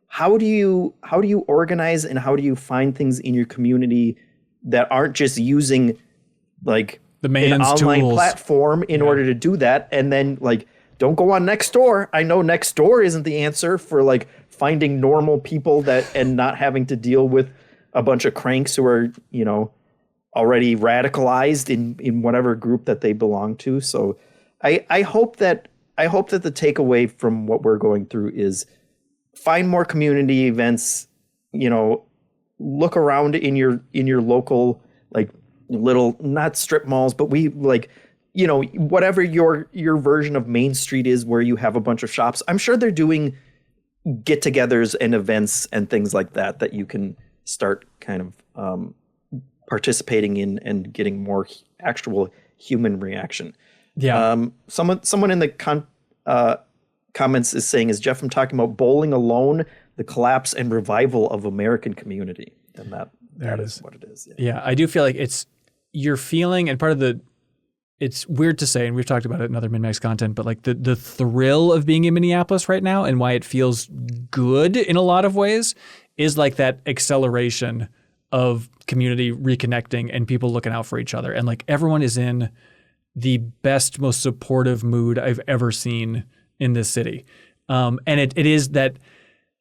how do you organize and how do you find things in your community that aren't just using like the man's an online tools platform in order to do that? And then like, don't go on Nextdoor. I know Nextdoor isn't the answer for finding normal people and not having to deal with a bunch of cranks who are, already radicalized in whatever group that they belong to. So I hope that the takeaway from what we're going through is find more community events, look around in your local, like, little, not strip malls, but whatever your version of Main Street is, where you have a bunch of shops. I'm sure they're doing get-togethers and events and things like that you can start kind of participating in and getting more actual human reaction. Yeah. Someone in the comments is saying, is Jeff from talking about Bowling Alone, the collapse and revival of American community? And that is what it is. Yeah, I do feel like you're feeling, and part of it's weird to say, and we've talked about it in other MinnMax content, but like the thrill of being in Minneapolis right now and why it feels good in a lot of ways is like that acceleration of community reconnecting and people looking out for each other. And like everyone is in the best, most supportive mood I've ever seen in this city. And it is that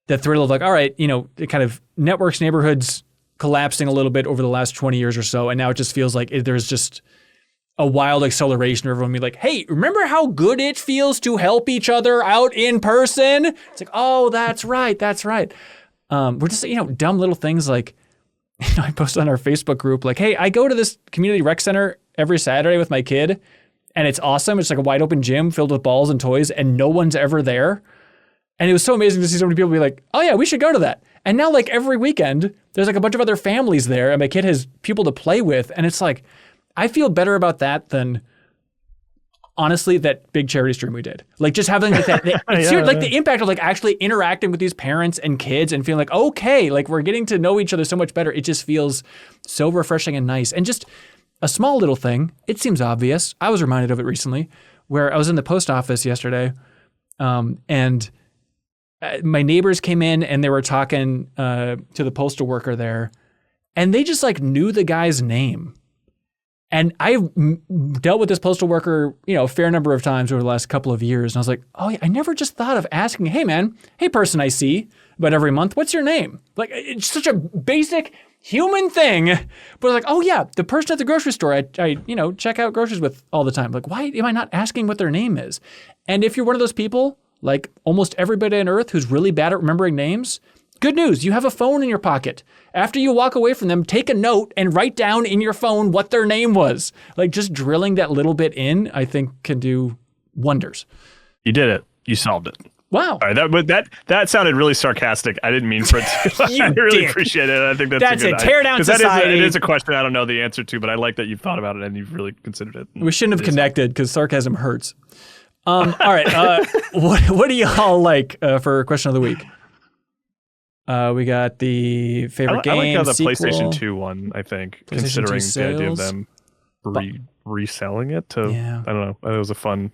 thrill of like, all right, it kind of networks neighborhoods collapsing a little bit over the last 20 years or so. And now it just feels like there's just a wild acceleration of everyone being like, hey, remember how good it feels to help each other out in person? It's like, oh, that's right. We're just, dumb little things like, I posted on our Facebook group, like, hey, I go to this community rec center every Saturday with my kid, and it's awesome. It's like a wide open gym filled with balls and toys, and no one's ever there. And it was so amazing to see so many people be like, oh yeah, we should go to that. And now like every weekend, there's like a bunch of other families there, and my kid has people to play with. And it's like, I feel better about that than, honestly, that big charity stream we did. Like just having like that, the impact of like actually interacting with these parents and kids and feeling like, okay, like we're getting to know each other so much better. It just feels so refreshing and nice. And just a small little thing, it seems obvious. I was reminded of it recently where I was in the post office yesterday and my neighbors came in and they were talking to the postal worker there, and they just like knew the guy's name. And I've dealt with this postal worker, a fair number of times over the last couple of years. And I was like, oh, yeah, I never just thought of asking, hey, person I see about every month, what's your name? Like, it's such a basic human thing. But like, oh, yeah, the person at the grocery store I check out groceries with all the time. Like, why am I not asking what their name is? And if you're one of those people, like almost everybody on earth who's really bad at remembering names, good news, you have a phone in your pocket. After you walk away from them, take a note and write down in your phone what their name was. Like just drilling that little bit in, I think can do wonders. You did it. You solved it. Wow. All right, that sounded really sarcastic. I didn't mean for it to. I really appreciate it. I think that's a tear down society. It is a question I don't know the answer to, but I like that you've thought about it and you've really considered it. We shouldn't have connected because sarcasm hurts. All right. What do y'all like for question of the week? We got the favorite game. I like how the sequel. PlayStation 2 one, I think, considering the idea of them reselling it to, I don't know. It was a fun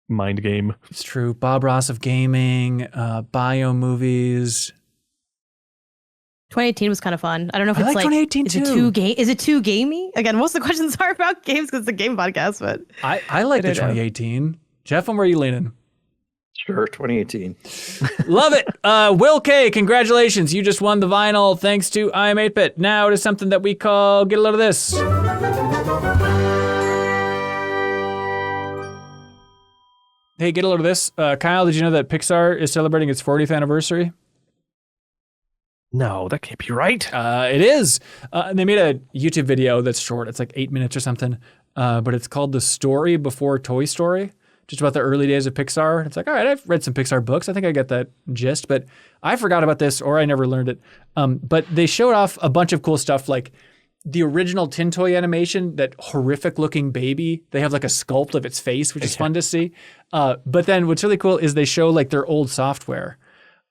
mind game. It's true. Bob Ross of gaming, bio movies. 2018 was kind of fun. I don't know if it's like 2018 too. Is it too gamey? Again, most of the questions are about games because it's a game podcast, but I like the 2018. Jeff, where are you leaning? Sure, 2018. Love it. Will K, congratulations. You just won the vinyl thanks to I Am 8-Bit. Now it is something that we call Get a Load of This. Hey, get a load of this. Kyle, did you know that Pixar is celebrating its 40th anniversary? No, that can't be right. It is. They made a YouTube video that's short. It's like 8 minutes or something. But it's called The Story Before Toy Story. Just about the early days of Pixar. It's like, all right, I've read some Pixar books. I think I get that gist, but I forgot about this or I never learned it. But they showed off a bunch of cool stuff like the original Tin Toy animation, that horrific looking baby. They have like a sculpt of its face, which is fun to see. But then what's really cool is they show like their old software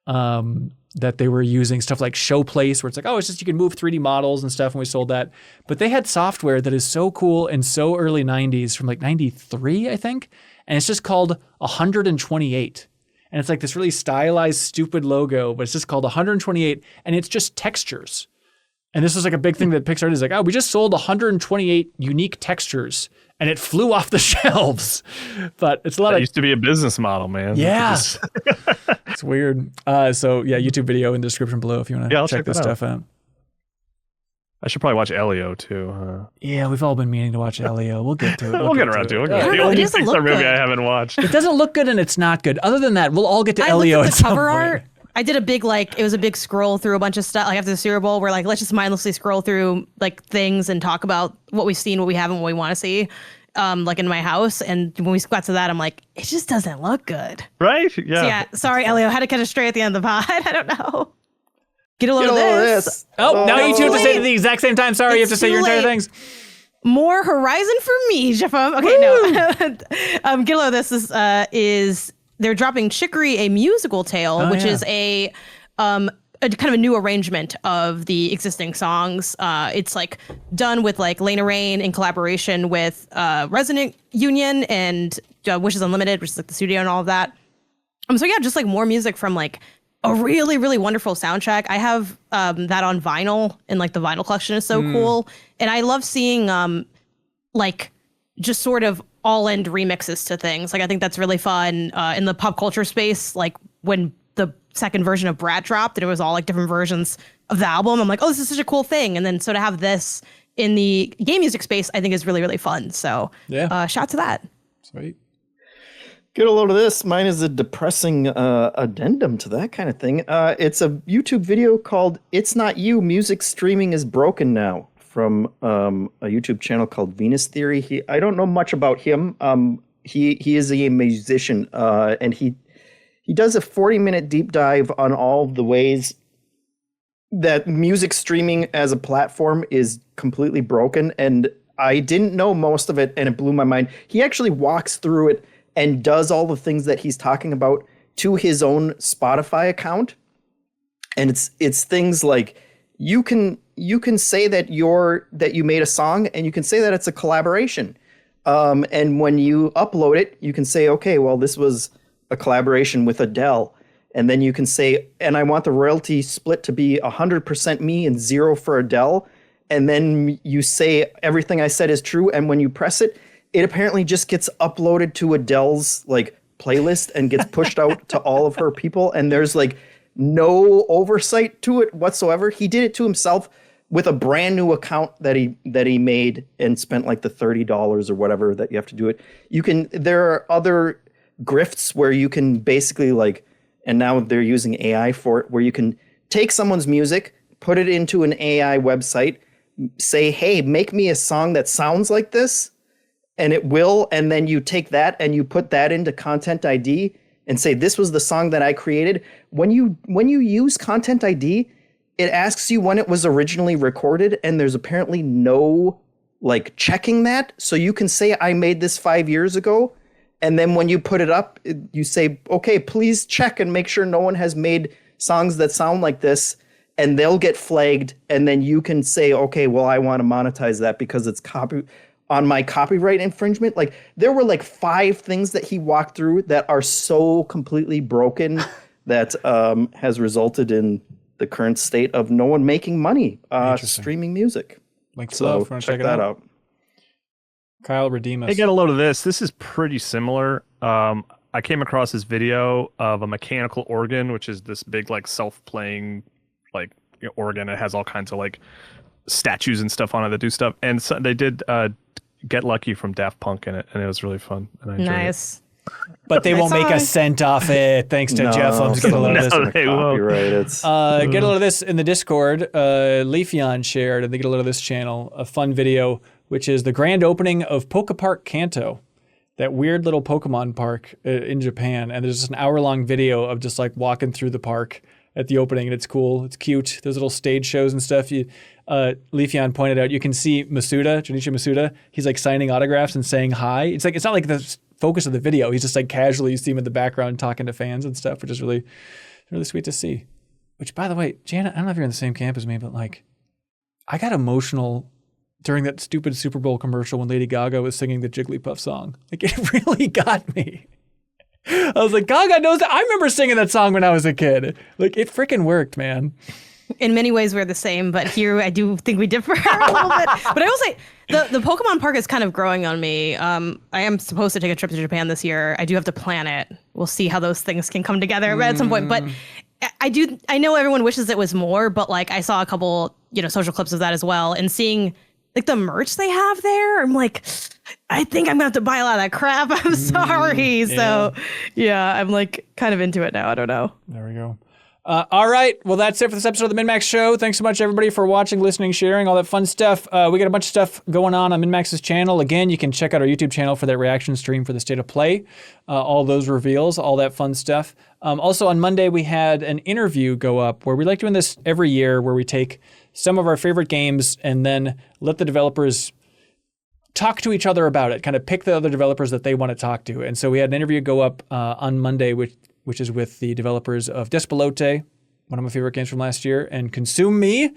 that they were using, stuff like Showplace, where it's like, oh, it's just you can move 3D models and stuff, and we sold that. But they had software that is so cool and so early 90s, from like 93, I think. And it's just called 128. And it's like this really stylized, stupid logo, but it's just called 128. And it's just textures. And this was like a big thing that Pixar did. Is like, oh, we just sold 128 unique textures, and it flew off the shelves. But it's a lot That of used to be a business model, man. Yeah. It's weird. So yeah, YouTube video in the description below if you want to check this stuff out. I should probably watch Elio too. Yeah, we've all been meaning to watch Elio. We'll get to it. We'll get around to it. I don't The know, it only doesn't Pixar look movie good. I haven't watched. It doesn't look good and it's not good. Other than that, we'll all get to I Elio looked at at the some cover point. art. I did a big it was a big scroll through a bunch of stuff like after the Super Bowl. We're like, let's just mindlessly scroll through like things and talk about what we've seen, what we haven't, what we want to see. Like in my house, and when we got to that, I'm like, it just doesn't look good. Right? So yeah, sorry, Elio, had to catch it straight at the end of the pod. I don't know. Get a load of this. Oh, now you two have to say it Wait. at the exact same time. Sorry, you have It's to say your too entire late. things. More Horizon for me, Jeffem. Okay, no. Get a load of this is they're dropping Chicory, a musical tale, which is a kind of a new arrangement of the existing songs. It's like done with like Lena Raine in collaboration with Resident Union and Wishes Unlimited, which is like the studio and all of that. So yeah, just like more music from like a really, really wonderful soundtrack. I have that on vinyl, and like the vinyl collection is so cool. And I love seeing like just sort of all end remixes to things. Like I think that's really fun in the pop culture space. Like when the second version of Brat dropped and it was all like different versions of the album, I'm like, oh, this is such a cool thing. And then so to have this in the game music space, I think is really, really fun. So Yeah. shout to that. Sweet. Get a load of this. Mine is a depressing addendum to that kind of thing. It's a YouTube video called "It's Not You. Music Streaming is Broken Now" from a YouTube channel called Venus Theory. I don't know much about him. He is a musician, and he does a 40-minute deep dive on all the ways that music streaming as a platform is completely broken. And I didn't know most of it, and it blew my mind. He actually walks through it and does all the things that he's talking about to his own Spotify account. And it's things like you can say that you made a song, and you can say that it's a collaboration. And when you upload it, you can say, okay, well, this was a collaboration with Adele. And then you can say, and I want the royalty split to be 100% me and 0 for Adele. And then you say everything I said is true. And when you press it, it apparently just gets uploaded to Adele's like playlist and gets pushed out to all of her people. And there's like no oversight to it whatsoever. He did it to himself with a brand new account that he made and spent like the $30 or whatever that you have to do it. There are other grifts where you can basically like, and now they're using AI for it, where you can take someone's music, put it into an AI website, say, hey, make me a song that sounds like this. And it will, and then you take that and you put that into Content ID and say, this was the song that I created. When you use Content ID, it asks you when it was originally recorded, and there's apparently no like checking that. So you can say, I made this 5 years ago. And then when you put it up, you say, okay, please check and make sure no one has made songs that sound like this. And they'll get flagged. And then you can say, okay, well, I want to monetize that because it's on my copyright infringement. Like there were like 5 things that he walked through that are so completely broken that has resulted in the current state of no one making money streaming music. Links So below. check that out. Kyle, redeem us. Hey, get a load of this. This is pretty similar. I came across this video of a mechanical organ, which is this big like self-playing like organ. It has all kinds of like statues and stuff on it that do stuff. And so they did Get Lucky from Daft Punk in it, and it was really fun. And I enjoyed Nice. But they won't make a cent off it, thanks to Jeff. Let's get a load of this. No, they won't. Copyright. It's Get a load of this in the Discord. Leafeon shared, and they get a load of this channel, a fun video, which is the grand opening of Poke Park Kanto, that weird little Pokemon park in Japan. And there's just an hour-long video of just like walking through the park at the opening, and it's cool. It's cute. There's little stage shows and stuff. Leafeon pointed out, you can see Junichi Masuda. He's like signing autographs and saying hi. It's not like the focus of the video. He's just like casually, you see him in the background talking to fans and stuff, which is really, really sweet to see. Which, by the way, Janet, I don't know if you're in the same camp as me, but like, I got emotional during that stupid Super Bowl commercial when Lady Gaga was singing the Jigglypuff song. Like, it really got me. I was like, Gaga knows that. I remember singing that song when I was a kid. Like, it freaking worked, man. in many ways we're the same, but here I do think we differ a little bit. But I will say the Pokemon Park is kind of growing on me. I am supposed to take a trip to Japan this year. I do have to plan it. We'll see how those things can come together at some point. But I know everyone wishes it was more, but like I saw a couple, social clips of that as well, and seeing like the merch they have there, I'm like, I think I'm gonna have to buy a lot of that crap. I'm sorry. So yeah, I'm like kind of into it now. I don't know. There we go. All right. Well, that's it for this episode of the MinnMax Show. Thanks so much, everybody, for watching, listening, sharing, all that fun stuff. We got a bunch of stuff going on MinnMax's channel. Again, you can check out our YouTube channel for that reaction stream for the State of Play, all those reveals, all that fun stuff. Also, on Monday, we had an interview go up where we like doing this every year, where we take some of our favorite games and then let the developers talk to each other about it, kind of pick the other developers that they want to talk to. And so we had an interview go up on Monday, which is with the developers of Despelote, one of my favorite games from last year, and Consume Me,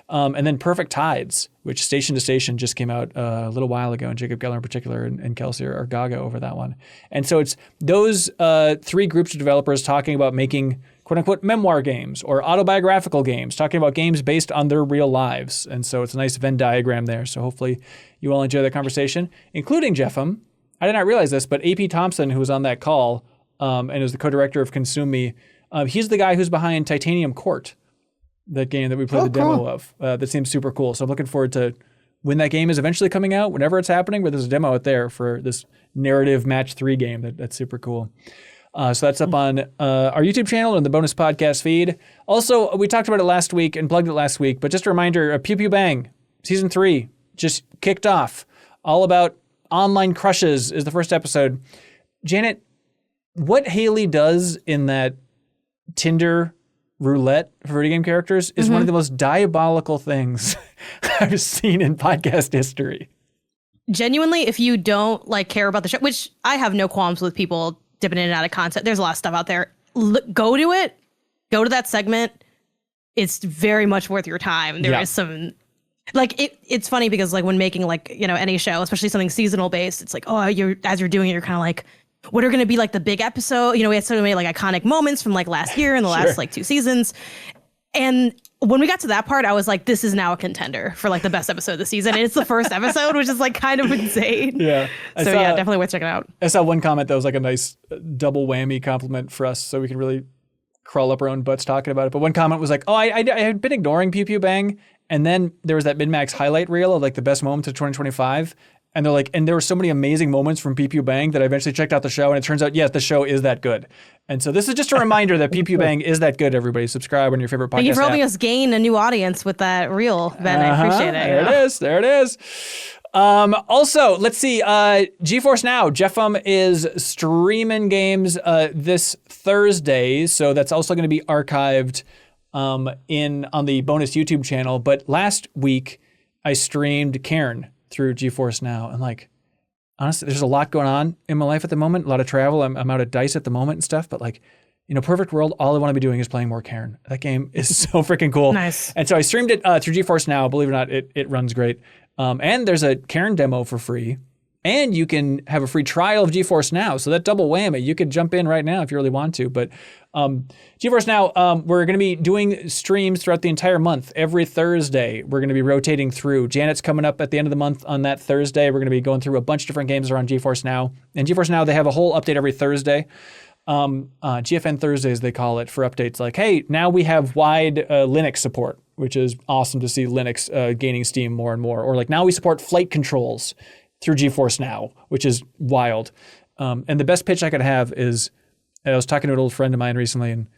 and then Perfect Tides, which Station to Station just came out a little while ago, and Jacob Geller in particular and Kelsey are gaga over that one. And so it's those three groups of developers talking about making quote-unquote memoir games or autobiographical games, talking about games based on their real lives. And so it's a nice Venn diagram there. So hopefully you all enjoy that conversation, including Jeffem. I did not realize this, but AP Thompson, who was on that call, and is the co-director of Consume Me. He's the guy who's behind Titanium Court, that game that we played the demo of. That seems super cool. So I'm looking forward to when that game is eventually coming out, whenever it's happening, where there's a demo out there for this narrative match 3 game. That's super cool. So that's up on our YouTube channel and the bonus podcast feed. Also, we talked about it last week and plugged it last week, but just a reminder, Pew Pew Bang, Season 3 just kicked off. All about online crushes is the first episode. Janet, what Haley does in that Tinder roulette for video game characters is one of the most diabolical things I've seen in podcast history. Genuinely, if you don't care about the show, which I have no qualms with people dipping in and out of content. There's a lot of stuff out there. Go to it. Go to that segment. It's very much worth your time. There is some it's funny because when making any show, especially something seasonal based, it's as you're doing it, you're kind of like, what are going to be the big episode? We had so many iconic moments from last year and the last 2 seasons. And when we got to that part, I was like, this is now a contender for the best episode of the season. And it's the first episode, which is kind of insane. Yeah. So definitely worth checking out. I saw one comment that was a nice double whammy compliment for us. So we can really crawl up our own butts talking about it. But one comment was I had been ignoring Pew Pew Bang. And then there was that MinnMax highlight reel of the best moments of 2025. And they're and there were so many amazing moments from Pew Pew Bang that I eventually checked out the show, and it turns out, yes, the show is that good. And so this is just a reminder that Pew Pew Bang is that good, everybody. Subscribe on your favorite podcast Thank you for helping app. us gain a new audience with that reel, Ben. I appreciate it. There it is. Also, let's see, GeForce Now. Jeffem is streaming games this Thursday, so that's also going to be archived on the bonus YouTube channel. But last week, I streamed Cairn through GeForce Now. And honestly, there's a lot going on in my life at the moment, a lot of travel. I'm out at DICE at the moment and stuff, but perfect world, all I want to be doing is playing more Cairn. That game is so freaking cool. Nice. And so I streamed it through GeForce Now. Believe it or not, it runs great. And there's a Cairn demo for free. And you can have a free trial of GeForce Now. So that double whammy, you could jump in right now if you really want to. But GeForce Now, we're going to be doing streams throughout the entire month. Every Thursday, we're going to be rotating through. Janet's coming up at the end of the month on that Thursday. We're going to be going through a bunch of different games around GeForce Now. And GeForce Now, they have a whole update every Thursday. GFN Thursdays, they call it, for updates hey, now we have wide Linux support, which is awesome to see Linux gaining steam more and more. Or now we support flight controls through GeForce Now, which is wild. And the best pitch I could have is, I was talking to an old friend of mine recently, and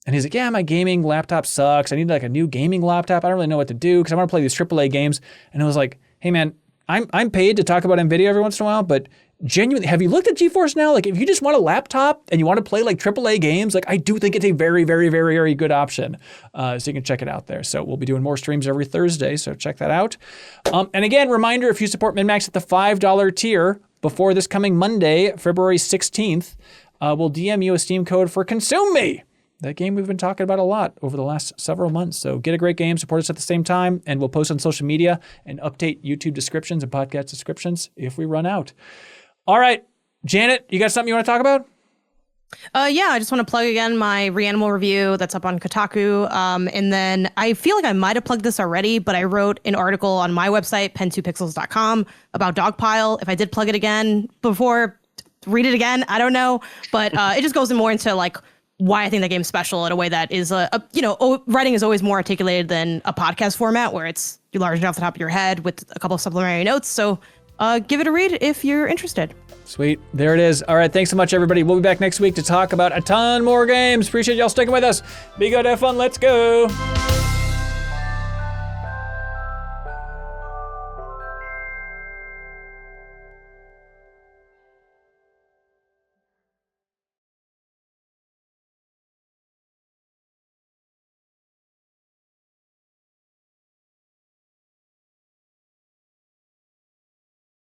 he's like, yeah, my gaming laptop sucks. I need a new gaming laptop. I don't really know what to do because I want to play these AAA games. And I was like, hey man, I'm paid to talk about NVIDIA every once in a while, but genuinely, have you looked at GeForce Now? If you just want a laptop and you want to play AAA games, I do think it's a very, very, very, very good option. So you can check it out there. So we'll be doing more streams every Thursday, so check that out. And again, reminder, if you support MinnMax at the $5 tier before this coming Monday, February 16th, we'll DM you a Steam code for Consume Me. That game we've been talking about a lot over the last several months. So get a great game, support us at the same time, and we'll post on social media and update YouTube descriptions and podcast descriptions if we run out. All right, Janet, you got something you want to talk about? Yeah, I just want to plug again my Reanimal review that's up on Kotaku. And then I feel like I might have plugged this already, but I wrote an article on my website, pen2pixels.com, about Dogpile. If I did plug it again before, read it again. I don't know. But it just goes more into like why I think that game's special in a way that is, writing is always more articulated than a podcast format where you're large enough off the top of your head with a couple of supplementary notes. So give it a read if you're interested. Sweet. There it is. All right. Thanks so much, everybody. We'll be back next week to talk about a ton more games. Appreciate y'all sticking with us. Be good. Have fun. Let's go.